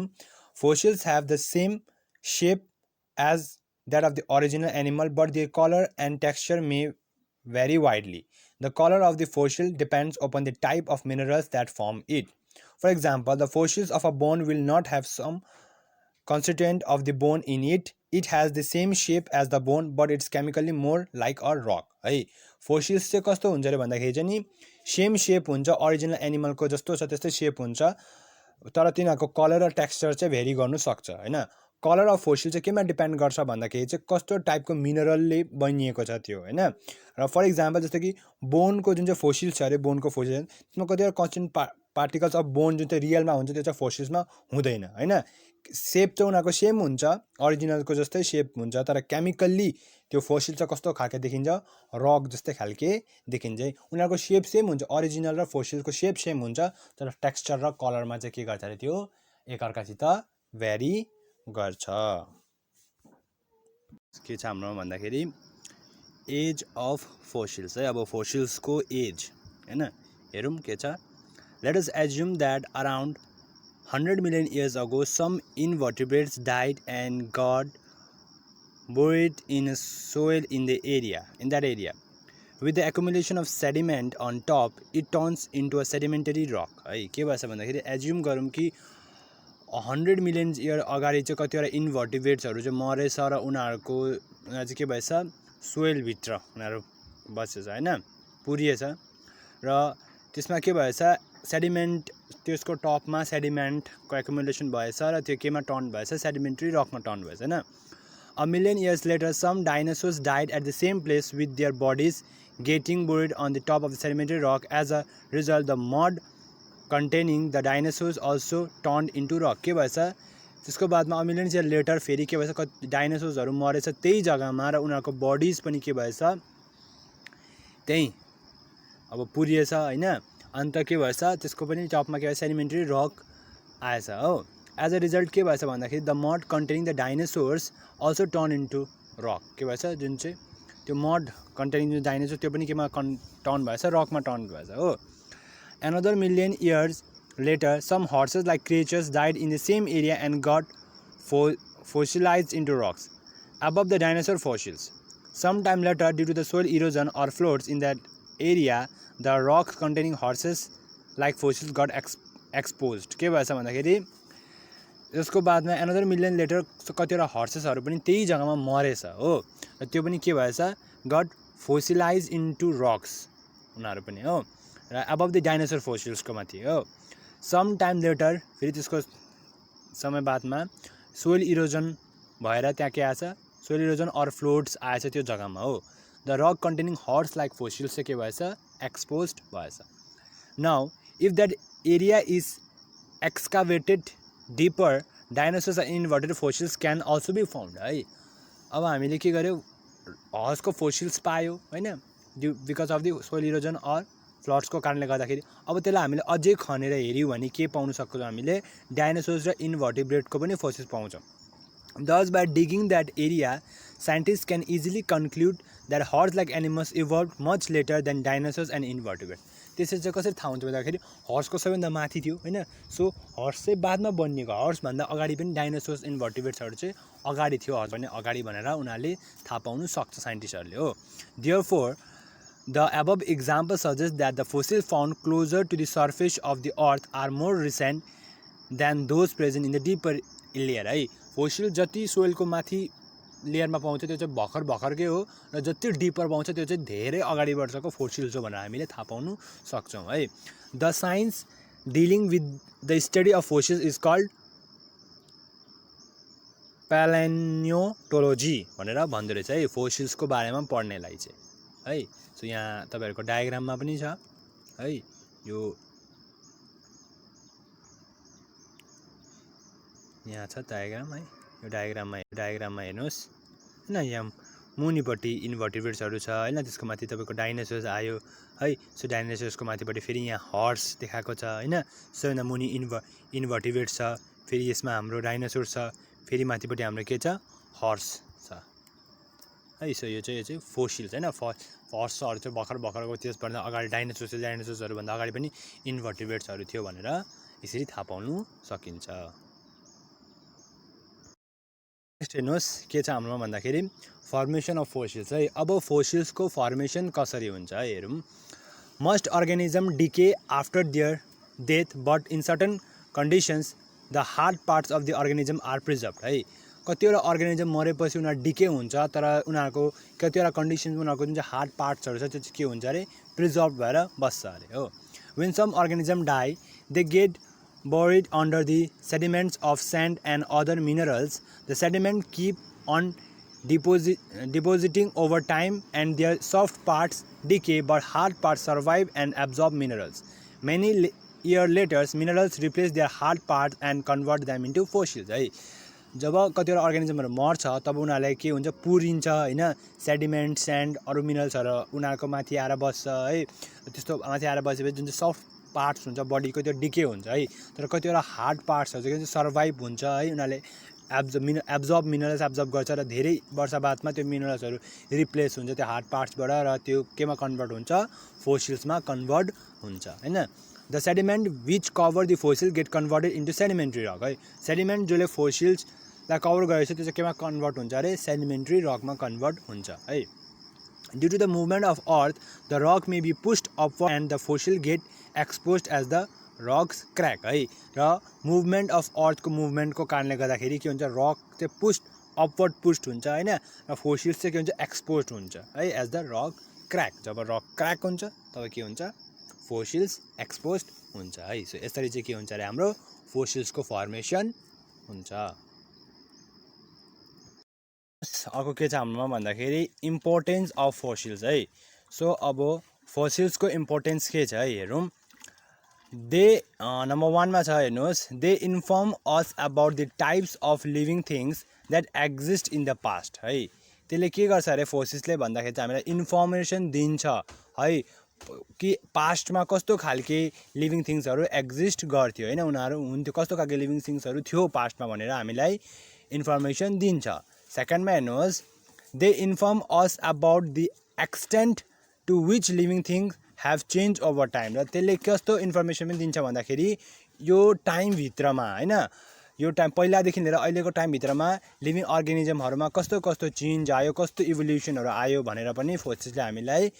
fossils have the same shape as that of the original animal but the colour and texture may vary widely the colour of the fossil depends upon the type of minerals that form it for example the fossils of a bone will not have some constituent of the bone in it. It has the same shape as the bone but it's chemically more like a rock है fossils चाहिँ कस्तो हुन्छ अरे भन्दाखेरि चाहिँ नि same सेप हुन्छ original एनिमलको जस्तो छ त्यस्तै सेप हुन्छ तर तिनीहरूको कलर र टेक्स्चर चाहिँ भेरी गर्नु सक्छ होइन कलर अफ फोसिल चाहिँ केमा डिपेन्ड गर्छ भन्दाखेरि चाहिँ कस्तो टाइपको मिनरलले बनिएको छ त्यो होइन र फर इक्जाम्पल जस्तो कि बोनको जुन चाहिँ फोसिल छ अरे बोनको फोसिल त्यसमा कतिवटा कन्सटेन्ट पार्टिकल्स अफ बोन जुन चाहिँ रियलमा हुन्छ त्यो चाहिँ फोसिल्समा हुँदैन होइन सेप चाहिँ उनीहरूको सेम हुन्छ ओरिजिनलको जस्तै सेप हुन्छ तर केमिकल्ली त्यो फोसिल चाहिँ कस्तो खालके देखिन्छ रक जस्तै खालके देखिन्छ उनीहरूको सेप सेम हुन्छ ओरिजिनल र फोसिलको सेप सेम हुन्छ तर टेक्स्चर र कलरमा चाहिँ के गर्छ अरे त्यो एकअर्कासित भेरी गर्छ के छ हाम्रोमा भन्दाखेरि एज अफ फोसिल्स है अब फोसिल्सको एज होइन हेरौँ के छ let us assume that around 100 million years ago, some invertebrates died and got buried in a soil in that area. With the accumulation of sediment on top, it turns into a sedimentary rock. है के भन्छ भन्दाखेरि assume गरौँ कि 100 million year अगाडि चाहिँ कतिवटा इन्भर्टिब्रेट्सहरू चाहिँ मरेछ र उनीहरूको चाहिँ के भएछ सोइल भित्र उनीहरू बसेछ हैन पुरिएछ र त्यसमा के भएछ सेडिमेन्ट त्यसको टपमा सेडिमेन्टको एक्युमुलेसन भएछ र त्यो केमा टर्न भएछ सेडिमेन्टरी रकमा टर्न भएछ हैन A million years later, some dinosaurs died at the same place with their bodies getting buried on the top of the sedimentary rock. As a result, the mud containing the dinosaurs also turned into rock. के भएछ त्यसको बादमा a million years later फेरि के भएछ डाइनोसर्सहरू मरेछ त्यही जग्गामा र उनीहरूको बडिज पनि के भएछ त्यही अब पुरिएछ हैन अन्त के भएछ त्यसको पनि टपमा के भएछ सेडिमेन्टरी रक आएछ हो As a result के भएछ भन्दाखेरि the mud containing the dinosaurs also turned into rock के भएछ जुन चाहिँ त्यो mud containing जुन डाइनोसर त्यो पनि केमा टर्न भएछ रकमा टर्न भएछ हो Another million years later some horses like creatures died in the same area and got fossilized into rocks above the dinosaur fossils. Sometime later due to the soil erosion or floods in that area the rocks containing horses like fossils got exposed के भएछ भन्दाखेरि यसको बादमा another million later कतिवटा हर्सेसहरू पनि त्यही जग्गामा मरेछ हो र त्यो पनि के भएछ got fossilized into rocks उनीहरू पनि हो र above the dinosaur fossils को माथि हो some time later फेरि त्यसको समय बादमा soil erosion भएर त्यहाँ के आछ soil erosion or floods आएछ त्यो जग्गामा हो the rock containing horse like fossils चाहिँ के भएछ exposed भएछ now if that area is excavated deeper dinosaurs and invertebrate fossils can also be found है अब हामीले के गर्यो हर्सको फोसिल्स पायो हैन because of the soil erosion or फ्लड्सको कारणले गर्दाखेरि अब त्यसलाई हामीले अझै खनेर हेर्यौ भने के पाउन सक्छौं हामीले डाइनोसर्स र इन्भर्टिब्रेटको पनि fossils पाउँछौं Thus by digging that area scientists can easily conclude that horse-like animals evolved much later than dinosaurs and invertebrates त्यसरी चाहिँ कसरी थाहा हुन्छ भन्दाखेरि हर्सको सबैभन्दा माथि थियो हैन सो हर्स चाहिँ बादमा बनिएको हर्स भन्दा अगाडि पनि डाइनोसर्स इन्भर्टिब्रेट्सहरु चाहिँ अगाडि थियो हर्स भन्ने अगाडि भनेर उनीहरूले थाहा पाउन सक्छ साइन्टिस्टहरुले हो Therefore the above example suggests that the fossils found closer to the surface of the earth are more recent than those present in the deeper layer है फोसिल जति सोइलको माथि लेयरमा पाउँछ त्यो चाहिँ भर्खर भर्खरकै हो र जति डिपर पाउँछ त्यो चाहिँ धेरै अगाडि वर्षको फोसिल्स हो भनेर हामीले थाहा पाउन सक्छौं है the science dealing with the study of fossils is called palaeontology भनेर भन्दो रहेछ है फोसिल्सको बारेमा पढ्नेलाई चाहिँ है सो यहाँ तपाईहरुको डायग्राममा पनि छ है यो यहाँ छ डायग्राम है यो डायग्राममा हेर्नुस् हैन यहाँ मुनिपट्टि इन्भर्टिब्रेट्सहरु छ हैन त्यसको माथि तपाईको डाइनोसर्स आयो है सो डाइनोसर्सको माथिपट्टि फेरि यहाँ हर्स देखाएको छ हैन सबैभन्दा मुनि इन्भर्टिब्रेट्स छ फेरि यसमा हाम्रो डाइनोसर छ फेरि माथिपट्टि हाम्रो के छ हर्स छ है सो यो चाहिँ फोसिल्स हैन हर्सहरु चाहिँ भर्खरको त्यसभन्दा अगाडि डाइनोसर्सहरु भन्दा अगाडि पनि इन्भर्टिब्रेट्सहरु थियो भनेर यसरी थाहा पाउन सकिन्छ नेक्स्ट हेर्नुस् के छ हाम्रोमा भन्दाखेरि फर्मेसन अफ फोसिल्स है अब फोसिल्सको फर्मेसन कसरी हुन्छ है हेरौं most organism decay after their death but in certain conditions the hard parts of the organism are preserved है कतिवटा अर्गानिजम मरेपछि उनीहरु डिके हुन्छ तर उनीहरुको कतिवटा कन्डिसनमा उनीहरुको जुन चाहिँ हार्ड पार्ट्सहरु छ त्यो चाहिँ के हुन्छ रे प्रिजर्भ भएर बस्छ अरे हो when some organism die they get buried under the sediments of sand and other minerals. The sediment keep on depositing over time and their soft parts decay but hard parts survive and absorb minerals. Many years later, minerals replace their hard parts and convert them into fossils. है जब कतिवटा अर्गानिजमहरु मर्छ तब उनीहरुलाई के हुन्छ पुरिन्छ हैन sediment sand अरु मिनरल्सहरु उनीहरुको माथि आएर बस्छ है त्यस्तो माथि आएर बसेपछि जुन चाहिँ सफ्ट पार्ट्स हुन्छ बडीको त्यो डिके हुन्छ है तर कतिवटा हार्ड पार्ट्सहरु चाहिँ सर्भाइभ हुन्छ है उनीहरुले एब्जर्ब मिनरल्स एब्जर्ब गर्छ र धेरै वर्ष बादमा त्यो मिनरल्सहरु रिप्लेस हुन्छ त्यो हार्ड पार्ट्सबाट र त्यो केमा कन्भर्ट हुन्छ फोसिल्समा कन्भर्ट हुन्छ हैन the sediment which cover the fossil get converted into sedimentary rock है सेडिमेन्ट जसले फोसिल्सलाई कभर गरेको छ त्यो चाहिँ केमा कन्भर्ट हुन्छ अरे सेडिमेन्ट्री रकमा कन्भर्ट हुन्छ है due to the movement of earth the rock may be pushed upward and the fossil get exposed as the rocks crack है र मुभमेन्ट अफ अर्थको मुभमेन्टको कारणले गर्दाखेरि के हुन्छ रक चाहिँ पुस्ट अपवर्ड पुस्ट हुन्छ होइन र फोसिल्स चाहिँ के हुन्छ एक्सपोज हुन्छ है एज द रक क्र्याक जब रक क्र्याक हुन्छ तब के हुन्छ फोसिल्स एक्सपोज हुन्छ है सो यसरी चाहिँ के हुन्छ अरे हाम्रो फोसिल्सको फर्मेसन हुन्छ अर्को के छ हाम्रोमा भन्दाखेरि इम्पोर्टेन्स अफ फोसिल्स है सो अब फोसिल्सको इम्पोर्टेन्स के छ है हेरौँ दे नम्बर 1 मा छ हेर्नुहोस् they inform us about the types of living things that exist in the past है त्यसले के गर्छ अरे फोसिल्सले भन्दाखेरि चाहिँ हामीलाई इन्फर्मेसन दिन्छ है कि पास्टमा कस्तो खालके लिभिङ थिङ्सहरू एक्जिस्ट गर्थ्यो होइन उनीहरू हुन्थ्यो कस्तो खालके लिभिङ थिङ्सहरू थियो पास्टमा भनेर हामीलाई इन्फर्मेसन दिन्छ सेकेन्डमा हेर्नुहोस् they inform us about the extent to which living things have changed over time र त्यसले कस्तो इन्फर्मेसन पनि दिन्छ भन्दाखेरि यो टाइमभित्रमा होइन यो टाइम पहिलादेखि लिएर अहिलेको टाइमभित्रमा लिभिङ अर्गेनिजमहरूमा कस्तो कस्तो चेन्ज आयो कस्तो इभोल्युसनहरू आयो भनेर पनि फोसिल्सले हामीलाई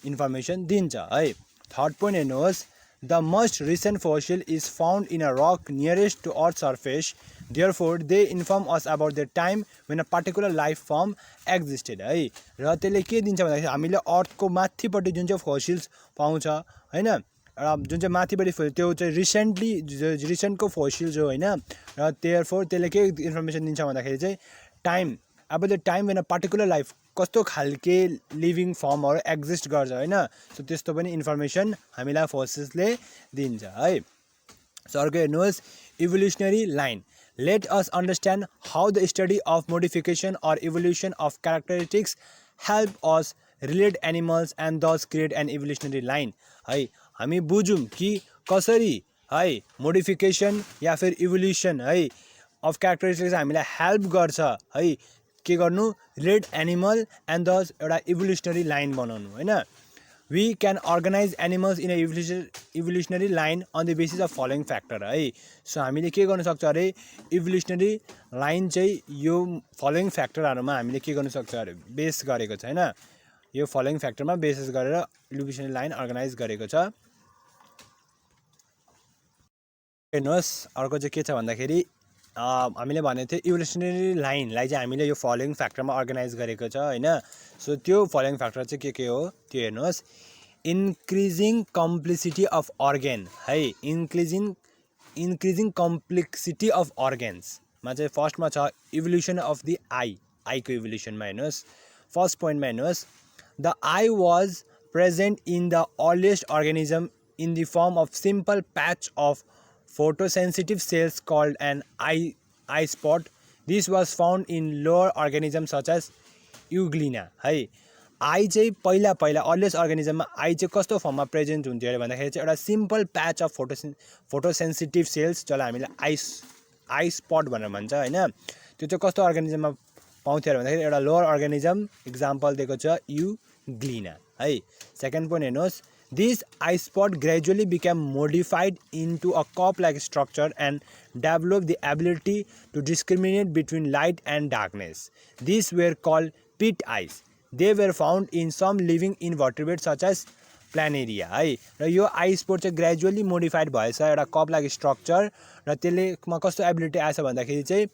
इन्फर्मेसन दिन्छ है थर्ड पोइन्ट हेर्नुहोस् the most recent fossil is found in a rock nearest to earth surface therefore they inform us about the time when a particular life form existed है र त्यसले के दिन्छ भन्दाखेरि हामीले अर्थको माथिपट्टि जुन चाहिँ फोसिल्स पाउँछ होइन र जुन चाहिँ माथिपट्टि त्यो चाहिँ रिसेन्टको फोसिल्स हो होइन र therefore त्यसले के इन्फर्मेसन दिन्छ भन्दाखेरि चाहिँ टाइम अब the time when a particular life कस्तो खालके लिभिङ फर्महरू एक्जिस्ट गर्छ होइन सो त्यस्तो पनि इन्फर्मेसन हामीलाई फोसिल्सले दिन्छ है सो अर्को हेर्नुहोस् इभोल्युसनरी line Let us understand how the study of modification or evolution of characteristics help us relate animals and thus create an evolutionary line. है हामी बुझौँ कि कसरी है मोडिफिकेसन या फिर इभोल्युसन है अफ क्यारेक्टरिस्टिक्स हामीलाई हेल्प गर्छ है के गर्नु रिलेट एनिमल एन्ड दस एउटा इभोल्युसनरी लाइन बनाउनु होइन We can organize animals in a evolutionary line on the basis of following factor है सो हामीले के गर्न सक्छ अरे इभोल्युसनरी लाइन चाहिँ यो फलोइङ फ्याक्टरहरूमा हामीले के गर्न सक्छ अरे बेस गरेको छ होइन यो फलोइङ फ्याक्टरमा बेसिस गरेर इभोल्युसनरी लाइन अर्गनाइज गरेको छ हेर्नुहोस् अर्को चाहिँ के छ भन्दाखेरि हामीले भनेको थियो इभोल्युसनरी लाइनलाई चाहिँ हामीले यो फलोइङ फ्याक्टरमा अर्गनाइज गरेको छ होइन सो त्यो फलोइङ फ्याक्टर चाहिँ के हो त्यो हेर्नुहोस् इन्क्रिजिङ कम्प्लेक्सिटी अफ अर्गेन है इन्क्रिजिङ कम्प्लेक्सिटी अफ अर्गेन्समा चाहिँ फर्स्टमा छ इभोल्युसन अफ दि आईको इभोल्युसनमा हेर्नुहोस् फर्स्ट पोइन्टमा हेर्नुहोस् the eye was present in the earliest organism in the form of simple patch of photosensitive cells called an eye spot. This was found in lower organisms such as Euglena है I चाहिँ पहिला earliest अर्गेनिजममा I चाहिँ कस्तो फर्ममा present हुन्थ्यो अरे भन्दाखेरि चाहिँ एउटा simple patch of photosensitive sales जसलाई हामीले आई स्पट भनेर भन्छ होइन त्यो चाहिँ कस्तो अर्गेनिजममा पाउँथ्यो अरे भन्दाखेरि एउटा लोवर अर्गेनिजम इक्जाम्पल दिएको छ युग्लिना है सेकेन्ड पोइन्ट हेर्नुहोस् This eye spot gradually became modified into a cup-like structure and developed the ability to discriminate between light and darkness. These were called pit eyes. They were found in some living invertebrates such as planaria. है र यो I spot चाहिँ gradually modified भएछ एउटा कप-like structure र त्यसलेमा कस्तो ability आएछ भन्दाखेरि चाहिँ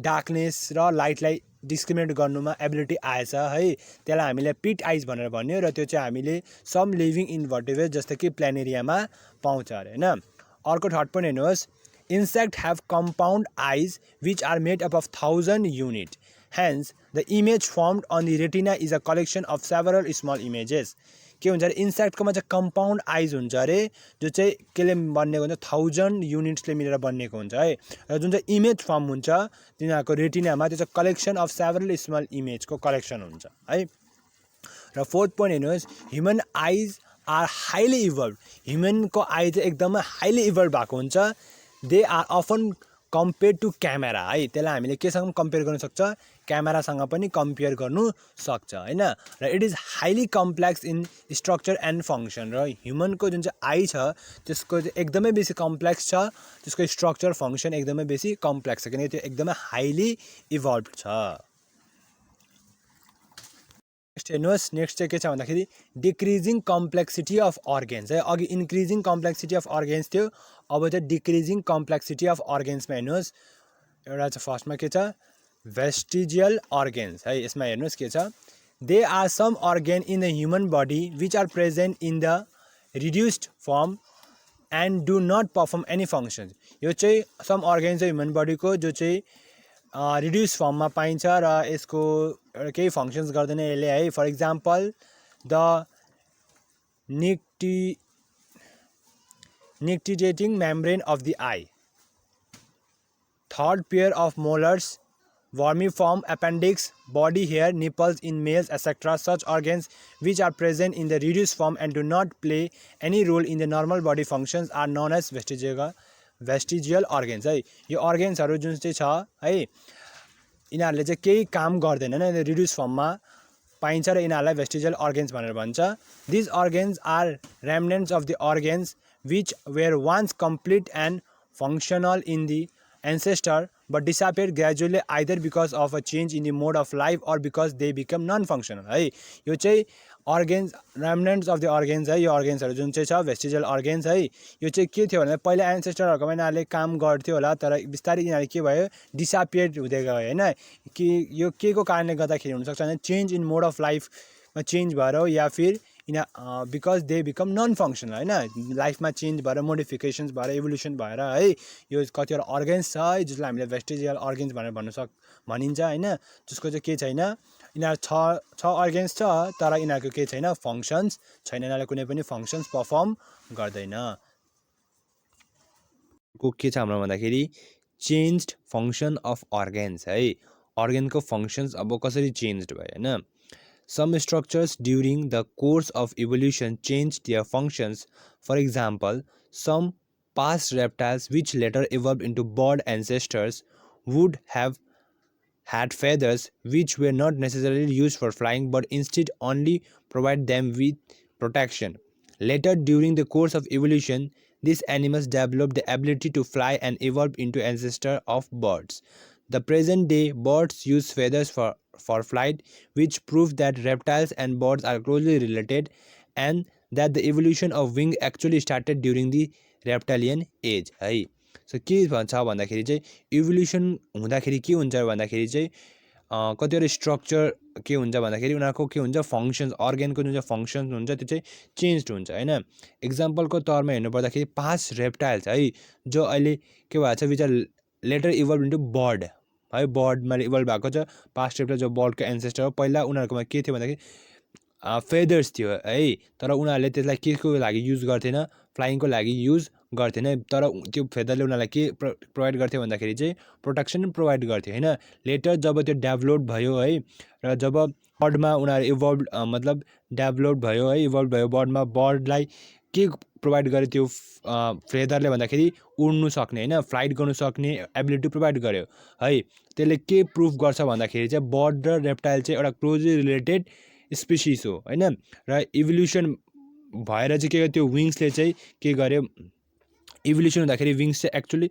डार्कनेस र लाइटलाई डिस्क्रिमिनेट गर्नुमा एबिलिटी आएछ है त्यसलाई हामीले पिट आइज भनेर भन्यो र त्यो चाहिँ हामीले सम लिभिङ इन्भर्टेब्रेट जस्तो कि प्लेनेरियामा पाउँछ अरे होइन अर्को थर्ड पोइन्ट हेर्नुहोस् insect have compound eyes which are made up of 1000 unit hence the image formed on the retina is a collection of several small images के हुन्छ अरे इन्सेक्टकोमा चाहिँ कम्पाउन्ड आइज हुन्छ अरे जो चाहिँ केले बनिएको हुन्छ 1000 युनिट्सले मिलेर बनिएको हुन्छ है र जुन चाहिँ इमेज फर्म हुन्छ तिनीहरूको रेटिनामा त्यो चाहिँ कलेक्सन अफ सेभरल स्मल इमेजको कलेक्सन हुन्छ है र फोर्थ पोइन्ट हेर्नुहोस् human eyes are highly evolve ह्युमनको आई चाहिँ एकदमै हाइली इभल्भ भएको हुन्छ they are often compare to camera है त्यसलाई हामीले केसँग कम्पेयर गर्न सक्छ क्यामेरासँग पनि कम्पेयर गर्नु सक्छ हैन र it is highly complex in structure and function र ह्युमनको जुन चाहिँ आई छ त्यसको एकदमै बेसी कम्प्लेक्स छ त्यसको स्ट्रक्चर फङ्सन एकदमै बेसी कम्प्लेक्स छ किनकि त्यो एकदमै हाइली इभल्भ छ नेक्स्ट चाहिँ के छ भन्दाखेरि डिक्रिजिङ कम्प्लेक्सिटी अफ अर्गेन्स है अघि इन्क्रिजिङ कम्प्लेक्सिटी अफ अर्गेन्स थियो अब चाहिँ डिक्रिजिङ कम्प्लेक्सिटी अफ अर्गेन्समा हेर्नुहोस् एउटा चाहिँ फर्स्टमा के छ भेस्टिजियल अर्गेन्स है यसमा हेर्नुहोस् के छ they are some organ in the human body which are present in the reduced form and do not perform any function यो चाहिँ सम अर्गेन्स चाहिँ ह्युमन बडीको जो चाहिँ रिड्युस फर्ममा पाइन्छ र यसको केही फङ्सन्स गर्दैन यसले है for example the nictitating membrane of the eye third pair of molars vermiform appendix, body hair, nipples in males, etc. Such organs which are present in the reduced form and do not play any role in the normal body functions are known as vestigial organs है यो अर्गेन्सहरू जुन चाहिँ छ है यिनीहरूले चाहिँ केही काम गर्दैन हैन रिड्युस फर्ममा पाइन्छ र यिनीहरूलाई भेस्टिजियल अर्गेन्स भनेर भन्छ this organs are remnants of the organs which were once complete and functional in the ancestor but disappeared gradually either because of a change in the mode of life or because they become non-functional है यो चाहिँ organs रेमनेन्ट्स of the organs है यो अर्गेन्सहरू जुन चाहिँ छ vestigial organs है यो चाहिँ के थियो भने पहिला एन्सेस्टरहरूकोमा यिनीहरूले काम गर्थ्यो होला तर बिस्तारै यिनीहरू के भयो डिसअपियर हुँदै गयो हैन कि यो के को कारणले गर्दाखेरि हुनसक्छ भने चेन्ज इन मोड अफ लाइफमा चेन्ज भएर हो या फिर because they become non functional हैन लाइफमा चेन्ज भएर मोडिफिकेसन्स भएर इभोल्युसन भएर है यो कतिवटा अर्गेन्स छ है जसलाई हामीले भेस्टिजियल अर्गेन्स भनेर भनिन्छ हैन जसको चाहिँ के छैन यिनीहरू छ अर्गेन्स छ तर यिनीहरूको के छैन फङ्सन्स छैन यिनीहरूले कुनै पनि फङ्सन्स पर्फर्म गर्दैन को के छ हाम्रो भन्दाखेरि चेन्ज्ड फङ्सन अफ अर्गेन्स है अर्गेनको फङ्सन्स अब कसरी चेन्ज्ड भयो हैन Some structures during the course of evolution changed their functions. For example, some past reptiles which later evolved into bird ancestors would have had feathers which were not necessarily used for flying but instead only provide them with protection. Later, during the course of evolution, these animals developed the ability to fly and evolved into ancestors of birds. The present day birds use feathers for flight, which proves that reptiles and birds are closely related and that the evolution of wing actually started during the reptilian age है so के भन्छ भन्दाखेरि चाहिँ evolution हुँदाखेरि के हुन्छ भन्दाखेरि चाहिँ कतिवटा स्ट्रक्चर के हुन्छ भन्दाखेरि उनीहरूको के हुन्छ फङ्सन्स अर्गेनको जुन चाहिँ फङ्सन्स हुन्छ त्यो चाहिँ चेन्ज हुन्छ हैन एक्जाम्पलको तौरमा हेर्नु पर्दाखेरि पास्ट रेप्टाइल्स है जो अहिले के भएको छ which are later evolve into bird है बर्डमा इभल्भ भएको छ पास्ट रेप्टाइल जो बर्डको एन्सेस्टर हो पहिला उनीहरूकोमा के थियो भन्दाखेरि फेदर्स थियो है तर उनीहरूले त्यसलाई के को लागि युज गर्थेन फ्लाइङको लागि युज गर्थेन तर त्यो फेदरले उनीहरूलाई के प्रोभाइड गर्थ्यो भन्दाखेरि चाहिँ प्रोटेक्सन प्रोभाइड गर्थ्यो हैन लेटर जब त्यो डेभलप भयो है र जब बर्डमा उनीहरू इभल्भ मतलब डेभलप भयो है इभल्भ भयो बर्डमा बर्डलाई के प्रोभाइड गर्यो त्यो फेदरले भन्दाखेरि उड्नु सक्ने हैन फ्लाइट गर्नु सक्ने एबिलिटी प्रोभाइड गर्यो है त्यसले के प्रुफ गर्छ भन्दाखेरि चाहिँ बर्ड र रेप्टाइल चाहिँ एउटा क्लोजली रिलेटेड स्पिसिस हो हैन र इभोल्युसन भएर चाहिँ के त्यो विङ्सले चाहिँ के गर्यो इभोल्युसन हुँदाखेरि विङ्स चाहिँ एक्चुअली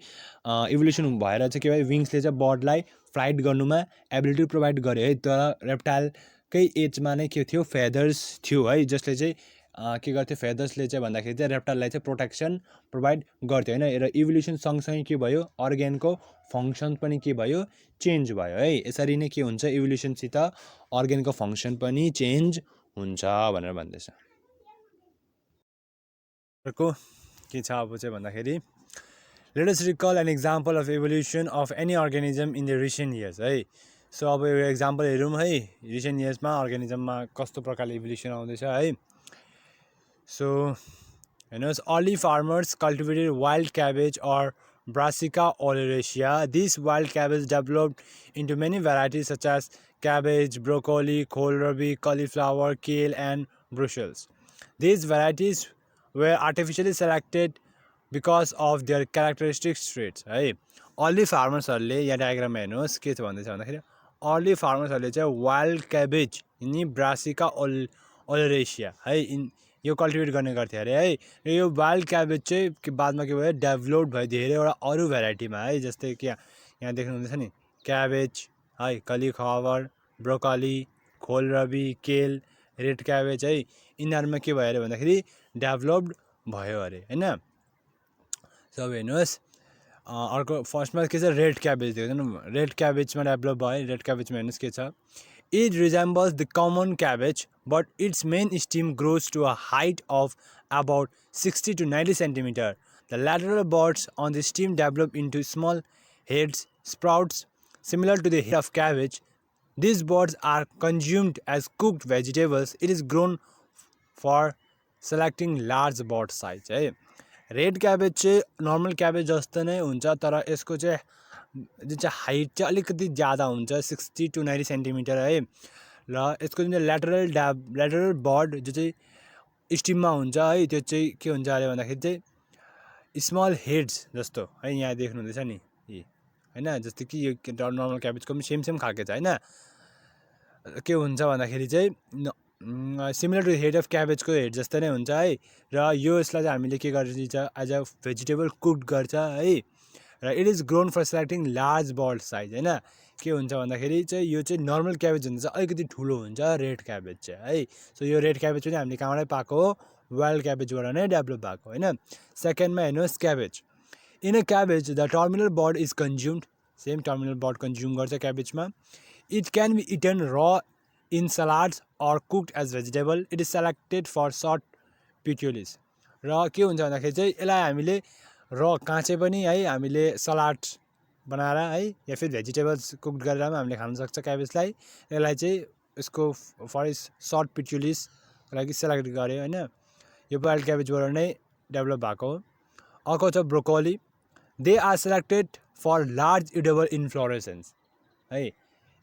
इभोल्युसन भएर चाहिँ के भयो विङ्सले चाहिँ बर्डलाई फ्लाइट गर्नुमा एबिलिटी प्रोभाइड गर्यो है तर रेप्टाइलकै एजमा नै के थियो फेदर्स थियो है जसले चाहिँ के गर्थ्यो फेदर्सले चाहिँ भन्दाखेरि चाहिँ रेप्टाइललाई चाहिँ प्रोटेक्सन प्रोभाइड गर्थ्यो हैन र इभोल्युसन सँगसँगै के भयो अर्गेनको फङ्सन पनि के भयो चेन्ज भयो है यसरी नै के हुन्छ इभोल्युसनसित अर्गेनको फङ्सन पनि चेन्ज हुन्छ भनेर भन्दैछ अर्को के छ अब चाहिँ भन्दाखेरि let us recall an example of evolution of any organism in the recent years है सो अब यो एक्जाम्पल हेरौँ है रिसेन्ट इयर्समा अर्गानिजममा कस्तो प्रकारले इभोल्युसन आउँदैछ है सो हेर्नुहोस् early farmers cultivated wild cabbage or Brassica oleracea. This wild cabbage developed into many varieties such as cabbage, broccoli, kohlrabi, cauliflower, kale, and Brussels. These varieties were artificially selected because of their characteristic traits. है early फार्मर्सहरूले यहाँ डायग्राममा हेर्नुहोस् के छ भन्दैछ भन्दाखेरि early फार्मर्सहरूले चाहिँ wild cabbage यिनी brassica ओलरेसिया है यो कल्टिभेट गर्ने गर्थे अरे है र यो वाइल्ड क्याबेज चाहिँ बादमा के भयो डेभलप्ड भयो धेरैवटा अरू भेराइटीमा है जस्तै कि यहाँ देख्नुहुँदैछ नि क्याबेज है कलिफ्लावर ब्रोकली खोलरबी केल रेड क्याबेज है यिनीहरूमा के भयो अरे भन्दाखेरि डेभलप्ड भयो अरे हैन सो अब हेर्नुहोस् अर्को फर्स्टमा के छ रेड क्याबेज देख्दैन रेड क्याबेजमा डेभलप भयो रेड क्याबेजमा हेर्नुहोस् के छ it resembles the common cabbage but its main stem grows to a height of about 60 to 90 centimeter. The lateral buds on the stem develop into small heads, sprouts, similar to the head of cabbage. These buds are consumed as cooked vegetables. It is grown for selecting large bud size है red cabbage चाहिँ normal cabbage जस्तो नै हुन्छ तर यसको चाहिँ जुन चाहिँ हाइट चाहिँ अलिकति ज्यादा हुन्छ 60 to 90 सेन्टिमिटर है र यसको जुन चाहिँ ल्याटरल बड जो चाहिँ स्टिममा हुन्छ है त्यो चाहिँ के हुन्छ अरे भन्दाखेरि चाहिँ स्मल हेड्स जस्तो है यहाँ देख्नुहुँदैछ नि हैन जस्तो कि यो नर्मल क्याबेजको पनि सेम खालको छ हैन के हुन्छ भन्दाखेरि चाहिँ सिमिलर टु हेड अफ क्याबेजको हेड जस्तै नै हुन्छ है र यो यसलाई चाहिँ हामीले के गरिन्छ एज अ भेजिटेबल कुक्ड गर्छ है र it is grown for selecting large bud size हैन के हुन्छ भन्दाखेरि चाहिँ यो चाहिँ नर्मल क्याबेज हुन्छ अलिकति ठुलो हुन्छ रेड क्याबेज चाहिँ है सो यो रेड क्याबेज पनि हामीले कहाँबाट पाएको हो वाइल्ड क्याबेजबाट नै डेभलप भएको हैन सेकेन्डमा हेर्नुहोस् cabbage in a cabbage the terminal bud is consumed same terminal bud consume गर्छ क्याबेजमा इट क्यान बी इटन र in salads or cooked as vegetable. It is selected for short petioles. र के हुन्छ भन्दाखेरि चाहिँ यसलाई हामीले र काँचै पनि है हामीले सलाड बनाएर है या फिर भेजिटेबल्स कुक्ड गरेर पनि हामीले खान सक्छ क्याबेजलाई यसलाई चाहिँ यसको फर सर्ट पिट्युलिसको लागि सेलेक्ट गर्यो हैन यो वाइल्ड क्याबेजबाट नै डेभलप भएको हो अर्को छ broccoli they are selected for large edible inflorescence है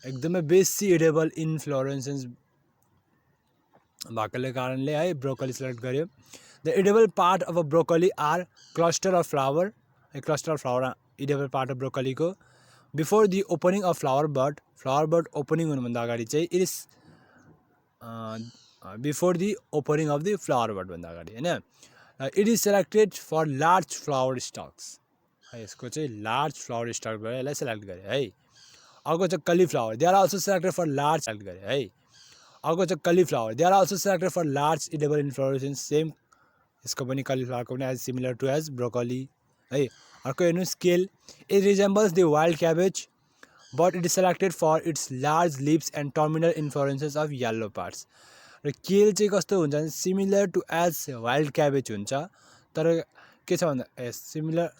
एकदमै बेसी इडेबल इन्फ्लोरेसेन्स भएकोले कारणले है ब्रोकोली सेलेक्ट गर्यो the edible part of a broccoli are cluster of flower cluster of flower edible part of ब्रोकोलीको before the opening of flower bud opening हुनुभन्दा अगाडि चाहिँ it is before the opening of the flower बडभन्दा अगाडि हैन it is selected for large flower stalks है यसको चाहिँ लार्ज फ्लावर स्टकबाट यसलाई सेलेक्ट गरे है अर्को चाहिँ cauliflower they are also selected for large select गरे है अर्को चाहिँ cauliflower they are also selected for large edible inflorescence same यसको पनि कलिफ्लावरको पनि as similar to as broccoli है अर्को हेर्नुहोस् kale it resembles the wild cabbage but it is selected for its large leaves and terminal inflorescence of yellow parts र kale चाहिँ कस्तो हुन्छ भने similar to as wild cabbage हुन्छ तर के छ भन्दा सिमिलर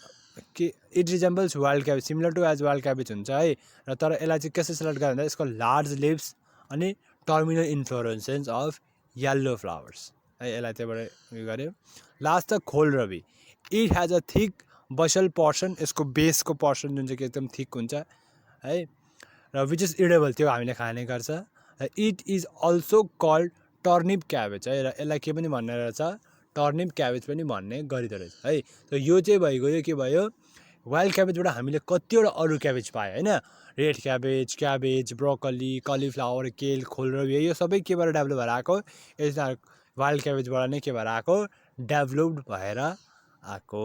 कि it resembles wild cabbage similar to as wild cabbage हुन्छ है र तर यसलाई चाहिँ कसरी सेलेक्ट गर्दा यसको लार्ज लिप्स अनि terminal inflorescence of yellow flowers है यसलाई त्यहाँबाट उयो गर्यो लास्ट त kohlrabi it has a thick basal portion यसको बेसको पर्सन जुन चाहिँ एकदम थिक हुन्छ है र विच इज इडेबल त्यो हामीले खाने गर्छ it is also called turnip cabbage है र यसलाई के पनि भन्ने रहेछ टर्निप क्याबेज पनि भन्ने गरिदो रहेछ है त यो चाहिँ भइगयो के भयो वाइल्ड क्याबेजबाट हामीले कतिवटा अरू क्याबेज पायो हैन रेड क्याबेज ब्रोकोली कलिफ्लावर केल खोलरबी यो सबै केबाट डेभलप भएर आएको यसमा वाइल्ड क्याबेजबाट नै के भएर आएको डेभलप्ड भएर आएको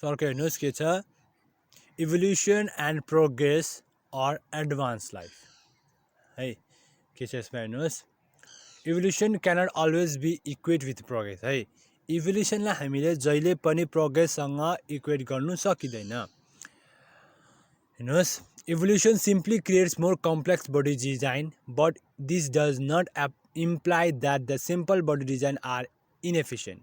अर्को हेर्नुहोस् के छ evolution and progress or advance life है के छ यसमा हेर्नुहोस् evolution cannot always be equate with progress है इभोल्युसनलाई हामीले जहिले पनि प्रोग्रेससँग इक्वेट गर्नु सकिँदैन हेर्नुहोस् evolution simply creates more complex body design but this does not imply that the simple body design are inefficient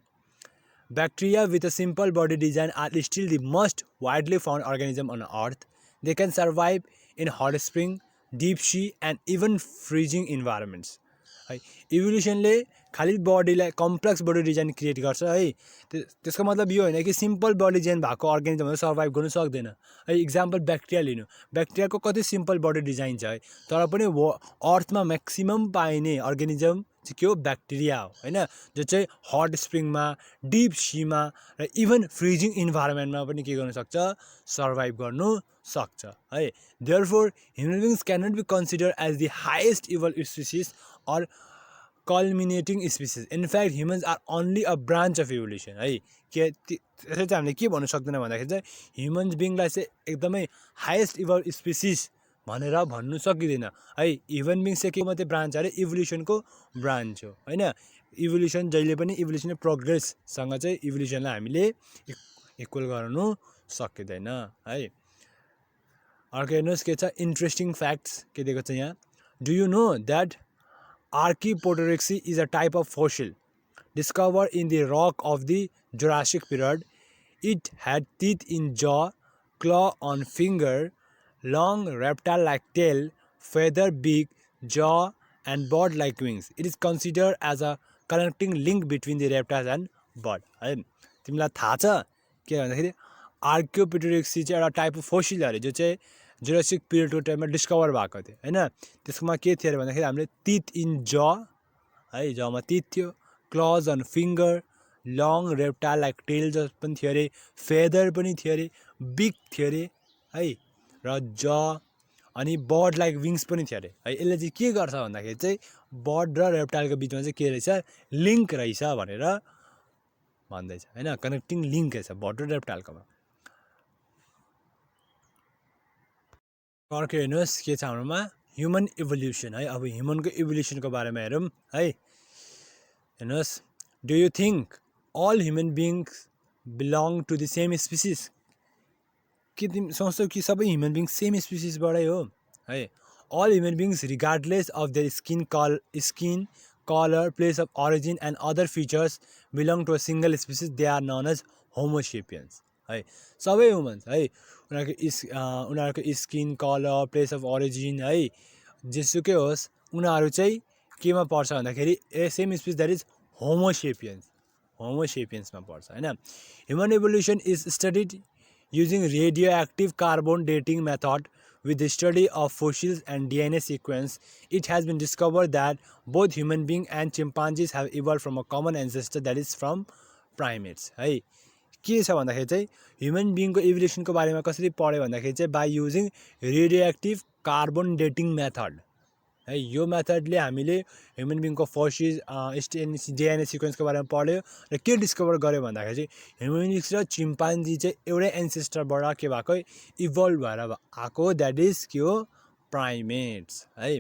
Bacteria with a simple body design are still the most widely found organism on Earth. They can survive in hot spring, deep sea, and even freezing environments. है इभोल्युसनले खालि बडीलाई complex body design create गर्छ है त्यसको मतलब यो होइन कि सिम्पल बडी डिजाइन भएको अर्गानिजमहरू सर्भाइभ गर्नु सक्दैन है इक्जाम्पल ब्याक्टेरिया लिनु ब्याक्टेरियाको कति सिम्पल बडी डिजाइन छ है तर पनि अर्थमा म्याक्सिमम पाइने अर्गानिजम चाहिँ के हो ब्याक्टेरिया हो हैन जो चाहिँ हट स्प्रिङमा डिप सीमा र इभन फ्रिजिङ इन्भाइरोमेन्टमा पनि के गर्न सक्छ सर्भाइभ गर्नु सक्छ है therefore human beings cannot be consider as the highest evolved species or culminating species. In fact, humans are only a branch of evolution. है के त्यसै चाहिँ हामीले के भन्नु सक्दैन भन्दाखेरि चाहिँ ह्युमन्स बिङलाई चाहिँ एकदमै हाइएस्ट इभल स्पिसिस भनेर भन्नु सकिँदैन है ह्युमन बिङ्स चाहिँ के मात्रै ब्रान्च अरे इभोल्युसनको ब्रान्च हो हैन इभोल्युसन जहिले पनि इभोल्युसनल प्रोग्रेससँग चाहिँ इभोल्युसनलाई हामीले इक्वल गर्नु सकिँदैन है अर्को हेर्नुहोस् के छ इन्ट्रेस्टिङ फ्याक्ट्स के दिएको छ यहाँ do you know that Archaeopteryx is a type of fossil discovered in the rock of the Jurassic period. It had teeth in jaw, claw on finger, long reptile-like tail, feather beak, jaw, and bird-like wings. It is considered as a connecting link between the reptiles and bird. है तिमीलाई थाहा छ के भन्दाखेरि आर्कियोपेटेरिक्स चाहिँ एउटा type of fossil अरे जो चाहिँ जुरासिक पिरियडको टाइममा डिस्कभर भएको थियो हैन त्यसमा के थियो भन्दाखेरि हामीले टिथ इन ज है जमा टिथ थियो claws on finger long reptile like tail जस पनि थियो अरे फेदर पनि थियो अरे बिग थियो अरे है र ज अनि बर्ड लाइक विङ्स पनि थियो अरे है यसले चाहिँ के गर्छ भन्दाखेरि चाहिँ बर्ड र रेप्टाइलको बिचमा चाहिँ के रहेछ लिङ्क रहेछ भनेर भन्दैछ हैन कनेक्टिङ लिङ्क रहेछ बर्ड र रेप्टाइलकोमा अर्को हेर्नुहोस् के छ हाम्रोमा ह्युमन इभोल्युसन है अब ह्युमनको इभोल्युसनको बारेमा हेरौँ है हेर्नुहोस् do you think all human beings belong to the same species के तिमी सोच्छौ कि सबै ह्युमन बिङ्स सेम स्पिसिसबाटै हो है all human beings regardless of their skin colour place of origin and other features belong to a single species they are known as homo sapiens है सबै humans है उनीहरूको skin colour place of origin है जेसुकै होस् उनीहरू चाहिँ केमा पर्छ भन्दाखेरि सेम स्पिस द्याट इज होमोसेपियन्समा पर्छ हैन human evolution is studied using radioactive carbon dating method with the study of fossils and DNA sequence, it has been discovered that both human beings and chimpanzees have evolved from a common ancestor that is from primates. है के छ भन्दाखेरि चाहिँ human बिङको इभोल्युसनको बारेमा कसरी पढ्यो भन्दाखेरि चाहिँ by using radioactive carbon dating method है यो मेथडले हामीले ह्युमन बिङको फोसिल्स डिएनए सिक्वेन्सको बारेमा पढ्यो र के डिस्कभर गर्यो भन्दाखेरि चाहिँ ह्युमन बिङ्स र चिम्पान्जी चाहिँ एउटै एन्सेस्टरबाट के भएको इभल्भ भएर आएको द्याट इज के हो प्राइमेट्स है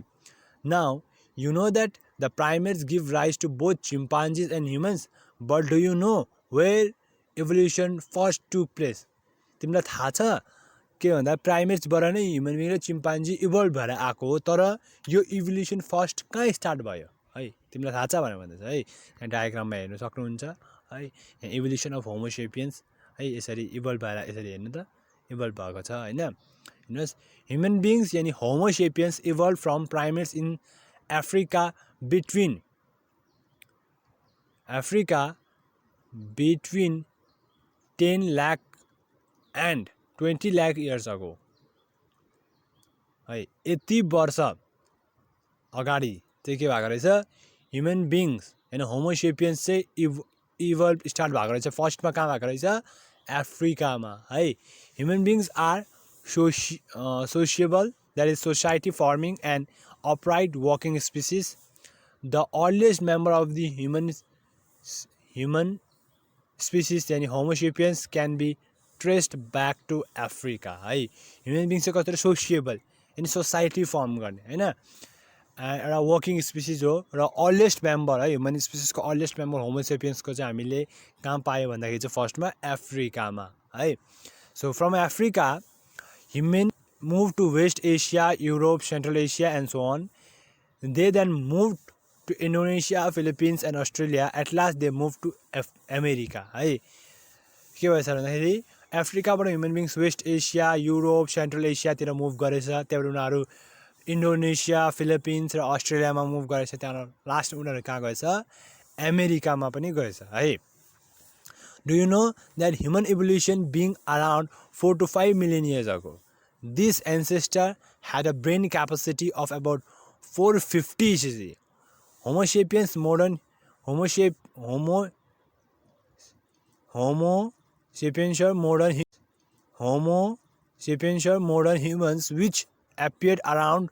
now you know that the primates give rise to both chimpanzees and humans but do you know where evolution first took place तिमीलाई थाहा छ के भन्दा प्राइमेट्सबाट नै ह्युमन बिङ र चिम्पान्जी इभल्भ भएर आएको हो तर यो इभोल्युसन फर्स्ट कहाँ स्टार्ट भयो है तिमीलाई थाहा छ भनेर भन्दैछ है यहाँ डायग्राममा हेर्नु सक्नुहुन्छ है यहाँ इभोल्युसन अफ होमोसेपियन्स है यसरी इभल्भ भएर यसरी हेर्नु त इभल्भ भएको छ हैन हेर्नुहोस् ह्युमन बिङ्स यानि Homo sapiens evolve from primates in Africa between 10 lakh and 20 lakh years ago है यति वर्ष अगाडि चाहिँ के भएको रहेछ ह्युमन बिङ्स हैन होमोसेपियन्स चाहिँ इभल्भ स्टार्ट भएको रहेछ फर्स्टमा कहाँ भएको रहेछ अफ्रिकामा है human beings are sociable that is society forming and upright वर्किङ species the earliest member of the human species यानि Homo sapiens can be traced back to Africa है ह्युमन बिङ चाहिँ कस्तो सोसिएबल यानि सोसाइटी फर्म गर्ने हैन एउटा वर्किङ स्पिसिस हो र अर्लिएस्ट मेम्बर है ह्युमन स्पिसिसको अर्लिएस्ट मेम्बर होमोसेपियन्सको चाहिँ हामीले कहाँ पायो भन्दाखेरि चाहिँ फर्स्टमा अफ्रिकामा है so from Africa human move to West Asia Europe Central Asia and so on they then move to Indonesia Philippines and Australia at last they move to America है के भएछ भन्दाखेरि अफ्रिकाबाट human beings West Asia Europe Central एसियातिर मुभ गरेछ त्यहाँबाट उनीहरू इन्डोनेसिया फिलिपिन्स र अस्ट्रेलियामा मुभ गरेछ त्यहाँबाट लास्ट उनीहरू कहाँ गएछ अमेरिकामा पनि गएछ है do you know that human evolution being around 4 to 5 million years ago this ancestor had a brain capacity of about 450 cc Homo sapiens modern homo sapiens are Homo sapiens are modern humans which appeared around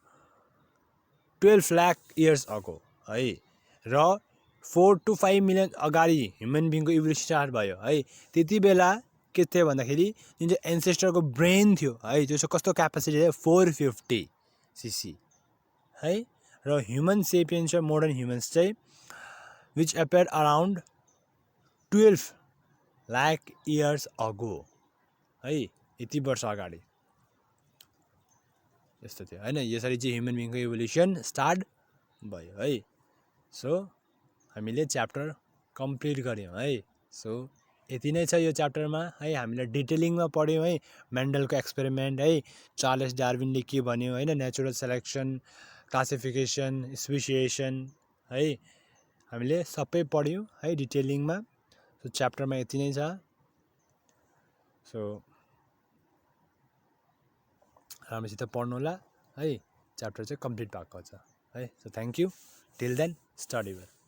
12 lakh years ago है र 4 to 5 million अगाडि human बिङको evolution start भयो है त्यति बेला के थियो भन्दाखेरि जुन चाहिँ एन्सेस्टरको ब्रेन थियो है त्यो चाहिँ कस्तो क्यापेसिटी थियो 450 सीसी है र ह्युमन सेपियन्स र मोडर्न ह्युमन्स चाहिँ which appeared around 12 lakh years ago है यति वर्ष अगाडि यस्तो थियो हैन यसरी चाहिँ ह्युमन बिङको इभोल्युसन स्टार्ट भयो है सो हामीले च्याप्टर कम्प्लिट गर्यौं है सो यति नै छ यो च्याप्टरमा है हामीले डिटेलिङमा पढ्यौं है मेन्डलको एक्सपेरिमेन्ट है चार्ल्स डार्विनले के भन्यो हैन नेचुरल सेलेक्सन क्लासिफिकेसन स्पेसिएसन है हामीले सबै पढ्यौं है डिटेलिङमा सो च्याप्टरमा यति नै छ सो राम्रोसित पढ्नु होला है च्याप्टर चाहिँ कम्प्लिट भएको छ है so thank you till then study well